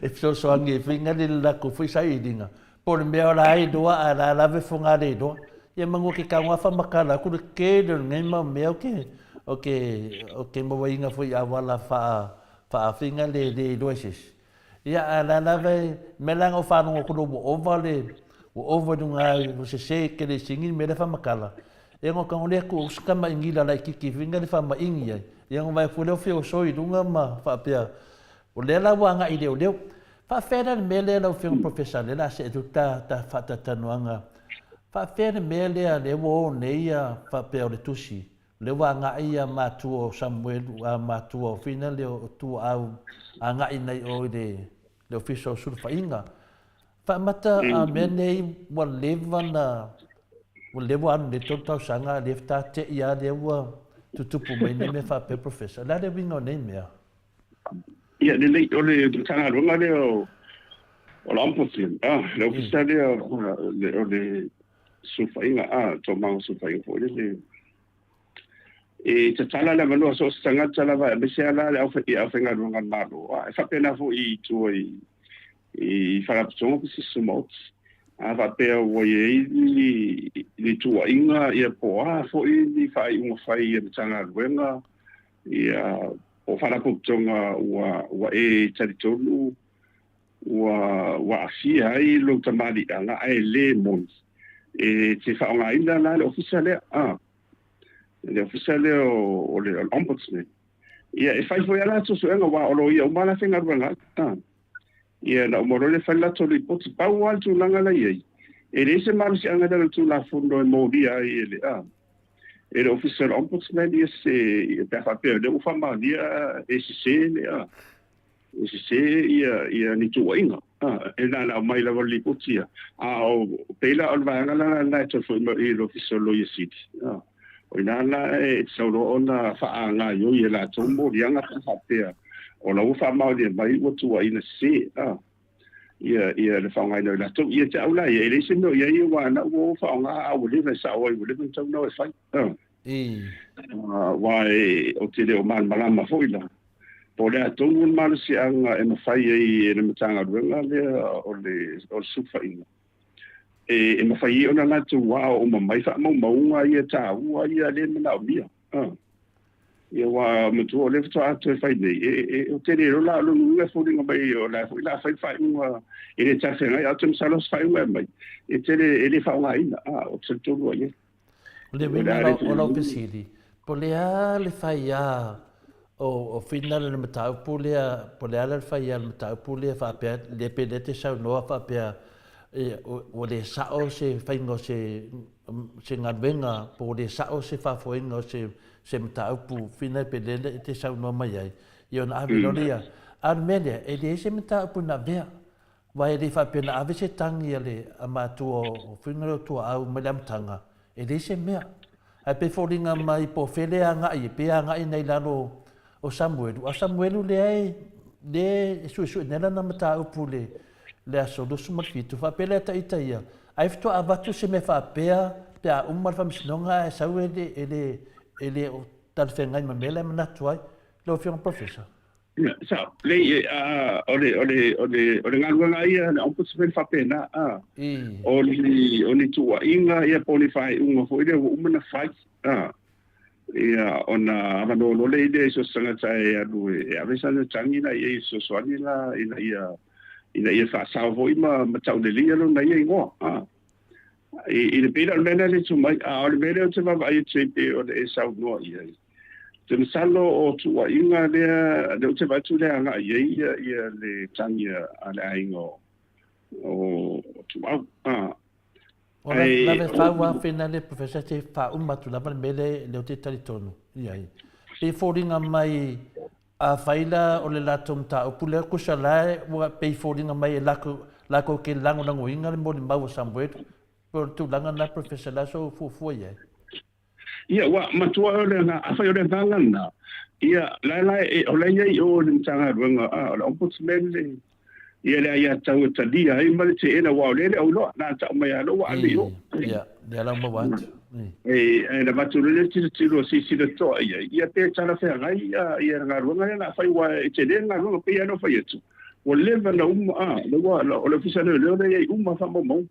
e so angi finga le la ku fi sai dinga por me ora ai do ala la ve funga le do ia mangu ki ka fa makala ku ke le ngai ma me o ke mo vai nga foi awala fa finga le doises ia ala la ve melang o fa no ko do over dunga se ke le singi me le fa makala e ngo ka ole ku skama ingila la ki finga le fa ma ingia ia ngo vai fu le fio so I dunga ma fa pia o le la wanga I le fa fera me le la fio professional la se ta fa ta tanuanga fa fera me le wo neia fa pe o le tusi le wanga ia matu Samuel matu fina le tu au anga inai o le official surfa inga fa mata a mene wa levana o lewa ne tota sanga lefta te ia le wa tutupu mai ne me fa professor la le wingo ne me ia le o le tanga runga le o la ombudsman le ofisa le sufainga to mau sufainga fo le e te tala le manu so sanga tala va me se ala le au fenga runga malo fa pena fo I tu I fa so ko si smot va pe o ye li tu inga ia po fo I fa un fa I tanga ruenga ia o fa la tonga wa e tali tonu wa afia ai lo tamali anga ai le mon e te fa nga ina la le officiale le officiale o le ombudsman ia e fai foi ala so nga wa o lo ia o mala fenga ruanga ia na mo le fa la to le pot pa wa tu langa la ia e le se mal si anga da tu la fondo e mo dia e le official ombudsman ia se per fa per de o fa ma dia e se le se ia ni tu inga e na mai la voli putia o pela o va na to fo I lo official lo city o ina la e so ona fa nga yo ia la to mo dia nga fa pe o la fa ma dia mai o tu ina se ia le fa nga no la to ia ta ula ia le se no ia wa na o fa nga o le sa o le to no fa wa o te le o man malama fo ila po le atongu malu si anga e mawhai e le matanga ruenga le o sufa inga. E mawhai ona nga tu wao o mamai wha maunga ia tā ua ia le mana o mia. Ia wa matu o le fito atu e whai nei. O te re rola alo nunga fōringa mai o la whai unga e le tawhenga i atu msalos whai unga mai. E te re e le whaunga ina. O te tōrua ia. Le wina o lau pesiri. Po le a le whai a o fina le matau pulea le fai al matau pulea fa pe le pedete sa no fa pe o le sao se fai no se ngarbenga po le sao se fa foi no se matau pu fina pedete te sa no mai ai io na abilionia armelia e le se matau pu na bea vai le fa pe na ave se tangi ale amatu o fina tu au melam tanga e le se mea ai pe foringa mai po fele anga I pe anga I nei lalo o Samuelu le su nela na mata o pule le aso do suma fitu fa pele ta itaia ai fto avatu se me fa pea pe a umar fa misnonga sa ele o tal fenga ma mela na tuai lo fion professor so le ole nganga ia na ombudsman fa pena oli tu inga ia poli fai unga fo ile umana fai ia ona mano no le ide so sanga tai adu e avisa no tangi na ia so swani la ina fa salvo ima matau de lia no na ia ngo e le pera mena le tu mai le mena te va ai te o de sa no ia te salo o tu inga le te va tu le anga ia le tangi ale aingo o tu ora la ve fa wa finale professor te fa tu la mele le te tali tonu ia pe foringa mai a faila o le latom ta o pule ko sala wa pe foringa mai la ko ke lango inga le mo mau sambuet por tu langa na professor la so fu ia wa matua le na a fa yo le ngana ia la e o le ia o le tanga runga o ombudsman le ia le ia tau talia ai male te ena wa le o lo na ta mai alo wa le o ia le la mo wat e na batu le ti lo si de to ia te tala fe ngai ia nga runga na fai wa te le nga runga pe no fai tu o le va na le wa o le fisa le le fa mo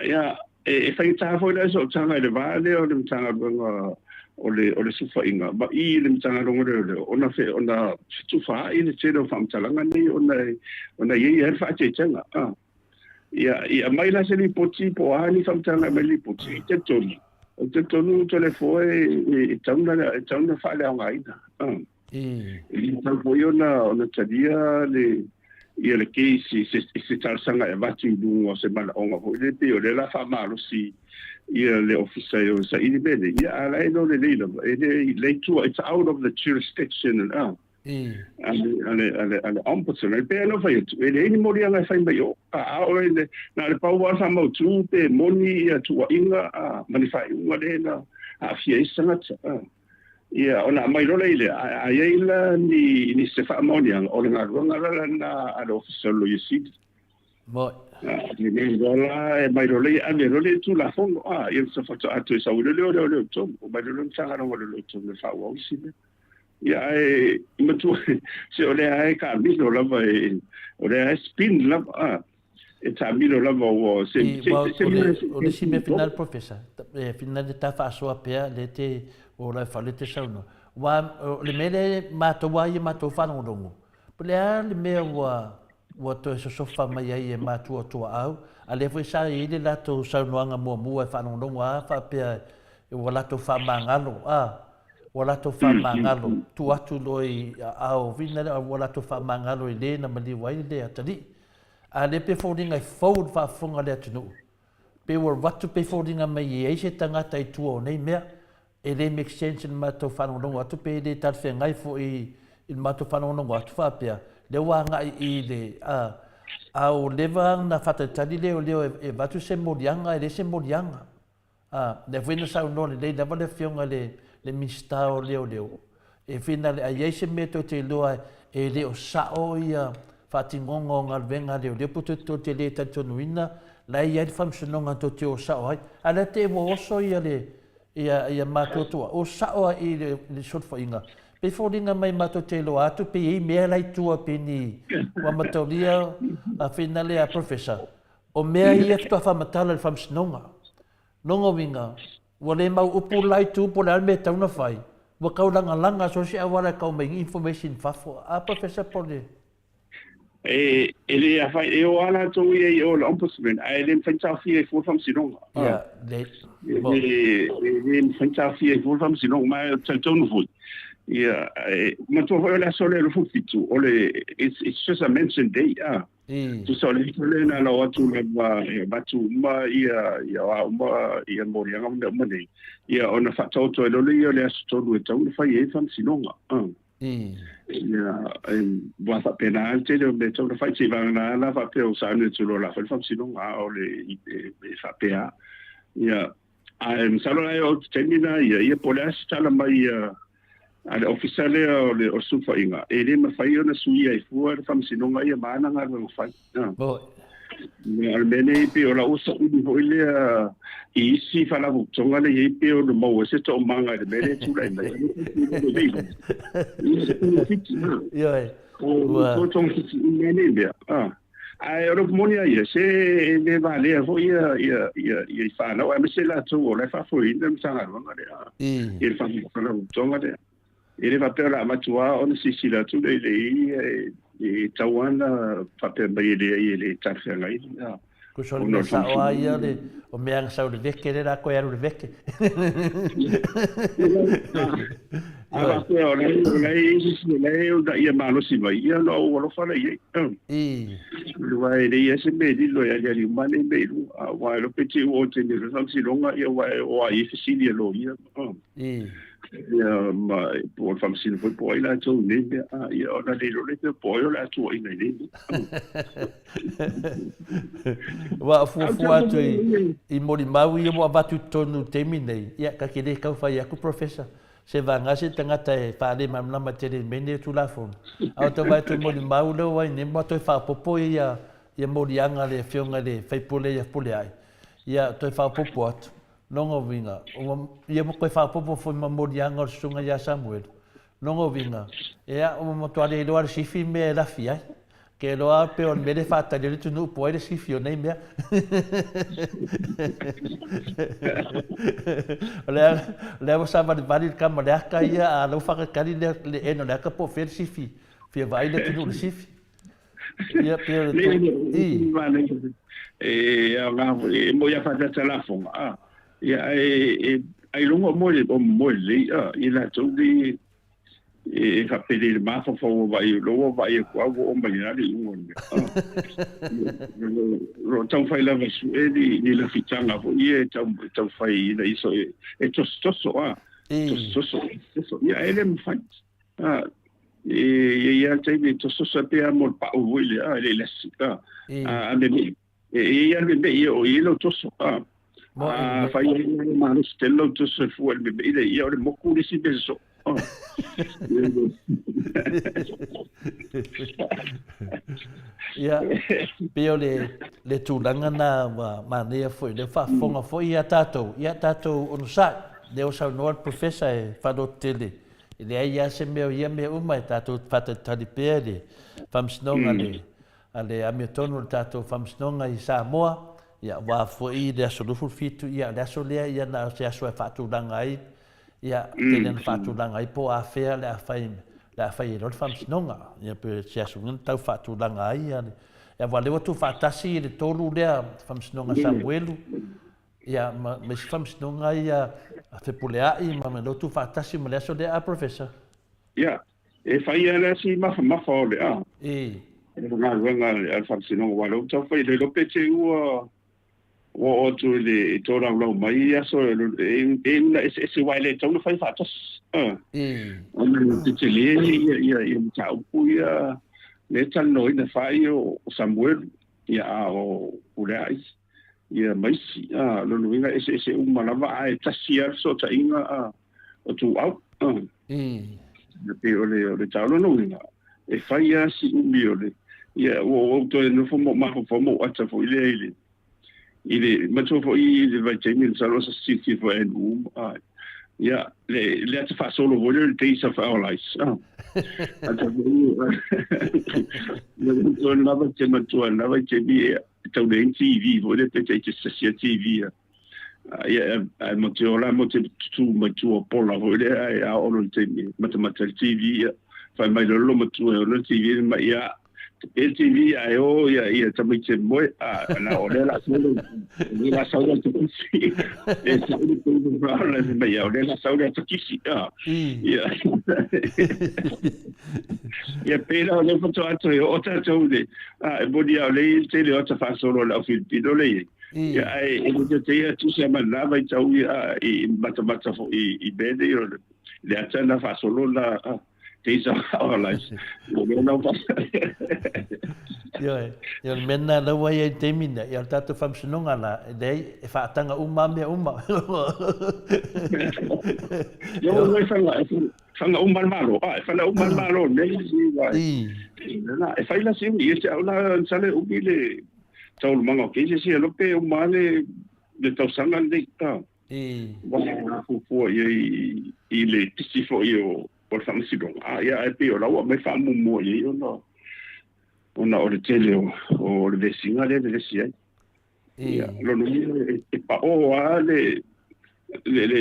ia e fai ta fo le so tanga le va le o le tanga runga o le sufa inga ba I le tanga runga le ona fe ona tu fa I le te do fam talanga ni ona ye fa te tanga ia mai la se li poti po ani fam tanga mai li poti te tonu to le fo e tanga fa le nga ina e ta fo ona tadia le ia le ke si tal sanga e vati du o se mala onga fo le te o le la fa malo si ia le officer sa ini bene ia ala no le le tu it's out of the jurisdiction and ombudsman pe no fai tu ele ni mori ala fai mai o o ele na le pau wa sa mo tu pe moni ia tu inga mani fai unga le na a fia isanga ia ona mai lo le a ia ni se fa moni o le nga na al officer lo yisid Mo. Ni dola e mai role a me role tu la fono io so faccio atto sa le to mai role sanga no le to le fa wa si ya e ma tu se ole ai ka mi no la vai ole ai spin la e ta mi no la va se o si me final professor final de ta fa so apia le te o la fa le te sauno wa le mele ma to wa ma to fa no longo pele le me wa to so fa mai ai ma tu au ale foi sa ile la to sauno anga mo fa no longo fa pe o la to fa mangalo wala to fa mangalo tu atu loi au vina wala to fa mangalo ile na mali wai le atali a le pe foldinga fold fa fonga le tunu pe wor watu pe foldinga mai e se tanga tai tu o nei mea e le make sense ma to fa no ngo atu pe le tar fe ngai fo i ma to fa no ngo atu fa pe le wa ngai i le au leva na fata tali le e watu se modianga e se modianga le vina sa no le le va le fionga le mistao leo e fina le ai se meto te loa e le o sao ia fatingongo ngal venga le puto te le tatuina la ia funciononga to te o sao ai ala te mo oso ia ia matoto o sao i le short for inga pe fodinga mai matote lo atu pe i me lai tua pe ni wa matolia a fina le a professor o me ia to fa matala le funciononga nongo winga wale mau upu lai tu po la me tau na fai wa kau langa so si awala kau mai information fafo a professor pole ele a fai e o ala to e o ombudsman ai le fanta fi e fo fam sinong ya le fanta fi e fo fam sinong ma tanto no fu ya ma to ho la sole lo fu fitu o le it's just a mention day tu sole le na lo tu le ba tu ma ia mo ria ngam de mane ia ona fa to lo le sto do to fa e fam sinong ia wa fa pena te de me to fa ti va na la fa pe o sa ne tu lo la fa fam sinong o le fa pe ia salo o termina ia polas tala mai ale officiale o sufa inga ele ma fai ona suia e fuar fam sinonga ia mana nga no fai me almene pe ola usa uni hoile i si fala bu tonga le i pe o mo se to manga de mele tu la mai ia o tong si mene be ai ora monia ia se ne vale ho ia fa na wa me se la tu o la fa fo in dem sanga nga de il fa fala bu tonga de ele va per la matua on si la tu le e tawana fa per baile ele tafia ngai ko so le sa o ia le o me ang sa le veke le ra ko ia le veke ava pe o le o da ia malo si vai ia no o lo fa le lu vai le ia se me di lo ia di mane me lu wa lo peti o te ni lo si longa ia wa o ai si dia lo ia ia ma por fam sin foi poi la tu ne ia ona le lo le poi la tu ina ne wa fu atu i mori mau ia mo abatu tonu temine ia ka kile ka fa ia ku professor se va ngase tangata e fa le mam na matere mene tu la fon auto vai tu mori mau le wa ne mo to fa popo ia mori anga le fionga le fai pole ia pole ai ia to fa popo atu nongo vinga ia mo ko fa popo foi mamori anga sunga ya Samuel nongo vinga ia o mo to ale do ar sifi me la fia que lo a pe on me de fata de tu no pode sifi o nem me le sa va de camera ka ia a lo fa ka ni le eno le ka po fer sifi fi vai le tu no sifi ia pe mo ia fa telefon ia ai longo mo le ia tu di e fa pele ma fo vai lo vai ko o mai na di un ro tau fai la su e ni la fitanga fo ia tau fai na iso e to so ia ele me fai ia te ni to so pe amor pa o ile ele la sita me ia me io lo to so fai ma stelo to so fu el bebe ia o mo ku si beso Ia, peo le tūlanga nā mānea foi, le whaafonga foi ia tātou onu sai, leo sau noa professor e whano tele, i le ai se meo ia mea uma e tātou whatatari pēr le whamsinonga le amia tonu le tātou whamsinonga i Samoa, ia wā foi le aso lufu fitu, ia le aso lea ia na se aso e whaatūlanga ai, ia tele na whaatūlanga ai po a whea le a whai la fai lo whamsinonga, ia pe se aso ngan tau whaatūlanga ai, ia wale watu whaatasi le tolu lea whamsinonga Samuelu, ia me si whamsinonga ia a whepuleai, ma me lotu whaatasi ma le aso lea a professor. Ia, e whai ala si mafa o le a. E ngā ruanga al whamsinonga wale, o tau whai le lope te ua o tu le tōra lau mai aso e se waile tau le whai whaatasi. Ona te le ia taupu ia le tano ina whai o Samuel ia o Ureais ia maisi lolo inga ese umalawa ai tasia so ta inga o tu au ia pe ole taulo no inga e whai ia si umi ole ia o to no fomo ata fo ile macho fo ile vai temin salo sa siti fo en ja, le te fa solo voglio il taste of our lives. Nava te matua, nava te vi tau de TV, voglio te sia TV. Ja, mo te ola mo te tu matua pola voglio a olo te matematica TV. Fa mai lo matua lo TV ma ja el TV ai o ia tamai te moi na ole la solo ni la solo te kisi e solo te brala me ia ole la solo te kisi ia ia pera ole foto atu o ta tole e bodi ole te le ota fa solo la Filipino le ia e te tu se mana vai tau ia i mata fo i bede le atana fa solo la These are our lives. Ia mena la wai e te mina, ia tātou whamsinonga la, dei e whaatanga uma mea uma. Ia wai whanga uma malo, whanga uma malo, nei si wai. E whaila si umi, e te au la sale umi le taulu manga o keise si alope uma le tausanga le ka. Wai fufua i le tisi fo i o por whamsinonga. Ia e peo lau a mai whamumo i ona o le tele o le vesinga le si ai. Ia, lono e pa o a le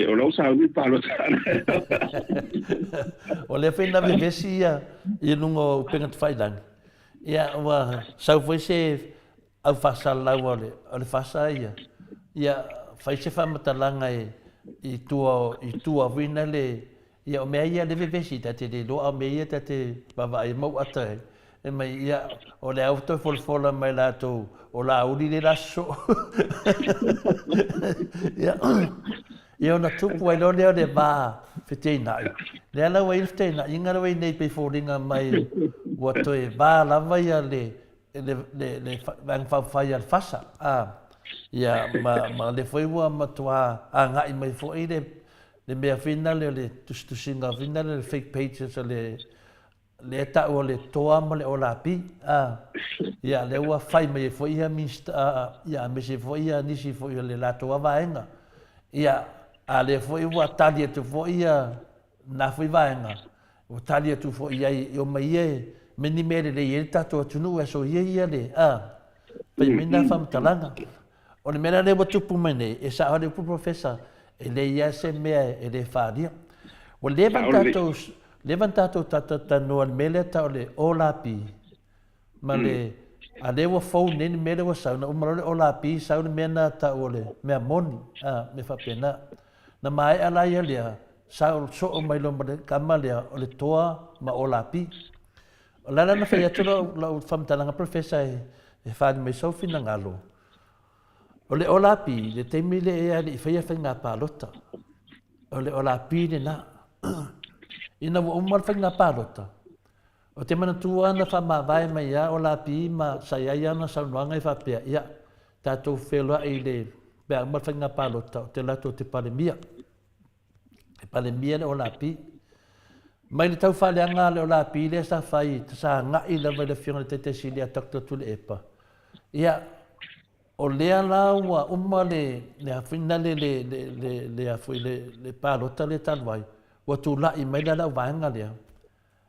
o lau sa ui palo tana. O le whaina vevesi ia i nungo pengat whailang. Ia, wa sau fwoi se au whasa lau o le whasa ia. Ia, whai se whamatalanga i tua wina le ia o mea ia le vevesi tate le loa o mea ia tate wawa ai mau ata e. E mai ia o le auto folfola mai lato o la uri le laso. Ia ona tupu ai lone o le ba fiteinai. Le ala wai fiteinai inga wai nei pe foringa mai wato e ba lava ia le vang whawhai al fasa. Ia ma le foi ua matua a ngai mai fo i le mea fina le tustusinga fina le fake pages le ta o le toa ma le olapi ia le ua fai mai fo ia mista ia me se fo ia nisi fo ia le la toa vaenga ia a le fo ia talia tu fo ia na fo vaenga o talia tu fo ia o mai e meni mere le ia tato tunu e so ia le pe mina fam talanga o le mena le tupu mene e sa o le professor e le ia se mea e le faria o levantato tata no al mele ta le olapi ma le a le wa phone ni mele wa sa na o le olapi sa le mena ta o le me moni me fa pena na mai ala ia le sa so o mai lo ma kamale o le toa ma olapi la na fa ya to la fam talanga professor e fa me so fina ngalo o le olapi le temile e ali fa ya fa nga palota o le olapi le na ina wo umal fa nga palota o te mana tua na fa ma vai mai ya olapi ma sa ya na sa wanga fa pe ya tato felo ai le be umal fa nga palota te la to te palemia le olapi mai le tau whaleanga le o la pile sa whai, ta sa ngai la vai le whionga te te sili a takta tule epa. Ia, o lea la ua umma le hawhina le hawhi le pālota le talwai, ua tu lai mai la vaenga lea.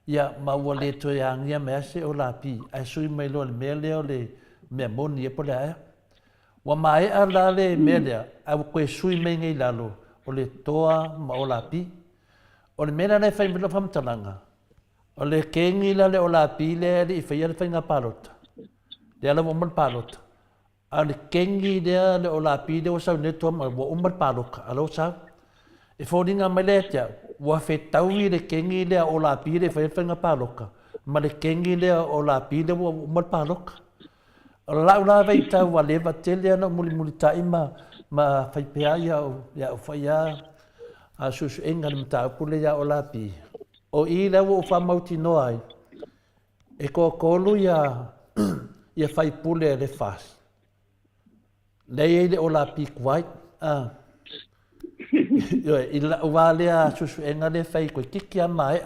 Ia, ma ua le toi angia mea se o la pi, ai sui mai lo le mea leo le mea moni e po le aia. Wa mai a la le mea lea, a koe sui mai ngai lalo, o le toa ma o la pi. O le mena nei whai mila whamtalanga. O le kengi la le o la pi le i whai ale whai ngā pālota. Le ala umal pālota. A le kengi le o la pi le o sau netua ma wa umal pāloka. Alo sau. E whōringa mai le tia, wa whetau le kengi le o la pi le whai ngā pāloka. Ma le kengi le o la pi le wa umal pāloka. O lau la vei tau wa lewa tele ana muli tai ma whai pēa ia o whai a susu enga ni mta pule ya o la pi. O i lewa o whamauti noa ai. E ko kolu ia whai pule le fas. Lei le o la pi kuai. I la ua lea susu enga le whai koe kiki a mai.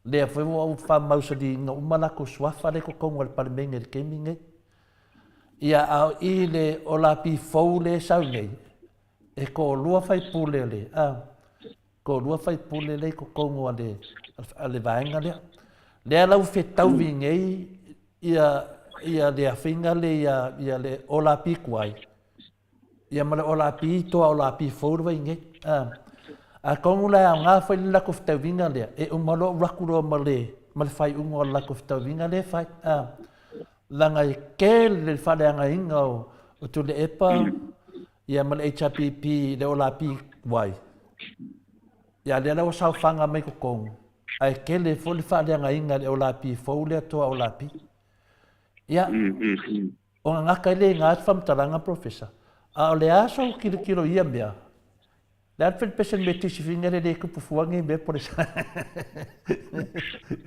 Lea whai o whamausa di nga umalako swafa le ko kongo le palemenge le keminge. Ia au i le o la pi fau le sau nei. E ko lua whai pule le. Ko lua whai pule le ko kongo a le vaenga lea. Lea lau whetau vingei ia le awhinga le ia le o la pi kuai. Ia male o la pi toa o la pi fōrua ingei. A kongo lai au ngā whai le lako whetau vinga lea. E umalo rakuro male whai ungo lako whetau vinga le whai. Langa i ke le whareanga inga o tu le epa ia male HRPP le o la pi kuai. Ia le lau sau whanga mai ko kongo. Ai ke le fōle whareanga inga le o la pi fōle toa o la pi. Ia, o ngaka le ngā whamtaranga professor. A o le aso kilo ia mea. Le atwhen pesen me tisi whingere le kupu fuangi mea pore sa.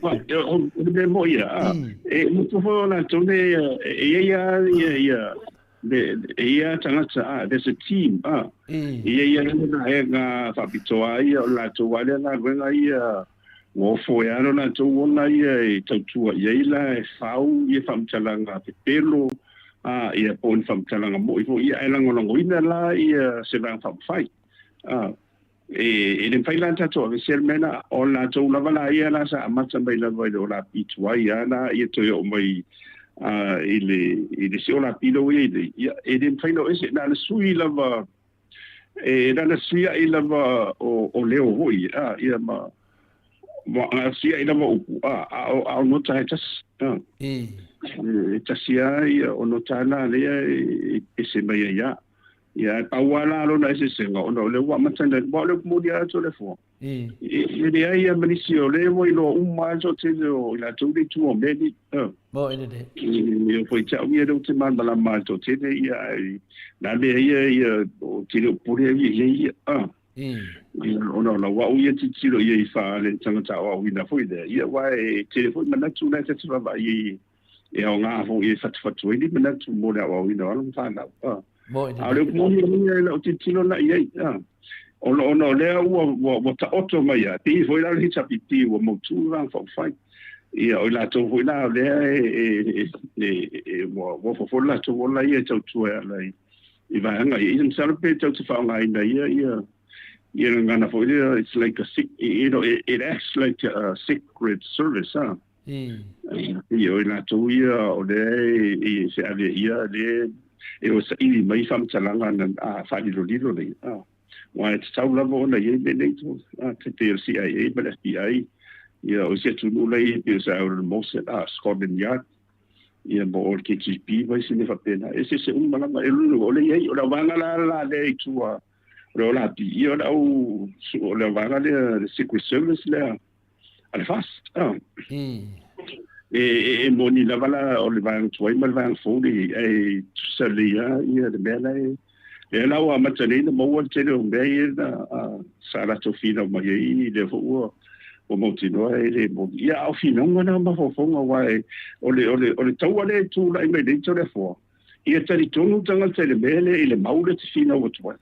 O me mo ia. E mutu fo na tone ia tangata, there's a team. Ia na e ngā whapitoa ia o la tuwale na gwenga ia o foiano na tuwona ia e tautua ia ila e whau ia whamtalanga pe pelo. Ia pōn whamtalanga mo i fo ia e langolangoina la ia se vang whamwhai. E le whailan tato a vesel mena o la tau lava la ia la sa amata mai lava i o la pitua ia na ia toi o mai i le se o la pilo ia e le whaino ese na le sui lava e na le sui i lava o leo hoi ia ma sia i lava upu au nota he tas tasia ia o nota la lea e se mai ia ia tawala lo na ese senga ona le wa matanda ba le mo dia to le fo le ia manisio le mo i lo umma so te o la to le tu o medi mo ene de io poi ciao ia do te manda la mal to te ia na le ia o te le pure ia ona la wa ia ti tiro ia I fa le tanga ta o ina foi de ia wa e telefone mana tu na te va ia e o nga fo ia fatu ni mana tu mo la wa ina wa fa na Ale mo ni o te tino na ia. Ono le o ta oto mai a. Ti foi la hitsa piti o mo tu ran fo fai. Ia o la to foi la le mo fo la to la ia to tu la. I va nga I salpe to fa nga ina ia. Ia ngana foi it's like a sick it acts like a secret service Ia o la to ia o le se ave ia le e o sa I mai whamtalanga na whanilolilo nei. Wa e tau lava ona ia me nei to. Te CIA, but FBI. Ia o se tunu lei pe sa o Mossad, Scotland Yard. Ia mo o KGB vai sine whapena. E se umalanga e lulu o le iei. O la wanga la le i tua. O la pi. Ia o la wanga le Secret Service le. Ale fast. E moni lava la o le vang tuai mal vang fōni e salia ia de mela e la o matane de mo te o mei na sala to fina mai I le fo o mo tino e le mo ia o fina ngana ma fo fonga wai o le tau ale tu la me de to le fo ia tari tonu tanga te le mele I le maule te fina o tuai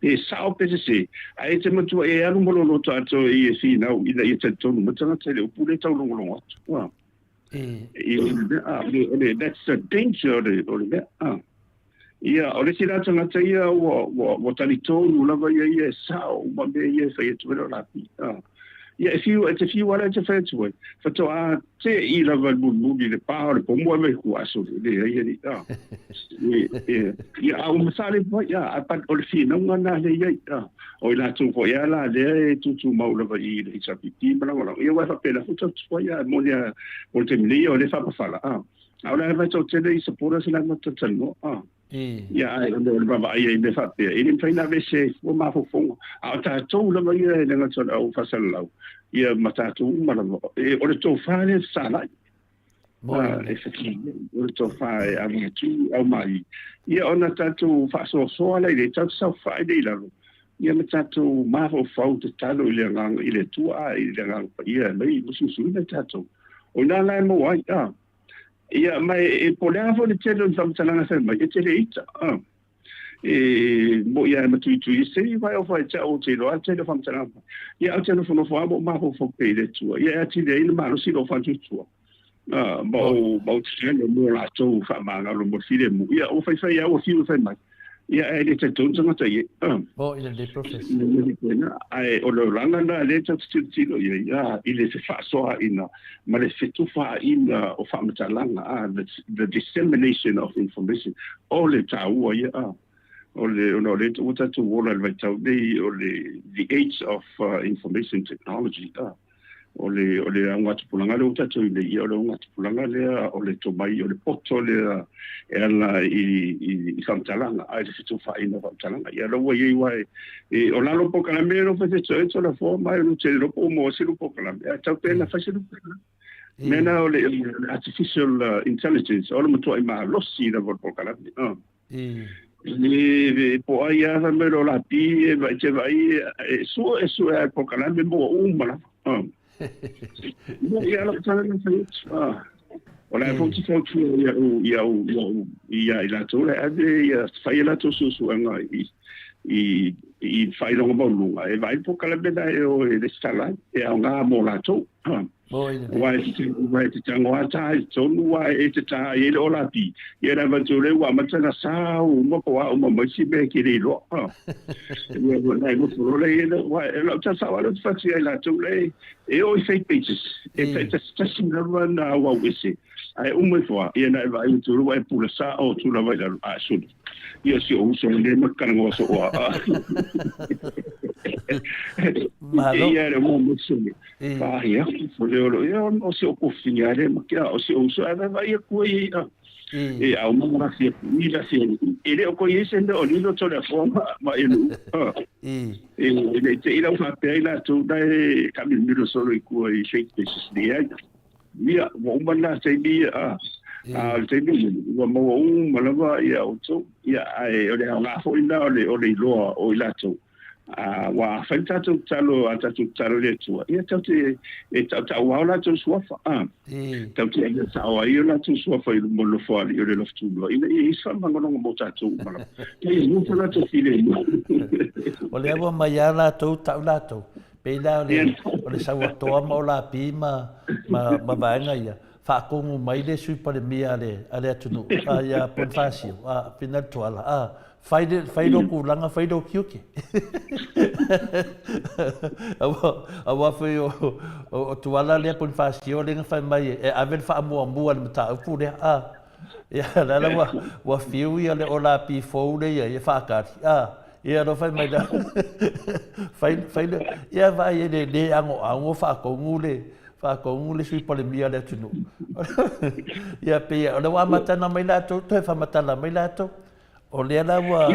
e sao pe se ai te matu e alu mo lo to ato e si na ina i te tonu matanga te le upule tau lo lo atu wa that's the danger o le ia o le sila tanga te ia o tali tonu lava ia sao ma be ia fa tu lo la pi ia if you want to fetch way for to te I lava bu le pa le pomo me ku aso le ia ia au masale po ia apa o le fina ngana le ia o la tu ko ia la le tu mau lava I le sapiti bla bla ia wa fa pela futa tu ia mo ia o te mili o le fa pa fala au la va to te le supporta sila mo te tano ia ai o le baba ia me fa pe I fa ina vese o ma fo fo au ta to lava ia le ngato au fa sala ia matatu malamo o le tofa le sala e fiki o le tofa e amitu au mai ia ona tatu fa so ala ile tatu sa fa ile la ia matatu ma fo fo te talo ile ngang ile tua ile ngang ia mai musu ile tatu o na la mo ai ia mai e polea fo le telo samtanga sa mai e tele ita mo ia matu se vai o fai o te lo ate le famtana ia ate no fono fo ma fo pe le tua ia ate le ma lo si lo fa tua mo tse no mo la to fa ma lo mo fi le mo ia o fai ia o fi o fai mai ia e le te tonga ngata ia bo ile le professor ai o lo langa na le te tilo ia ile se fa so ina ma le se tu fa ina o fa mtalanga the dissemination of information all the tau ia o le uta tu wola le tau dei o le the age of information technology o le ngata pulanga le uta tu le o le ngata pulanga le o le tomai o le poto le ela I samtalanga ai se tu fa ina samtalanga ia lo wai wai o la lo poka la mero fa se so la forma o te lo po mo se lo poka la tau pena fa se lo mena o le artificial intelligence o lo mo to ma lo si la poka la ni po ai a me lo la pi vai te vai su e po kana me mo uma no ia lo tsana na sai ola po ti fo tu ia la to le ade ia fai la to su anga I fai lo mo lunga e vai po kana me dai o le sala e nga mo la to wai te tango ata to wai e te ta e lo la pi e ra va tole wa ma tsana sa o mo ko wa mo mo si be ki ri lo e wa na mo so le e wa e lo tsa sa wa lo fa si la to le e o fake pages e te tsa na na wa wisi ai mo fo e na va I to wa pu sa o tu la va la a su io si o so le ma kan go so wa ia era mo so fa ia fo le o se o kufiare ma kia o se o so ava vai ku e au mo na se ni la se ele o ko yese ndo o lilo to le forma ma e te ira fa pe ila to dai ka mi miro solo ku e shake pieces dia ia mo mana se dia te ni mo malava ia o to ia ai o le nga fo ina o le lo o ila to wa fanta tu talo ata tu talo le tu ia tau te e tau wa la tu suafa tau te ia tau ia la tu suafa I mo lo fo ali o le loftu lo ina I sa mangono mo tatu mala ia mo la tu file o le wa mai ala tu tau la tu pe la o le sa wa to ma o la pi ma vaenga ia fa kongu mai le sui pa le mia le ale tunu ia pon fasio pina toala fai do kulanga fai do kiuke awa fai o tuala le pon fasio le fai mai e aven fa mo le mata fu le ia la wa fiu ia le ola pi fo le ia fa ka ia no fai mai da fai ia vai le ango fa kongu le sui pa le mia le tunu ia pe o le wa mata na mai la to fa mata na mai la to o le ala wa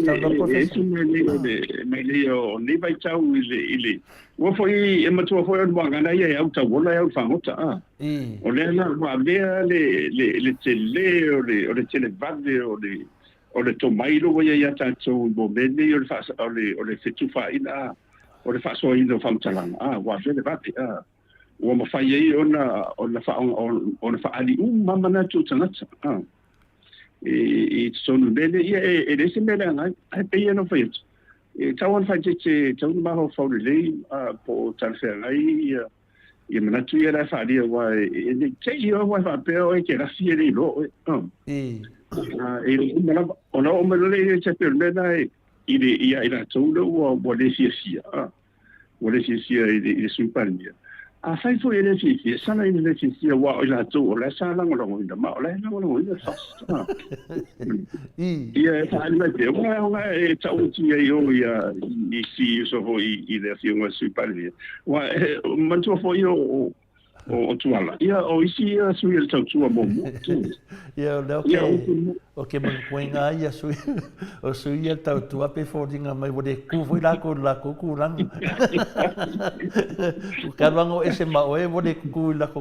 sa no professor me le o ni vai tau ile wo foi e matua foi o ngana ia au tau wala au fangota o le ala wa le tele o le tele vade o le tomailo ia tanto bo bene o le fitu fa ina o le fa so ina famtalanga wa le vade o ma fai ai ona fa ali mama na tu tanata e sonu dele ia e desse mele ai pe no fai tawan fai te tawan maho fau le po tanfea ngai ia mana tu ia la fa dia wa e te ia wa fa pe o ke la fie le lo e mana ona o me le te pe le dai ia ila tu lo wa le sia wa le sia i su pania a fai fo ele sia sana ile sia wa ila tu la sana ngolo ina ma la ngolo ina fa ia fa ale te wa e tau ti ia i si so ho i le fio wa su pania wa man tu fo io o tuala ia o isi su il tau tua mo ia o ke man koinga ia su o su ia tau tua pe fordinga mai wo de ku foi la ku lang o kawango ese ma o e wo de ku lang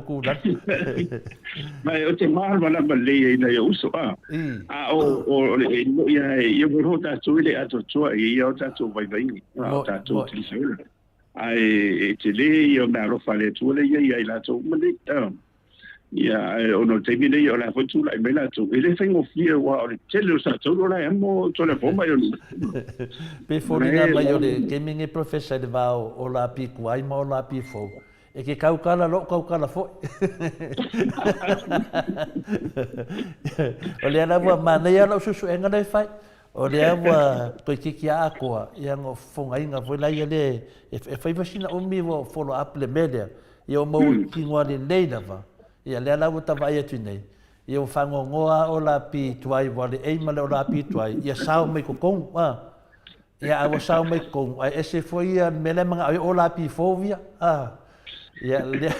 mai o te mar wala le ina ia uso o ia mo ta tu ile ato tua ia o ta tu vai ta tu trisela ai te le io na ro fale tu le ia la tu mane ia ono te mine io la fotu la me la tu ele fengo fia wa o te lo sa tu la mo to le bomba io pe forina mai o le gaming e professor de vao o la pi kuai mo la pi fo e ke kaukala fo o le ana wa mana ia lo susu enga dai fai o le awa koe kiki a akoa ia ngo fonga inga foi la ia le e fai vasina o mi wo follow up le media ia o mau ki ngoa le leina va ia le ala uta vai atu nei ia o fango ngoa o la pi tuai wale e male o la pi tuai ia sao mai kokong ia awa sao mai kong ai ese foi ia mele manga o la pi fovia ia le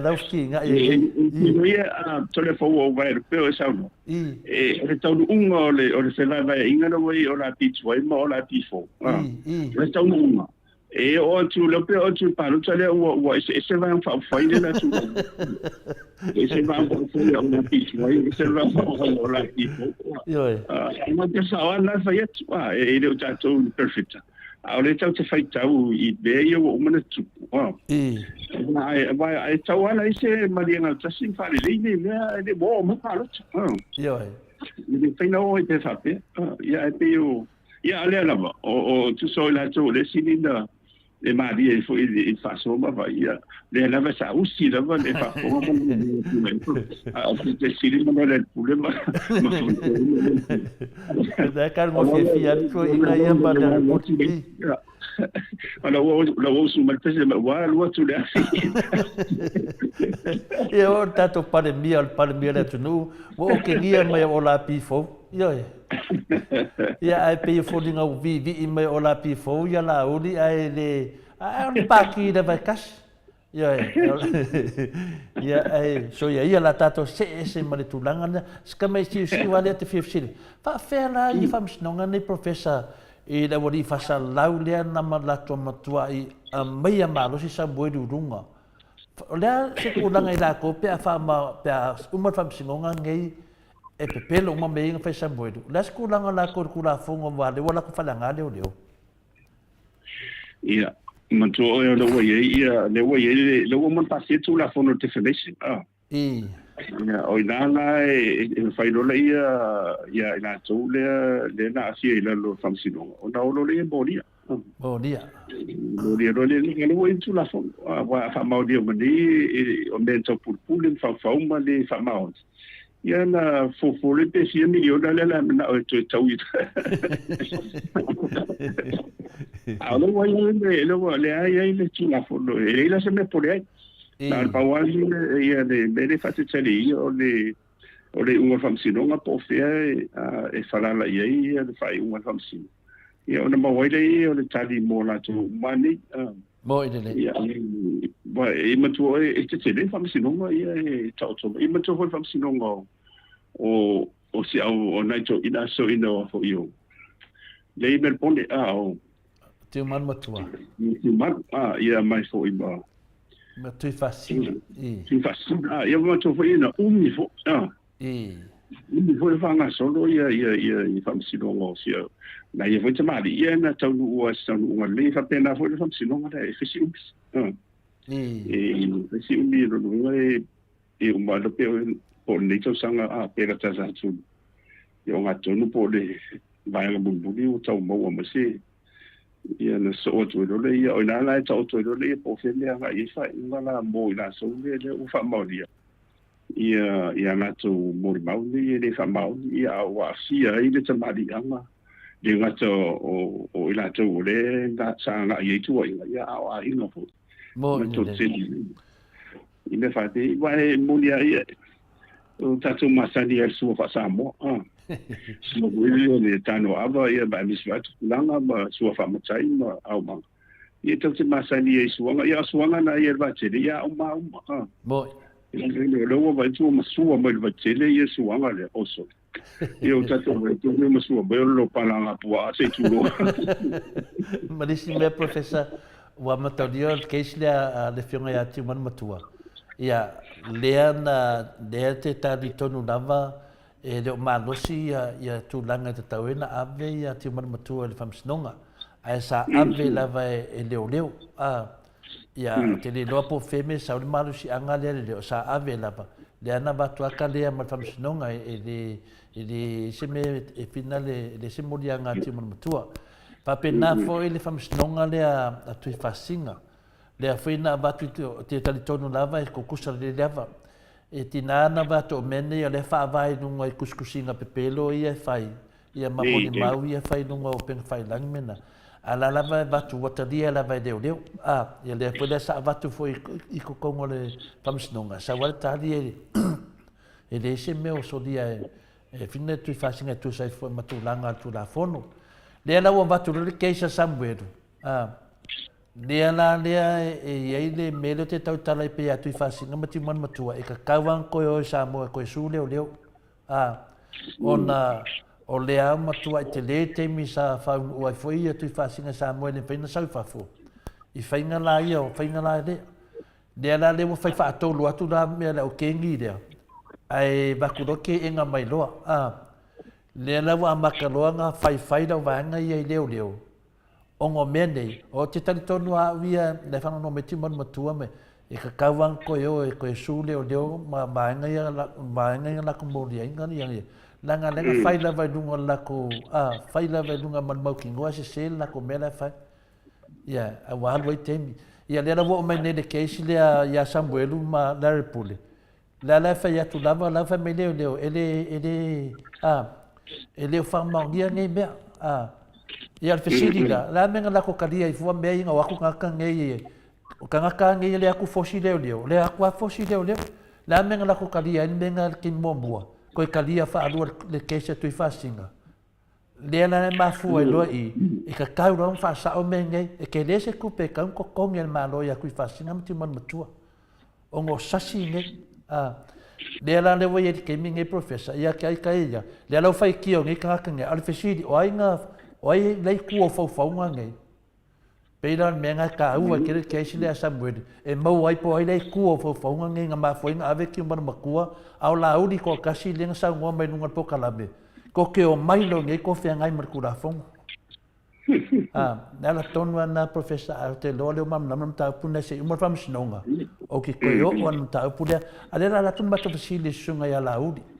dau ki nga ia tole fo o vai pe o sao no e tau unga o le se vai inga no vai o la pi tuai mo o la pi fo le tau unga e o tu lo pe o tu paru tale o ese vai fa fai le la tu ese vai fa fai o la pi tuai ese vai fa o la pi fo ma te sa na fa yet e le ta tu perfect a le tau te fai tau i be o mana tu ai tau ana ise mariana tasi fa le le bo ma palo ni fai no te fa pe ia pe o ia le la o tu so la tu le sinina le mari e foi il fa so ma va ia le la va sa usi la va le fa fo a te sinina ma le problema da calmo fi tu ina ia ba da ala o su mal pese ma wa lo tu le e o tato pare mia le tu no o ke dia mai o la pi fo ia ai pe fo dinga o vi mai o la pi fo ia la o di ai le ai pa ki da vai kas ia ai so ia la tato se mai tu langa ska mai si wale te fifsil fa fela i fam snonga nei professor e da wori fasa laulea na malato matua i a meia malo si sa boi runga lea se kulanga i la ko pe a fa ma pe a uma fam sinonga ngei e pe pelo uma meinga fa sa boi lea se kulanga la ko kula fongo vale wala ko falanga leo ia manto o le wa ia le wa le wa man pase tu la fono definition ia o ina e fai lo ia ina tu le na si ila lo famsino o na lo le bodia lo le wo tu la fon wa fa ma dia mani o mento pulpul fa ma le fa ma ia na fo le pe si mi yo la na o tu tau a lo wa le ai le tu la fon e la se me por aí na pawali ia de bere fatu tali o le unha famsinonga po fea e falala ia de fai unha famsin ia ona mawaile ia o le tali mo la tu mani mo ile ia ba e matu e te tele famsinonga ia e tau e matu ho famsinonga o si au o naito ina so ina fo io le mer ponde o te man matua ia mai fo iba ma tu fascina tu fascina ia ma tu foi na fo umi fo fanga solo ia famsino ngo sia na ia foi tamali ia na tau o sa no le fa pena fo famsino ngo e fisi fisi umi no e o malo pe o le to sanga a pera tasa tu ia nga tonu po le vai la buli o tau mo ma se ia na so tu do le ia o na la tau tu do le po fe le nga i fa ngala mo la so le u fa mo dia ia na tu mo mau le fa mau ia wa si ai le tamadi ama le nga to o ila tu le na sa nga i tu ia a ino fo mo to se ina fa te vai mo dia ia o tatu masani al su fa Samoa so we le tano ava ia ba misvat langa ba su fa matai ma au ma ia tatu masani e suanga ia suanga na ia ba tele ia o ma mo le lo ba tu ma su ma ba tele ia suanga le oso ia tatu me tu me su ba lo pala nga pua se tu lo malisi me professor wa matadio case le fionga ya ti man matua ia leana le te tali tonu lava e le malosi ia tu langa te tauena ave ia ti man matua le famsnonga ai sa ave lava e leo ia te le lopo feme sa le malosi anga le sa ave lava le ana batu aka le ma famsnonga e le seme e finale le semoli anga ti man matua pa pena fo le famsnonga le a tu fasinga le afina batu te tali tonu lava e kukusa le lava e tinana batu mene ia le fa vai nunga i kuskusinga pepelo ia fai ia mamoni mau ia fai nunga o pen fai langmena ala lava batu watalia lava deu ia le foi sa batu foi i kokongo le pamsnonga sa wal tali e le se meu so dia e fina tu fasinga tu sai foi matulanga tu la fono le la wa batu le keisa samberu Lea e le mele te tau tala i pe atu i whasinga mati man matua e ka kauang koe o Samoa koe su leo o lea matua i te le temi sa whaun ua i fwoi atu i whasinga Samoa le whaina sau whafo i whainga la ia o whainga la lea la leo whai whaatolu atu la mea le o kengi lea ai wakuroke e ngā mai loa lea la wa amakaloa ngā whai lau vanga ia i leo ongo mene o te tali tonu a wia le whanga no me timon matua me e ka kauang koe o e koe su leo maenga ia lako mori inga ni yangi langa whaila vai lunga lako whaila vai lunga man mau ki ngoa se lako mele whai ia a wahalu ai temi ia lera wo mai nele keisi lea ia Samuelu ma larepule lea whai atu lava me leo ele whamaungia ngei mea ia le fesili la menga la ko kalia i fua mei nga waku ngaka ngei o kangaka ngei le aku fosi leo le aku fosi leo la menga la ko kalia i menga ki mombua ko kalia fa alu le keisa tu fasinga le la ma fu e lo i ka kau ron fa sa o menge e ke lese ku pe kan ko kongi el malo ya ku fasinga mti man matua o ngo sasi nge le la le voi ke minge professor ia kai ia le la fa ki o nge kangaka nge al fesili o ainga oi lei ku fo ngai peira menga ka ua kere keisi le Samuel e mau ai po ai lei ku fo ngai nga ma foi nga ave ki mar makua au la uri ko kasi le nga sa ngua mai nunga po kalabe ko ke o mai lo ngai ko fe ngai mar kura fo na la tonu na professor arte lo le mam ta puna se mo fam snonga o ki ko yo on ta puna ale la tun ba to sili sunga ya la uri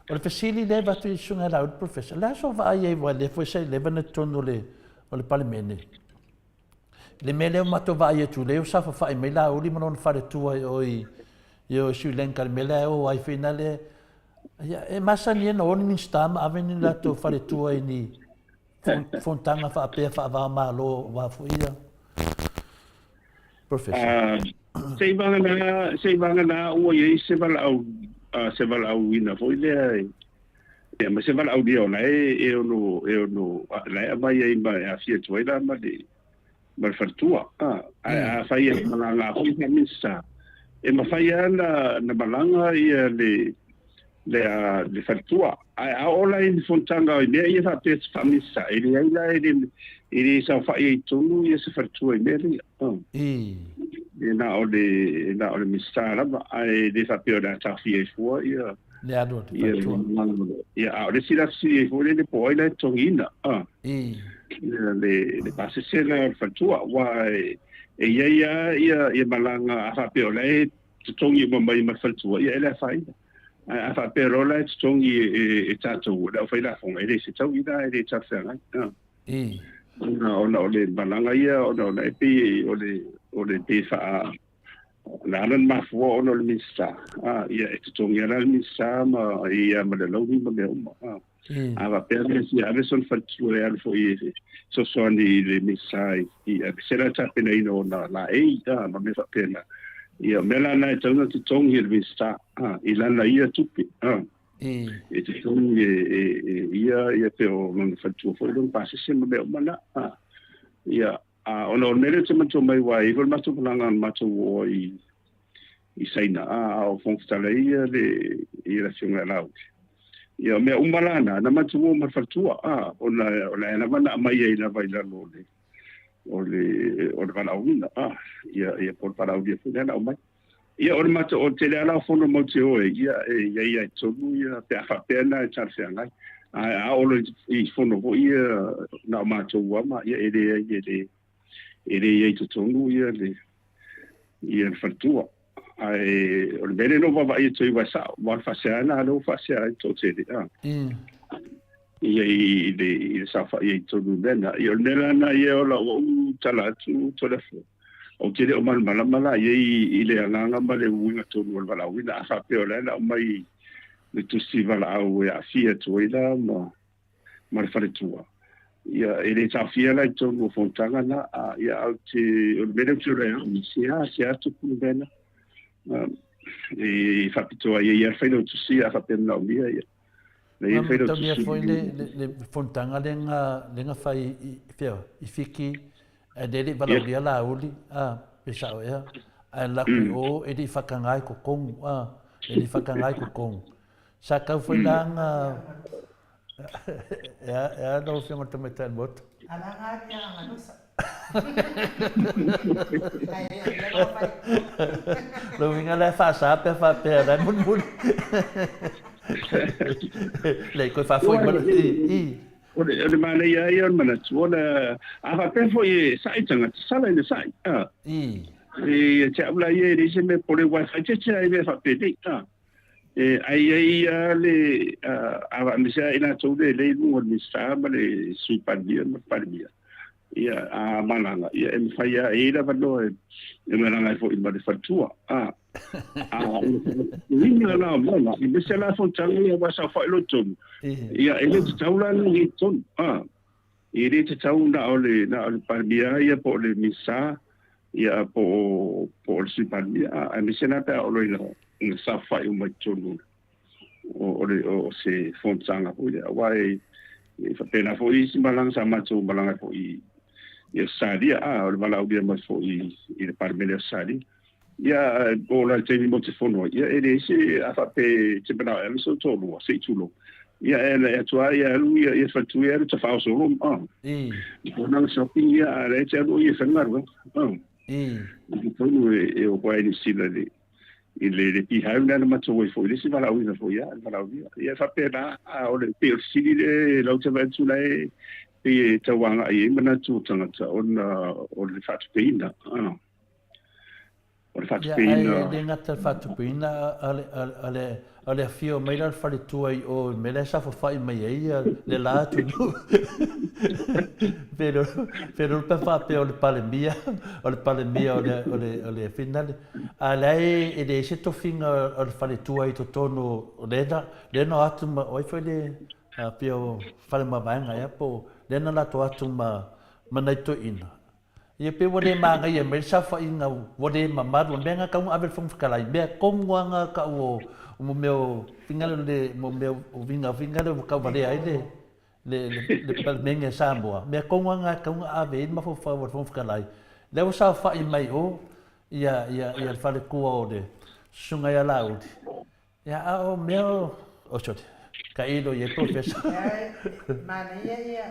o le fasili le va tu sunga la professor la so va ai va le foi sai le va tono le o le palemene le mele ma to va ai tu le sa fa ai me la uri non fare tu oi io su lenka le mele o ai finale ya e masa ni no on min sta ma aveni la to fare tu ai ni fontanga fa pe fa va ma lo va fuia professor sei banga na o ye se va au ina foi le ma se va au dia ona e no la vai ai ba a fia tuela ma de ma fartua a fai la foi missa e ma fai na balanga ia le fartua a ola in fontanga ia fa pe famissa e ele sa fai tonu ia se fartua e na ole mistara ai de fa pe da tafie fo ia le ado ia ole si la si fo le poi le tongina le passe se la fatua wa e ia malanga a fa pe ole tongi mo mai ma fatua ia ele fai a fa pero la tongi e tatou da foi la fonga ele se tau ida ele tafanga ona ole balanga ia ona epi ole te fa la nan ma fo ona le misa ia e tongi ala misa ma ia ma le logi ma le uma ava perde si ave son fatu e al foi so ni le misa i se la tapena ino na la eita ma me fa pena ia mela na tona te tongi le misa ilana ia tupi e te tongi ia pe o non fatu foi don passa se ma be mana ia ona mele te mato mai wa i vol mato planga mato o i saina o fonstala ia le ia singa lau ia me umalana na mato o ma fatua ona na mana mai ia na vai la lole o bana una ia por para o dia fina o mai ia o mato o te ala fono mo te o ia tonu ia pe fa pena charse ngai o i fono o ia na mato o ma ia ele ia to tonu ia fatua o bene no va ia to sa va fasana no fasana to te ia sa fa ia to bena ia nela na ia o tala tu telefone o te o mala ia ile anga ma le winga to no vala winga fa pe ola na mai le tu si vala o ia fia to ila ma fa le tua ia ele tafia la to no fontanga na ia o te o bene tu re ni sia tu ku bena e fa pito ia fa no tu sia fa pe na mia ia le fa no tu foi le fontanga lenga fai i fiki e dele vala dia la uli pesa ia la ku o e di fakangai ko kong e di fakangai ko kong sa ka foi langa no fianga te metal bot ala ngaria nganusa lo vinga la fa sa fa pe la mun le ko fa foi mal o mana ia mana tuona fa pe foi sai tanga sala ni sai e te abla ia ni se me pole wa fa che ia fa pe dei ai le ava misa ina tole le lungo ni sa le supadia ma parmia ia malanga ia em faia ira valo e malanga fo in bade fatua ni la mala i misa la fo tangi wa sa fa lo ton ia ele taula ni ton ele te tauna ole na parmia ia po le misa ia po supadia a misa na ta ole na sa fa u mai tonu o se fontanga po ia wai fa pena fo i simbalang sa macho balanga fo i sadia o bala dia mas fo i parmele sadia ia o la te mo te fono ia ele se a fa pe te bana el so tolu se tulo ia ele atua ia lu ia fa tu ia te fa so rom na shopping ia le te lu ia fengar o pai ni sila le pi hauna na mato foi foi se vala uina foi ia fa pena o le pe sili le lo te va tu lai pe te wanga ai mana tu tanga o le fat pina o le fat pina le ngata fat pina ale fio mai la fa tu ai o me la sa fa mai ai le la tu pero per fa pe o le palemia o le final alai e de se to finga o fa tu ai to tono le no atu o foi le pe o fa ma vanga ya po le na la to atu ma nai to ina ia pe wode manga ia me sa fa inga wode mama do benga ka un avel fong kala be kom wanga ka o meu fingalo le meu vinga le ka vale ai le palmenga Samoa me kom wanga ka un ave ma fo fa fong kala le o sa fa i mai o ia fa le ku o de sunga ya laud ia o meu o chot caído y el profesor. Manaya ya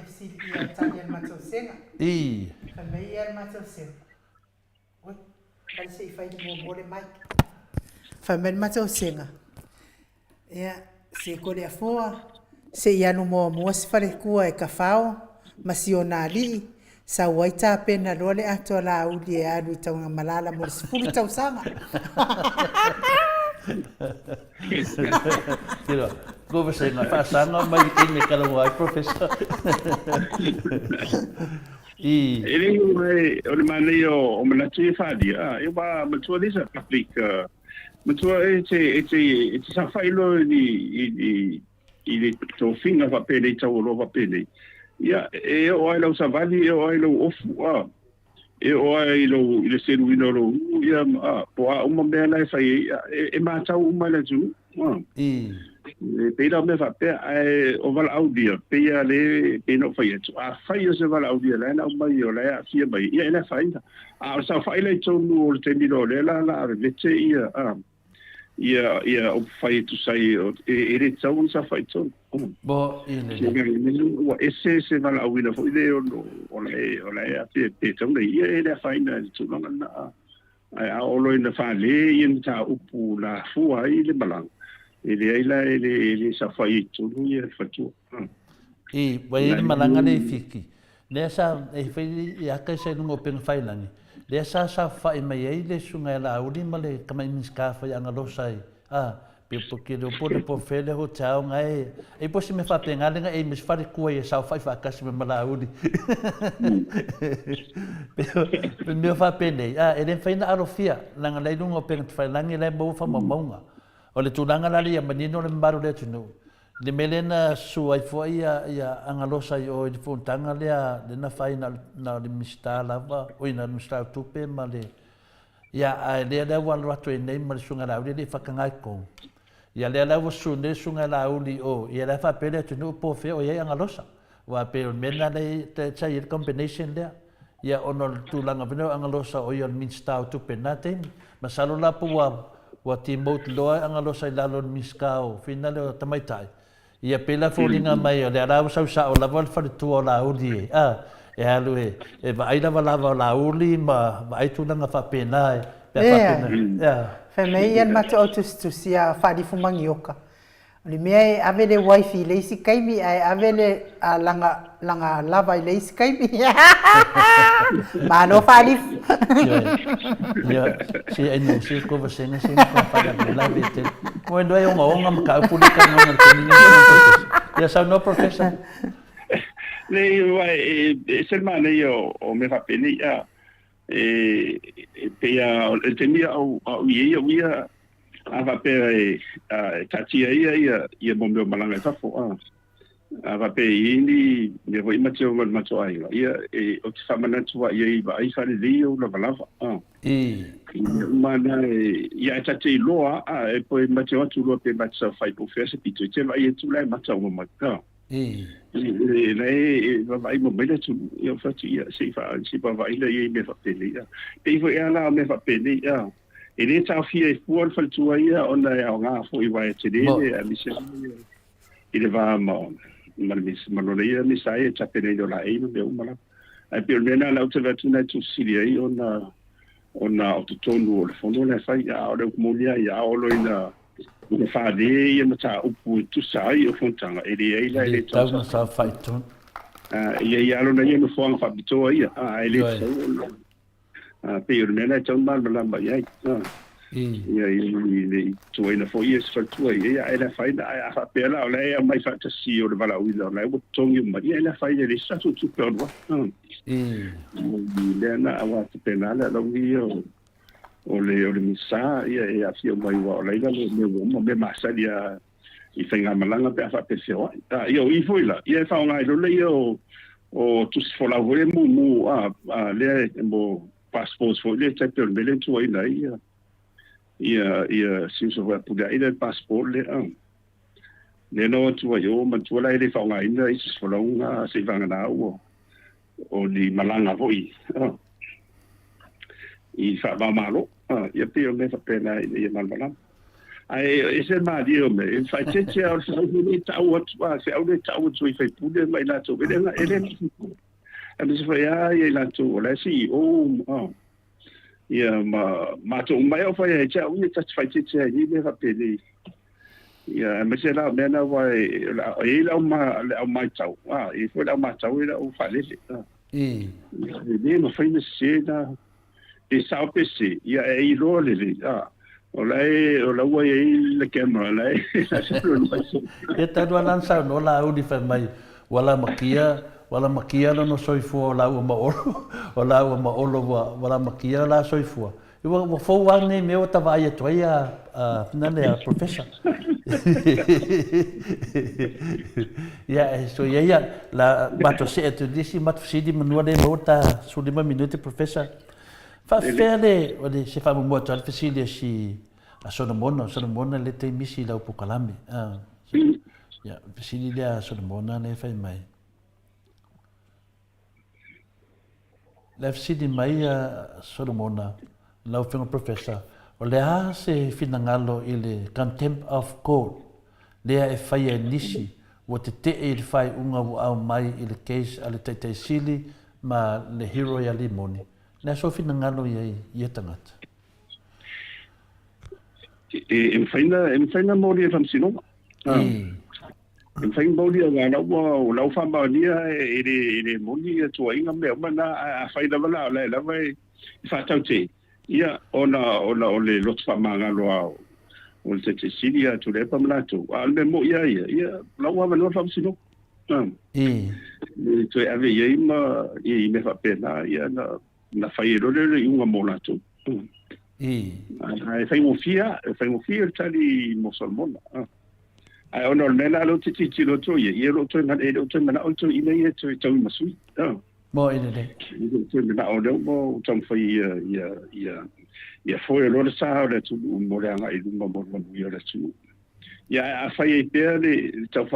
sibia tanya matosena. E. Família matosena. Oi, parece que faz de bom mai. Família matosena. Se Coreia fora, se ia no mo se fare kua e kafao, masionali, sa waita pena role atola uli e adu tau malala mo se fulu tau sanga. Tiro, go ba sa nga fasanga mai kini kala mo ai professor. Ele o le mane o mana tui fadi e ba matua disa public matua e sa failo i to finga va pele tau lo va pele ia e o ai lo sa vali e o ai lo ofu e o ai lo i le seru ino lo ia po a uma me na fai e ma tau uma le tu e pera me fa pe o val audio pe ia le e no fai tu a fai se val audio la na mai o la fia mai ia na fai a sa fai le tu no le temino le la vete ia o fai tu sai e re tau sa fai tu bo ile o ese val audio fo ile o la pe tau le ia e la fai na tu no na a o lo ina fa le in ta upu la fu ai le balang ele sa fai tu ia fatu vai ele malanga le fiki le sa e fai ia ka se no pen fai lani le sa fai mai ele sunga la uli male kama miska fai anga lo sai pe porque do pone po fele ho tau ngai e po se me fa penga lenga e mis fari ku e sa fai fa ka se me mala uli pe me fa pene ele fai na arofia langa le no pen fai langi le bo fa mamonga o le tulanga la ia manino le mbaru le tunu le melena su ai foi ia angalosa i o le fontanga le na fai na le mista lava o ina mista tupe male ia le wan rato e nei mal sunga la le fakangai ko ia le la su ne sunga la uli o ia la fa pele tunu po fe o ia angalosa wa pe mena le te chai combination le ia onol tulanga vino angalosa o ia mista tupe na te masalo la po wa timot loa anga lo sai lalon miskao fina le tamaitai ia pela folinga mai le ara sa o la vol fa tu o la uli e alu e vai la la uli ma vai tu nga fa pena pe fa pena fe mei en mata o tu sia fa di fumangioka le mei ave le wifi le si kaimi ai ave le langa lava le si kaimi ma no fa di si en si ko va senga si ko fa la vete mo ndo yo nga ka pulika nga ya sa no professor le selmane yo o me fa pena pe el temia o ia ava pe tatia ia bombe malanga fa fo ava pe ini me voi macho ai ia o te famana tua ia ba ai fa le dio la balava mana ia tate loa e poi macho tu lo pe macho fai po fese pito te vai tu la macho mo maka le vai mo bele tu ia fa ia si pa vai le ia me fa pe ia e foi ala me fa pe ia e le tau fia i fuan faltua ia ona e au ngā fo i wai te rele a misa i le wā manole ia misa e tapene i la eino me umala ai pio mena lau te vatuna tu siri ai ona o te tonu o le fono le fai a o le ukumolia i a olo ina le whade ia mata upu i tu sai o fontanga e le eila e le tau na sa fai ton i alo na ia no fuanga whapitoa ia e le tau pe mena tau mal malamba ia ia i tu ina fo ia sfatua ia ela fai na a fa pela o le mai fa ta si o le vala uila le o tongi ma ia ela fai le sa tu per wa le na awa te pena la lo o le misa ia fi o mai wa le me me masa dia i fenga malanga pe fa pe fio io i foi la ia fa ngai lo le o tu se fola voe mu le mo passport for le tepel melen tu ai lai ia sinso va puga ile passport le no tu yo man tu lai le fa ngai ina is for longa se vanga na o di malanga voi i fa ba malo ia pe me fa pena ia malanga ai ese ma dio me fa tete al sa ni ta o se au le ta o tu i fa pude mai la tu ele and this way ia la tu la si ia ma tu mai o fa ia cha u ta fa tete ni me fa pele ia me se la mena vai la ma tau e foi la ma tau ila o fa le ni no fa ni se da e sa pe se ia e lo le Ola ua le camera lai. E tanu alan sa no la udi fa mai. Wala makia no soifua la ua maolo. Wala ua maolo wala makia la soifua. Wa fo wa ne me o tava ia toia na le professor. Ya so ya la bato se tu disi mat sidi menua de Maota su 5 minuti professor. Fa fele o de se fa mo to al fasile si a sono mona le te misi la upokalame. Ya fasile dia sono mona le fa mai. La fasile mai sono mona la ufenga professor. O le a se finangalo ile contempt of court. Lea e whaia nisi, o te e le whai unga au mai i le case a le teitei sili ma le hero ia limoni. Lea so finangalo ia tangata. E mwhaina mori e whamsinoma. E mwhaina mori e ngā o lau whamaunia e le moni e tua inga mea umana a whaina wala o le lawa e whatau te. Ia, ona o le lotu whamangalo au. O le te siri a tu repa manato. A le mo ia, lau awa no whamsino. Tu e ave ia ima, i me whapena, ia na whairore le unga mo nato. E whaingofia tali mo salmona. Ai ona o nena lo te titi loto ia, ia loto ngana o to ina ia tu tau masui. Mo ina le. Tu ngana o leo mo tau whai ia foi lo sa o le tu mo le anga i lunga mo ia le tu. Ia a whai e pēr le tau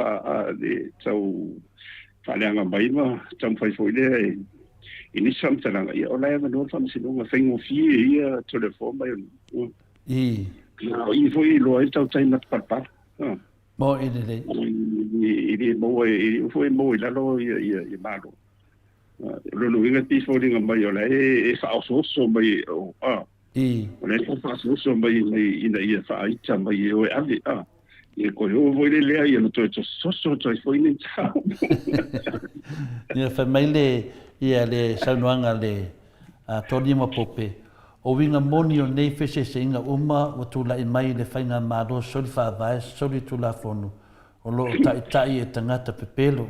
tau whaleanga mai ma, tau whai foi le i ni samtalanga ia o lai ma no whamsinonga whaingofia ia telefon mai o. I foi lo e tau tai mat parpar. Mo ina le. I foi mo i lalo i malo. Lo inga ti foi inga mai o lai e whaososo mai o o le whaososo mai ina ia whaaita mai o e ave ia ko yo voi le lea ia no to soso to foi ni tau. Ia fa mai le ia le saunoanga le toni ma pope. O winga moni o nei fese se inga uma o tula i mai le whainga maro soli whaavai soli tula fonu. O lo tai e tangata pepelo.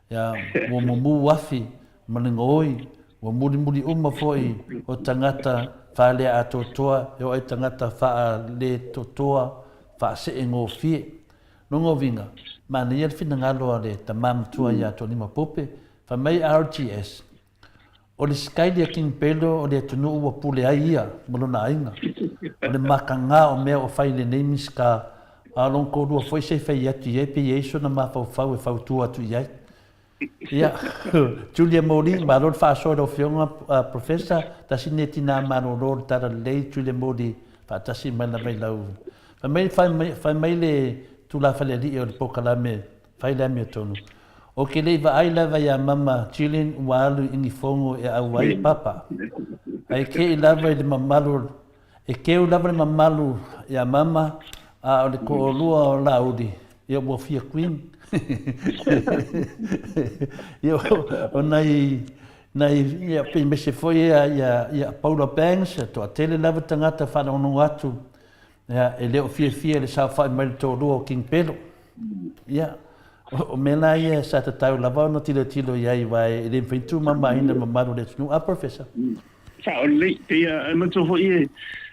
Ia mo mu wafi malinga oi. O muri uma foi o tangata whaale a totoa. E o ai tangata wha le totoa wha se e ngō fie. Nongo winga. Mana ia whina ngaloa le tamam tua ia toni ma pope. Wha mai RTS. O le skaili a king pelo o le tunu ua pule ai ia, malona ainga. O le makanga o mea o whaile neimis ka a lonko rua foi se whai atu iei, pe iei so na mawhau e whautua atu iei. Ia, Julia Mori, maror whaasora o whionga professor, tasi neti nā maroror tara lei Julia Mori, whaatasi mai na mai lau. Whai mai le tula whale li o le pokalame, whai le ame o tonu. O ke leiva ai lava ia mama chilin ua alu ingi fongo e au wai papa. Ai ke i lava i le mamalu, e ke u lava le mamalu ia mama a o le ko lua o laudi. Ia ua fia queen. Ia o nai ia pe me se foi ia Paula Banks, to a tele lava tangata whana ono atu. Ia e leo fia le sa whai mai to lua o King Pelo. Ia. O mena ia sa te tau lava no tilo iai vai e le whaintu mama ina mamaru le tunu. Professor? Sa o le, te mato ho i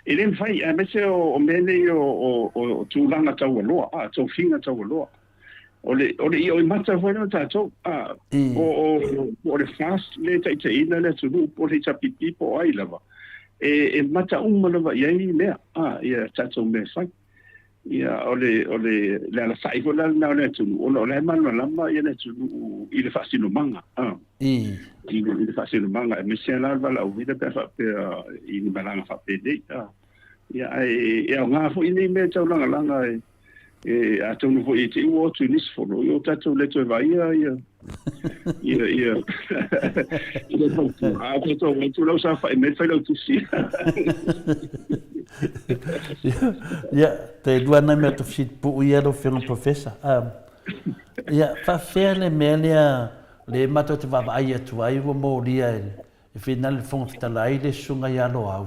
e le whai, a mese o mene o tūlanga tau aloa, tau whinga tau aloa. O le i o i mata hoi no tātou, o le fast le taita ina le tunu, po le tapipi po ai lava. E mata umma lava iai mea, ia tātou mea whai. Ia o le ala sai ko la na le tu o le manu lama ia le tu i le fasino manga i le fasino manga me se la vala o vida pe i ni balanga fa pe de ia e nga fo ini me tau langa e a tu no fo i te o tu nis fo yo tatu le tu vai ia ia tu lo sa fa me fa lo tu si Ja, te dua na me to fit pu ia do film professor. Ja, fa fele melia le mato te va ai tu ai wo mo dia e final fon fitalai le sunga ia lo au.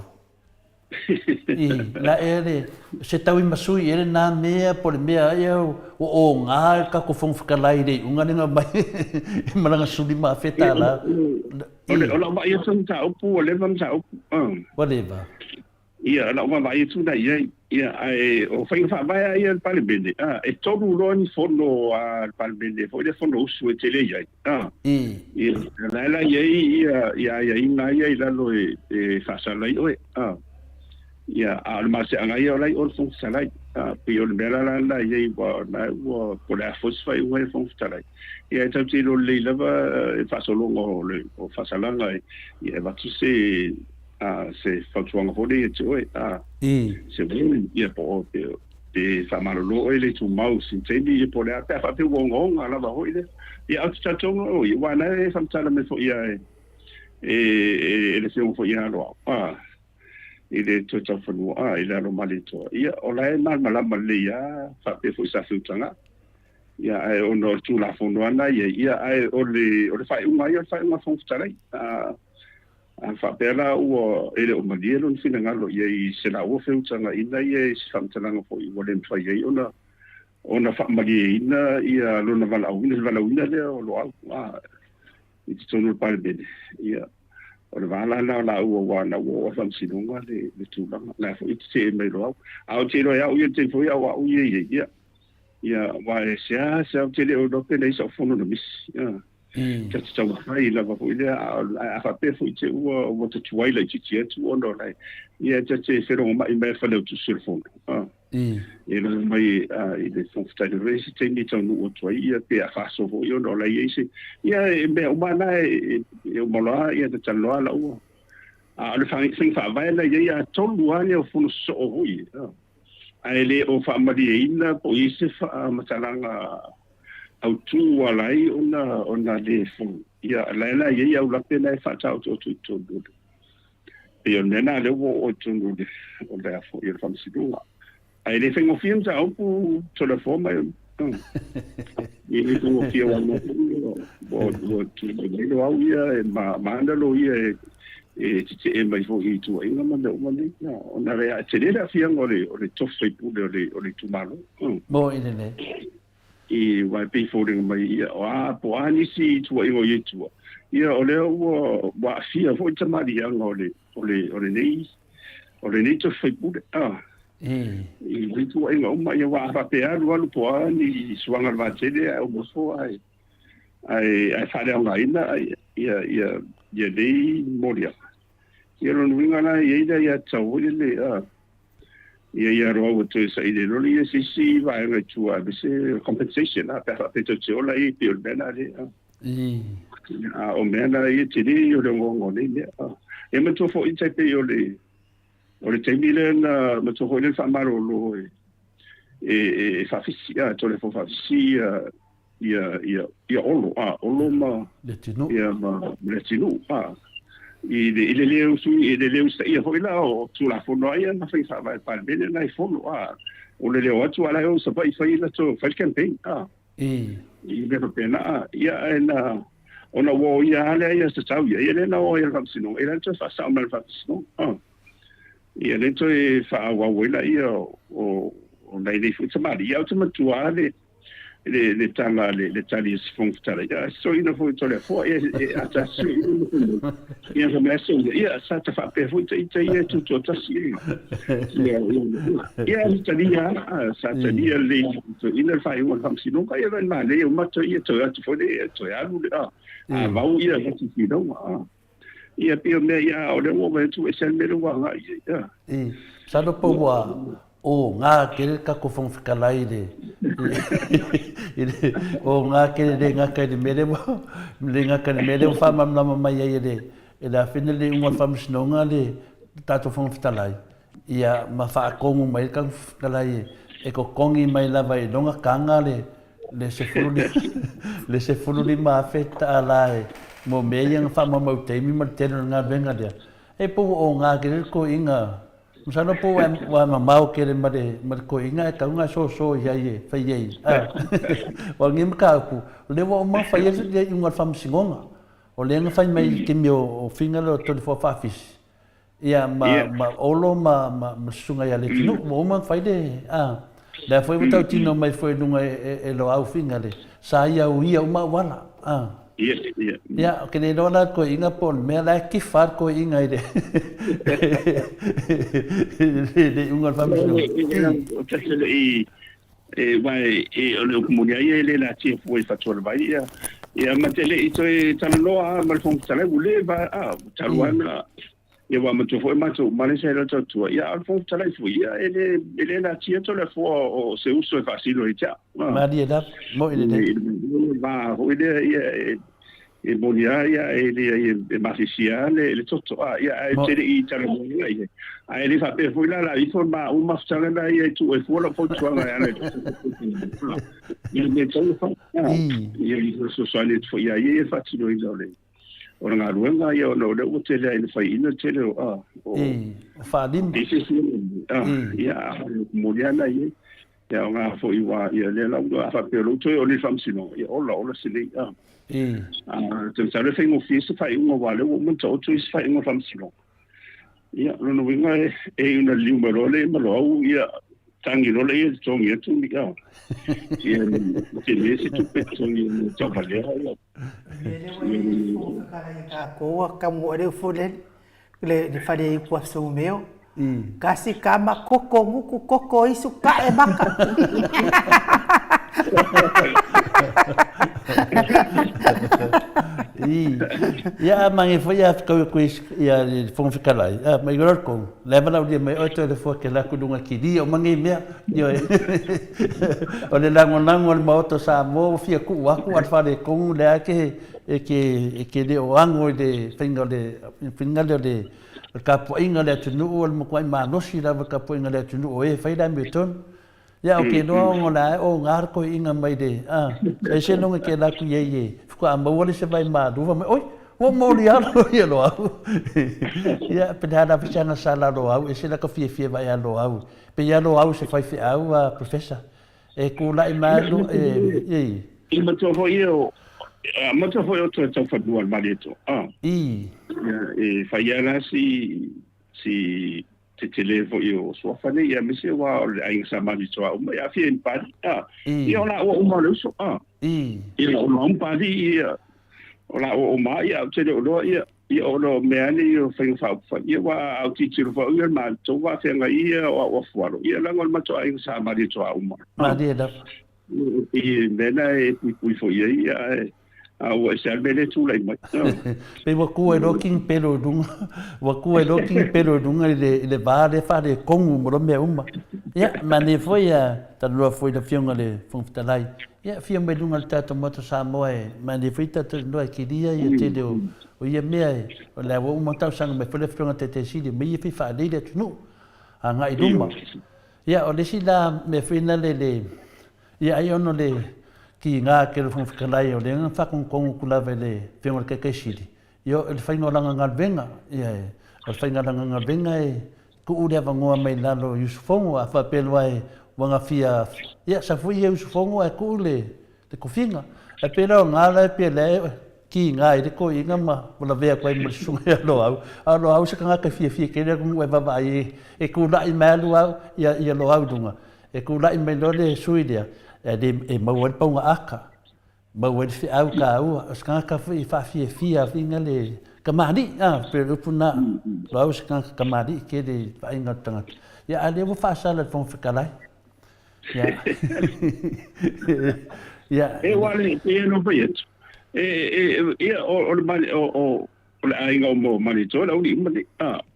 I la ele se tau masui ele na mea por mea ia o ngā ka ko fong whakalai rei unga ninga mai maranga suli ma feta la Ola mai tu ta upu o levam ta upu. Whatever. Ia la wa mai tu na ia ai o fai fa vai ia pale bende. E todo ron fono al pale bende foi de fono usu tele ia. Ia la ia ina ia la lo e fa salai oi. Ia al mas angai olai ol fong salai. Pe ol bela la ia wa ko la fos fai wa fong salai. Ia tau te lo le lava fa solo o fa salanga ia va tu se se fatuanga hore te oi se bom ia po te fa malolo ele tu mau sin tendi ia po le ata fa te wong ala va hoide ia atu tatonga o ia wana e fa tala me fo ia ele se fo ia ro ile to to fo no ile ro malito ia ola e mal malama le ia fa te fo sa futanga ia ai ono tu la fo no ana ia ai ole fa unga fo tala fa pela o ele o madielo ni fina ngalo ye se la o feutanga ina ye samtanga fo i wole mfa ye ona fa mali ina ia lona vala una le o lo i tonu pal bene ia o le vala la o wana o fam sinunga le tulanga la fo i te me lo au te lo ya o te fo ya o ye ia wa se te le o do pe le so fono no mis ka te tau hai lava po ile a whape fo i te ua o te tuaila i te tu ono nei ia te wherongo mai mai whaleu tu surfono e lo mai i le whongwhtai resi te ni tau nu o tuai ia pe a whaso fo i ono lai eise ia e mea umana e umaloa ia te taloa la ua a le whang whaavaela ia tolu ane o fono so o hui a ele o whaamari e ina po i se matalanga au tu alai ona le fu ia la ia au la pena e fata au tu e on nena le o tu o le fo ia fam sidua ai le fengo film ta au pu telefona e le tu fia wa no bo tu le au ia ma mandalo ia e te e mai fo i tu inga manda o mani ona re te le fia ngore o le tofu pu le tu malo Bo ile i wai pe folding mai ia po ani si tu i o ye tu ia o le wa fia fo te mari ang o le nei to fe pu i tu i ngo mai wa fa pe alu po ani suanga va tele o mo fo ai fa le nga ina ia dei moria ia no winga na ia tau le ia ro tu sa ide lo ia si vai nga tu a se compensation a per te te ola i pe o bena le o mena i te ni o le ngo ni e me to fo i te pe o le te mi le na me to ho le fa maro lo e fa fisi to le fo fa fisi ia olo ma le tino ia ma le tino i le leo sui e le leo sta ia foi la o tu la fono ia na fai fa vai pa bene na fono o le leo atu ala o sa vai fai la to fai campaign i le pena ia na ona wo ia ala ia sa tau ia le na o ia fa sino ia to fa sa mal fa sino ia le to e fa wa wela ia o nei le fu tama ia o tama tu ale le tala le tali si fong tala ya so ina fo tole fo e ata si ia so me so ia sa ta fa pe fo te ia tu ta si ia ni tali ya sa tali le ina fa i won ham si no ka ia ma le o ma to ia to atu fo le to ya lu va u ia si si no ia pe me ia o le mo tu e sen me lo wa ia sa do po wa o ngā kere ka ko fong whakalai re. O ngā kere re ngā kere mere mo. Le ngā kere mere mo whamam nama mai ai re. E la whina le unga whamsinonga le tātou fong whakalai. Ia ma whaakongu mai ka whakalai e ko kongi mai lava i longa kanga le se fulu li maa wheta alai. Mo mea ianga whamamau teimi ma tēnā ngā venga rea. E po o ngā kere ko inga Masano po wa mamau kere mare ko inga e kaunga so ia ye fai ye wa ngim ka ku le wa ma fai ye de unga fam singonga o le nga fai mai ke o finga lo to fo fafis ia ma olo ma sunga ia le tinu mo ma fai de le foi tau tino mai foi nunga e lo au finga le sa ia uia uma wala ia ke le lona ko inga pon me la ki far ko inga ide le unga family vai o comunidade ele la tia foi fator vai ia matele ito tanloa mal fong tala gule va taluana ia wa mato foi mato malese lo to ia al fong tala foi ia ele la tia to le fo o se uso facile ia ma dia da mo ile va hoide ia e monia ia ele masisia le toto ia tele I taluana ia ele fa pe foi la informa uma tala na ia tu e fo la fo tuanga ia il metto io so solid for ia ia facile isole ora nga ruanga ia no le tele ele fai ina tele fa din ia moliana ia ia nga fo ia le la do fa pe lo to le fam sino ia ola sili tu sa le fai mo fisi fai un wale o mo to fai un fam sino ia no winga e una numero le malo ia tangi no le tongi tu mi ia che le si tu petoni to vale ko ka mo le fole le fare ku so meu kasi kama koko nguku koko isu ka e maka ia mangi foi a ko ia fong fikalai mai gor ko leva na dia mai o te fo ke la kudunga ki dia mangi me yo o le lango le Maota Samoa fia ku wa ku fa de ko le ke de o ango de finga de kapo inga le tunu o mo ko ma no si la kapo inga le tunu o e fai da meton ya o ke no ngona o ngar ko inga mai de e se no ke la ku ye ko amba wole se vai ma du vai oi o moriano ia lo au ia pedada fichana sala lo au e se la ka fie vai lo au pe ia lo au se fai fi au professor e ku la ma lo il ma to io ma to o to fa dual malito e fai era si te televo io so fane ia mi se wa ai sa malito o ma ia fi in pa io la o ma lo so io no un pa di ola o mai au te lo ia o lo me ani io fa ia wa au ti tiro fa ia ma to wa fe nga ia o fuaro ia la ngol ma to ai sa malito o ma dia da e mena e pui fo ia au e ser bele tu lai mai pe wa ku e looking pelo dunga le va de fa de kongu mo me uma ya mane foi ta lo foi da fionga le fontalai ya fiam be dunga ta Maota Samoa mane foi ta no ki dia ia te de o ia me o la wo mo ta sang me foi fionga te si de me fi fa de tu anga I duma ya o le si la me foi na le ya ai ono le ki nga ke fo fikalai o le nga fa kon kula vele fengo ke sili yo el fainga langa ngalvenga ia el fainga langa ngalvenga ku uria vangoa mai lalo Yusufongo a fa pelo ai wanga fia ia sa fu Yusufongo e ku le kofinga e pelo ngala pele ki nga I ko inga ma la vea ko mo sunga lo au se kanga ka fia ke le ku e baba e ku la I malu au ia lo au dunga e ku la I mai lo le suidia e mau ponga aka mau fi au ka au ska ka fa fia vinga le kamadi pero puna lo ska kamadi ke de fa inga tanga ya ale wo fa sala fon fikalai ya ya e wale e no payet o ainga mo manito la uni mani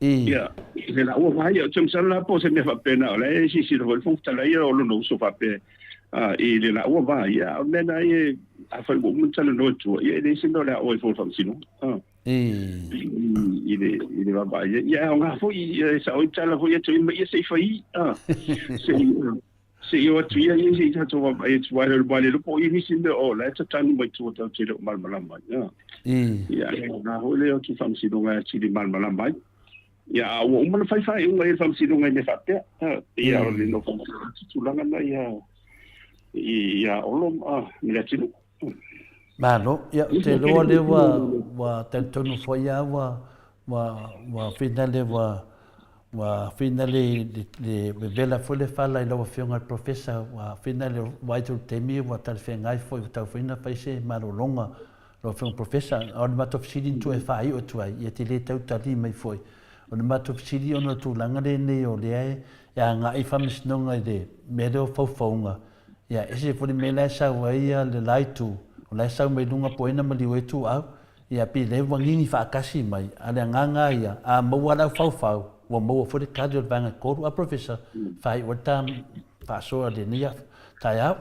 ya se la o vai o tsala po se me fa pena le si lo fon fikalai o lo no so fa pe e le la o va ia mena e a fa mo tala no tu e le sino la o fo fam sino le va ia nga fo sa o tala fo ia tu ia se fai se io tu ia ia se tu va e tu va le po i sino o la ta tan mo tu ta te mal malamba ia nga ho le o tu fam sino nga ti mal malamba ia o mo fai un fam sino nga ne fa ia le no fo tu langa na ia olom mila tino malo ia te lo le wa te tonu foi wa wa finale wa finale de bela fole fala ilo fionga professor wa finale wa tu temi wa tal fengai foi ta fina paise marolonga lo fiong professor on ma top sidin tu e fai o tu ai te le tau tali mai foi on ma top sidi on tu langa le ne o le ya nga I famis nonga de medo fofonga ya ese fole mela sa wa ia le laitu o la sa me lunga poena mali we tu au ya pi le wangi fa kasi mai ale nganga ia a mo wala fofau wa mo fo de kadio banga ko a professor fai o tam fa so de nia tai au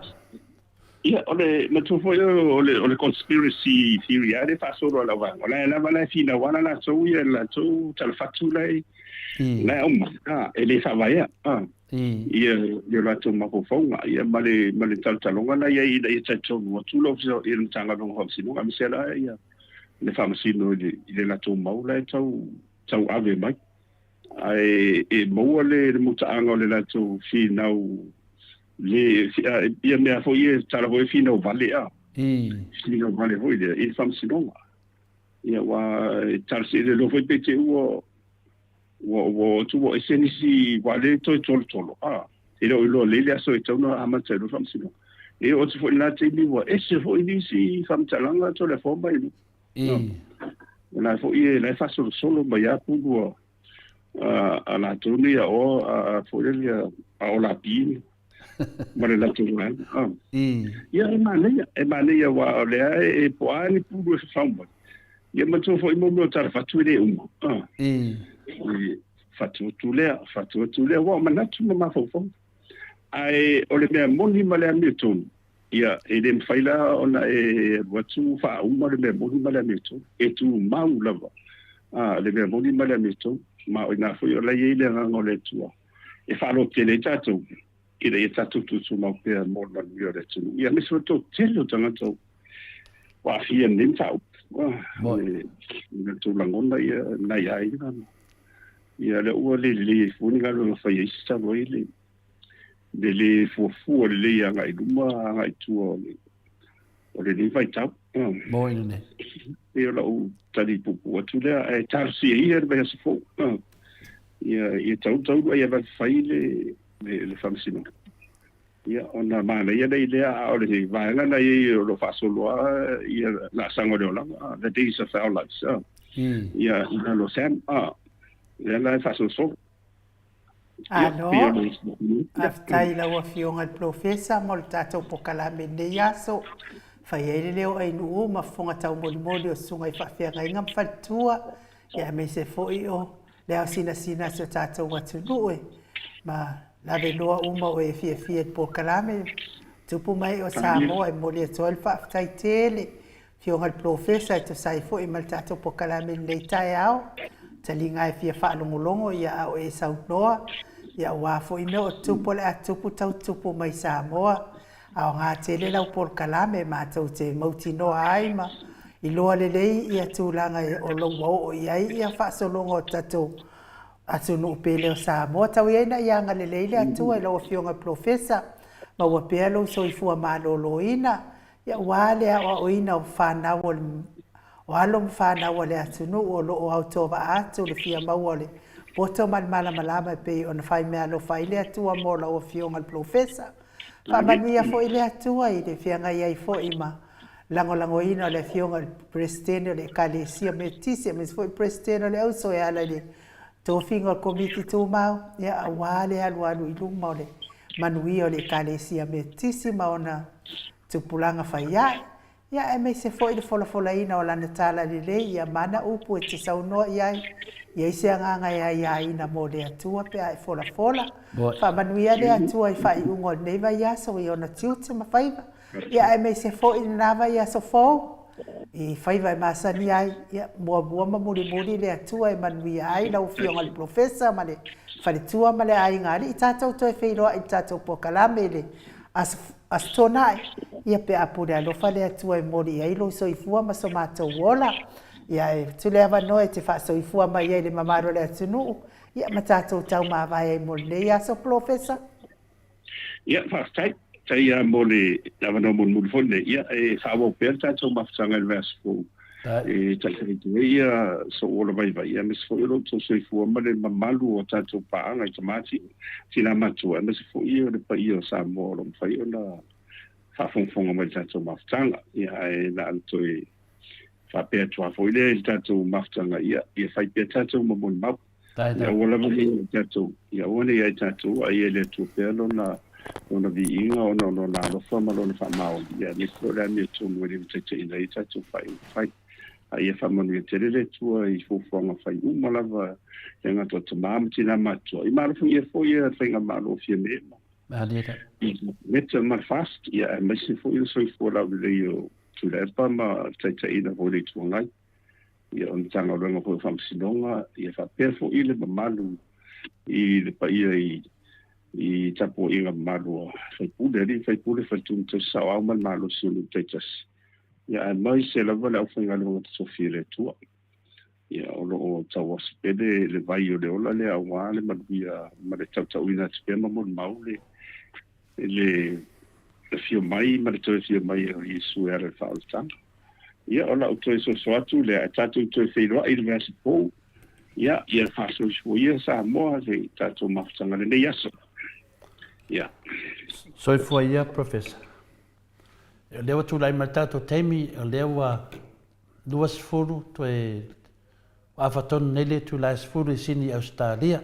ia ole na tu foi ole conspiracy theory ale fa so la va la fina wala la so ia la so tal fatu lai la ele fa vai ia yo la tu ma ko fonga ia male tal talonga na ia ia tato mo tu lo so ia tanga no ho sino am sela ia le famasino ile la tu maula tau ave mai ai e mo le mutaanga le la tu finau le ia me fo ia tala voi finau vale finau vale voi ile famasino ia wa tal se le lo foi pete wo tu wo esenisi vale tolo ile lo le so e tau ama tau famasino e o tu foi na te ni wo ese foi ni si famtalanga to le forma na fo ie la fa solo ba ya pu a la tunia o a fo le a o la pin ma le la tunia ia e mane wa le e po ani pu se famba ia ma to fo mo tar fa tu le fatu tu le wa ma na tu ma fo ai o le me moni ma le amitun ia ele faila ona e watu fa uma le mo mala meto e tu mau lava le mo mala meto ma ina foi la ile ngo le tua e fa lo tele tato ile tato tu ma pe mo na mio le tu ia me so to telo tanga to wa fia nin fa mo ne tu la ngonda ia na ia le o le funi ga lo fa ia sta mo ile de le fufu le ya ngai duma ngai tu o le vai tau mo ne e la o tali pupu tu le e tar si ia be se fo ia tau ia va fai le famsino ia ona mana ia dei le a o le vai na ia lo fa solo ia la sango de la the days of our lives ia lo sam la fa solo aftai la wa fionga professor mo tato pokala mende yaso fai leo ai nu ma fonga tau moli o sunga I fa fia ngam fatua ya me se foi o le sina so tato watu nuwe ma la venoa uma o e fia pokala me tupu mai o Samoa e moli to fa aftai tele fionga professor to sai foi mal tato pokala mende tai au talinga e fia fa longolongo ya o e saunoa ia wa fo ina o tupu le atupu tau tupu mai Samoa au ngā tele lau por kalame ma tau te mautino ai ma I loa lelei ia tūlanga o longo o iai ia whaasolongo o tatou atu no pele o Samoa tau iai na ianga lelei le atua I loa fionga professor ma ua pea lo so I fua malolo ina ia wale a o ina o whanau o alo mwhanau le atu no o lo o autova atu le fia maua le poto malama malama pe ona fai mea lo fai le atua mo la o fionga professor fa mania fo ile atua I le fianga iai fo ima lango ina le fionga presidente le kalesia metisia mes foi presidente le au so e ala le to finga committee tu mau ya wale alu I luma le manuio le kalesia metisia ona tupulanga fai ya me se foi le fola ina o lana tala le ya mana upu e te sauno iai ia se nganga ia ina mo le atua pe ai fola fa manuia le atua I fai ungo nei vai aso I ona tiuti ma faiva ia me se foi na vai aso fo I faiva masani ai ia mo ma muri le atua manuia ai la ufionga le professor ma le fale tua ma le ai ngari I tatou to e feilo I tatou pokalame le as tonai ia pe apure alo fale atua mori ai lo so I fua ma so matou wola ia e tule ava no e te whaaso I fua mai e le mamaro le atunu ia matatou tau mawai e mole le ia so professor ia whaastai tai a mole ava no mole fone ia e whawo pēr tatou mawhitanga le verse fo Taʻitu ia so ola vai ia mes foi lo to soifua ma le mamalu o tatou paaga i tamati tina matua mes foi o le paia o Samoa lo fai ona faafogafoga mai le tatou mafutaga ia e na atoe faapea tua foi le tatou mafutaga ia fai pea tatou mamoni mau ia ua lava le tatou ia ua nei ai tatou ai e le atua pea lona viiga ona alofa ma lona faamaoli ia le so le ami atonu e le taitaʻina ai tatou fai ia whamanu te rere tua i fufuanga whai uma lava e ngā toa tamama tina matua. I marofu ia fo ia whainga maro fia mea. Meta ma fast ia e maisi fo ia soi fo lau le o tulepa ma taitaina fo le tua ngai. Ia on tanga renga fo whamsinonga ia whapea fo ia le mamalu i le pa ia i tapo inga maru whaipule whaitun te sao au man malo siunu taitasi. Ia mai se lava le aufaiga le vaga tasofia le atua ia o loo tauasipele le vai o le ola le auā le maluia ma le tautauina ati pea mamoni mau le fio mai ma le toe fio mai o iesu ea le faaolataga ia o lau toe soso atu le ae tatou toe feiloaʻi le mea sepou ia faasoifua ia Samoa le tatou mafutaga lenei aso ia soifua ia professor. O lewa tūlai martato teimi, o lewa 2 toe awhatonu nele tūlai 10 i sini Australia.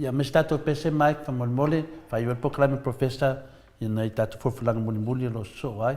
Ia me stato pese mai ka mole, whai ua poklami professor, i nei tatu furfulanga muli lo so ai.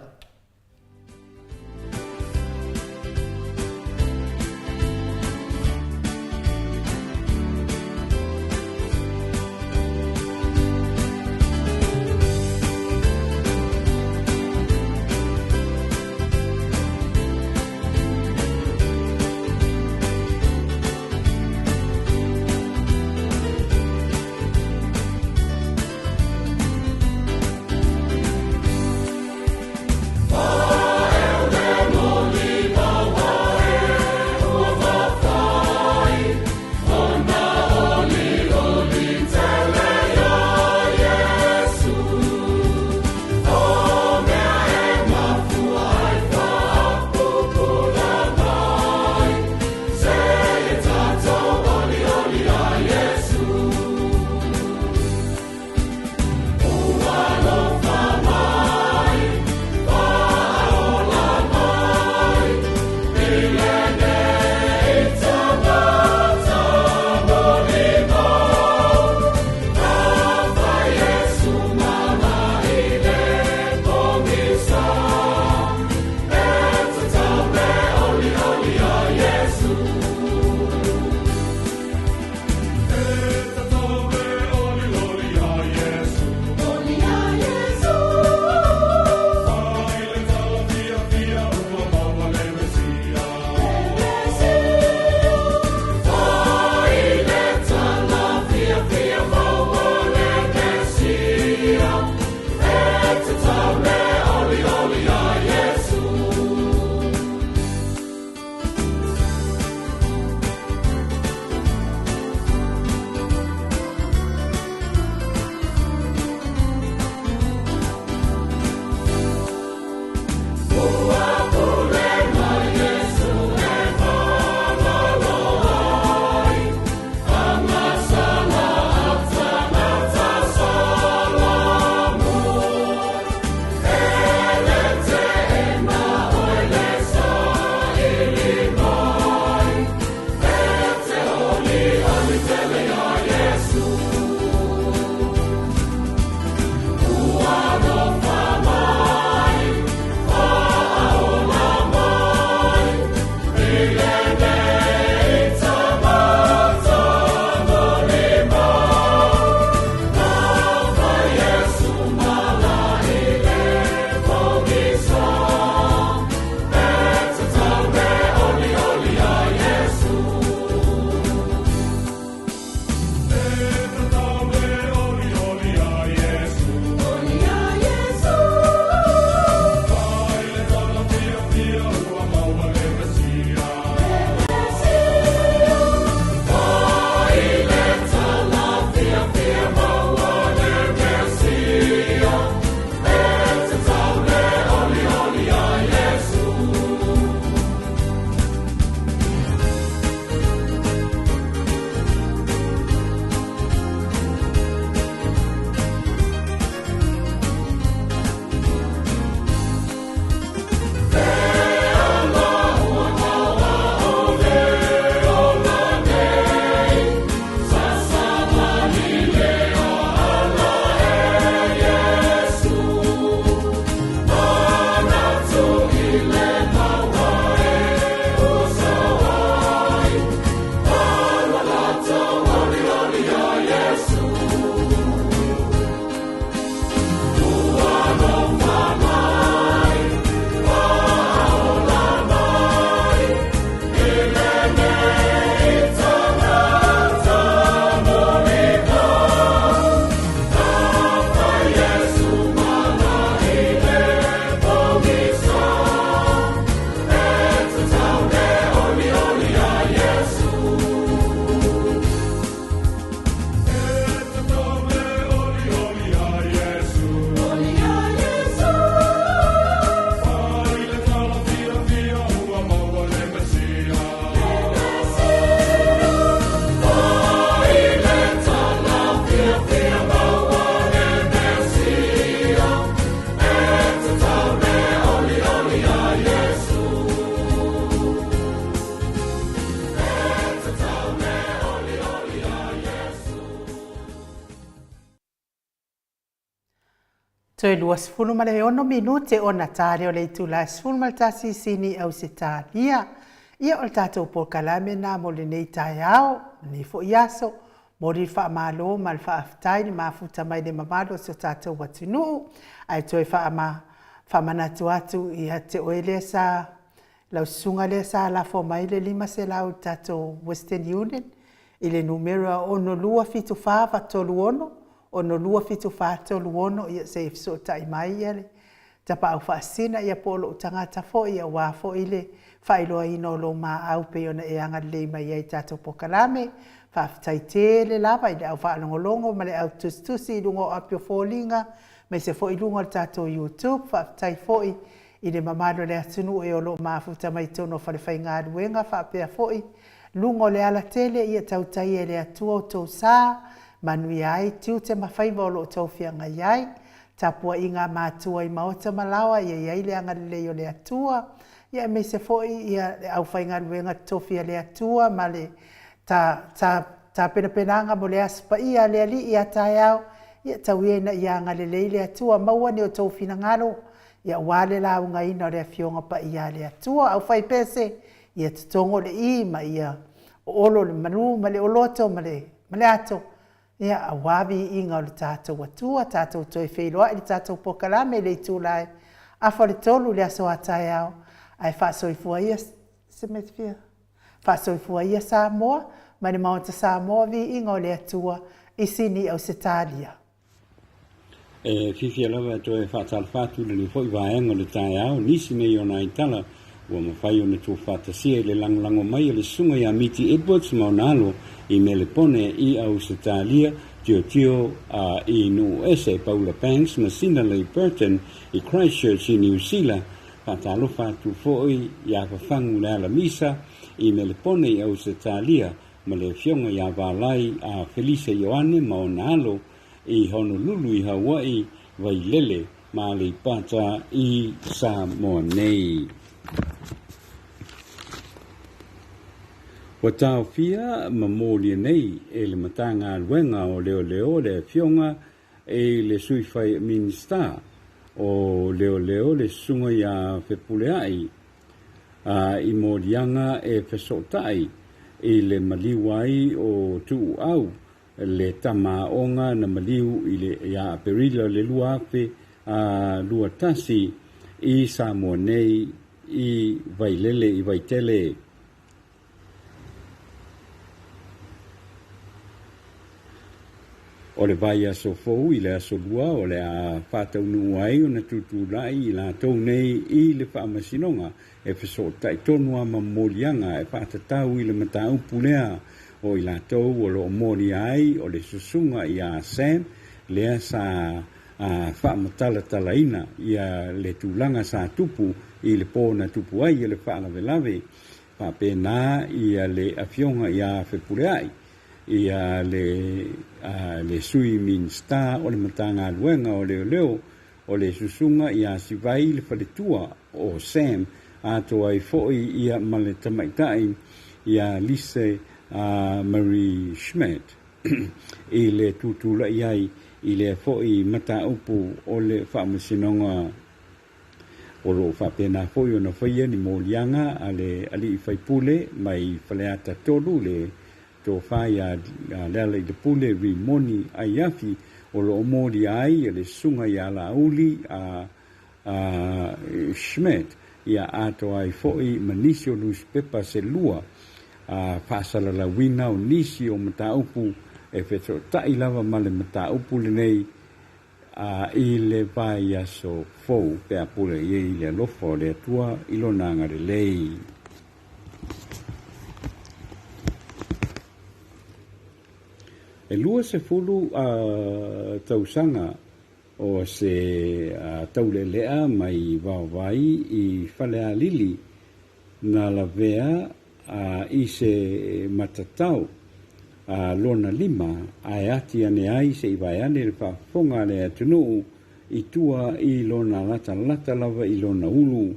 Toi luas fulu ma le ono minute o na tare o le tula fulu ma tasi sini au se talia. Ia o tatou por kalame na mo le nei tai ao, ni fo iaso, mo ri wha malo ma le wha aftai ni mafuta mai le mamado so tatou watinu. Ai toi wha manatu atu i te oele sa lau sunga le sa la fo mai le 5 se lau tatou Western Union. I le numero ono lua fitu wha tolu ono. Ono lua fitu whātolu ono ia se ifso tai mai ele. Ta pa au whaasina ia polo utangata fo ia wafo ile whailoa ino lo ma au pe ona e anga le mai ia i tato pokalame. Whaafitai tele lava i le au whaalongolongo ma le au tustusi lungo apio fōlinga. Me se fo i lungo le tato YouTube. Whaafitai fo i le mamado le atunu e o lo maafuta mai tono whale whai ngā ruenga whaapea fo i. Lungo le ala tele ia tautai e le atua o tau saa. Manui ai, tiu te mawhaiva o lo tauwhia ngai ai. Tapua i ngā mātua i Maota malawa, ia iai le anga leo le atua. Ia me se foi, ia au whai ngā ruenga tauwhia le atua, ma le ta penapenanga mo le aspa ia le ali ia tai au. Ia tawiena ia anga le atua, maua ni o tauwhina ngaro. Ia wale la unga ina o le fionga pa ia le atua. Au whai pese, ia tutongo le i, ma ia olo le manu, ma le oloto, ma le ato. Ia a wavi inga o le tātou atua, tātou toi wheiloa, i le tātou pokalame le tūlai. A whare tolu le aso atai au, ai whaasoifua ia, se me te whia? Whaasoifua ia Samoa, ma ni Maota Samoa vi inga o le atua, i sini au se tālia. Fifi alawa toi whaatal whātu le ni fwoi vaenga le tai au, nisi nei o nai tala, ua mawhai o na tō whātasia le langolango mai le sunga ia Miti Edwards maunalo, i mele pone i au se tālia, tio i nu ese Paula Banks, ma Sinalei Burton i Christchurch i New Zealand, whātalo whātu fōi i a whawhangu le ala misa, i mele pone i au se tālia, ma le fionga i a wālai a Felice Ioane maunalo, i Honolulu i Hawaii, vai lele, ma le pata i Samoa nei. Wa tau fia mamolia nei e le matanga alwenga o leo le fionga e le suifai minsta o leo le sunga ya fepuleai i morianga e fesotai e le maliwai o tu au le tamaonga na maliu i le ya perila le luafe lua tasi i Samoa nei i vailele i vaitele. O le vai aso fou i le aso lua o le a whātau nua ai o na tutulai i la tau nei i le whaamasinonga e whasotai tonua ma morianga e whātatau i le mataupu lea o i la tau o lo mori ai o le susunga i a Sam lea sa whaamatala talaina i a le tūlanga sa tupu i le pōna tupu ai i le whaalavelave whapena i a le awhionga i a whepureai. Ia le sui minsta o le matanga luenga o leo o le susunga ia sivai le whaletua o Sam ato ai foi ia male tamaitai ia Lise Marie Schmidt i le tutula iai i le foi mata upu o le whaamasinonga o lo whapena foi o na whaia ni molianga ale ali whaipule mai whaleata tolu le to faya lele de pule rimoni ayafi o lo mori ai le sunga ya la uli Schmidt ia ato ai foi manisio lus pepa se lua fasala la wina o nisi o mataupu e fetro tai lava male mataupu le nei i le vai aso fou pe apule i le lofo le tua ilonanga le lei. E lua se fulu tausanga o se taulelea mai vavai i whalea lili na la vea i se matatau lona lima ai ati ane ai se i vai ane le whafonga le atunu i tua i lona lata lava i lona ulu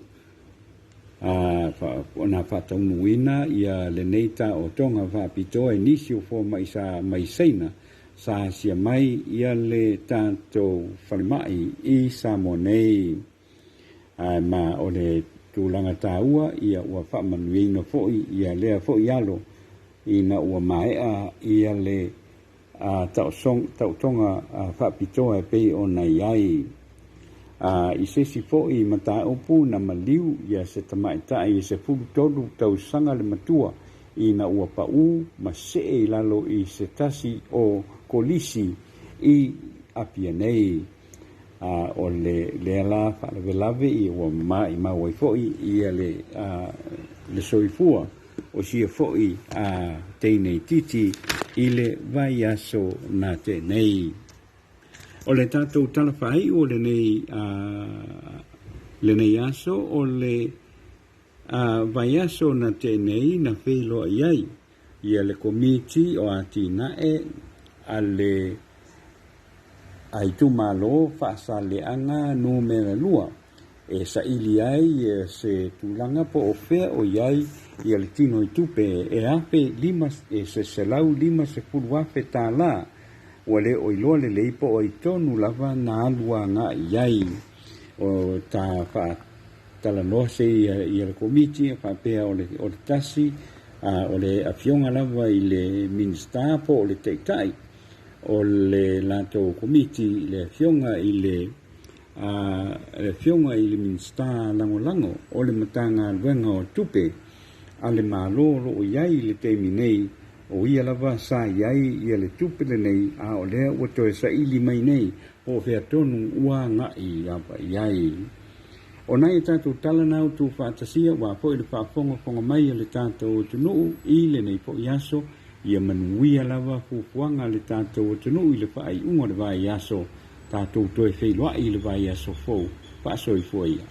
na whataunuina ia le neita o tonga whapitoa e nisi o fo mai seina sa sia mai ia le tātou whalimai I Samoa nei. Ma o le tūlanga tāua ia ua whamanuina fo'i ia lea fo'i alo ina ua maea ia le tautonga whapitoa pei o nei ai. I sesi fo'i mata upu na maliu ia se tamaitai se fulu tolu tau sanga le matua ina ua pau ma se lalo I se tasi o kolisi I apia nei. O le ala whalawelave I ua mai mawai fo'i ia le soifua o sia fo'i teinei titi I le vai aso na te nei. O le tātou talawhai o le nei aso o le vai aso na te nei na wheloa iai. Ia le komiti o ati nae a le aitu malo whaasaleanga numera lua. E sa ili ai se tulanga po o whea o iai ia le tino I tupe e ape lima se selau lima se puluafe tā la. Ua le o iloa le leipo o I tonu lava na alua ngā iai. O tā talanoa se ia le komiti whapea o le tasi o le awhionga lava I le minista po o le teitai. O le lato komiti le awhionga I le minsta lango o le matanga luenga o tupe a le malo o iai le teimi nei o ia lava sa iai ia le tupe le nei a o lea ua toe sa ili mai nei o fea tonu ua ngai apa iai. O nai tātou talanau tu whaatasia wa po I le whaafonga mai le tātou tunuu I le nei po iaso ia manuia lava fufuanga le tātou tunuu I le whaai unga le vai iaso tātou toe whailoa I le vai aso fau, whaasoi fua ia.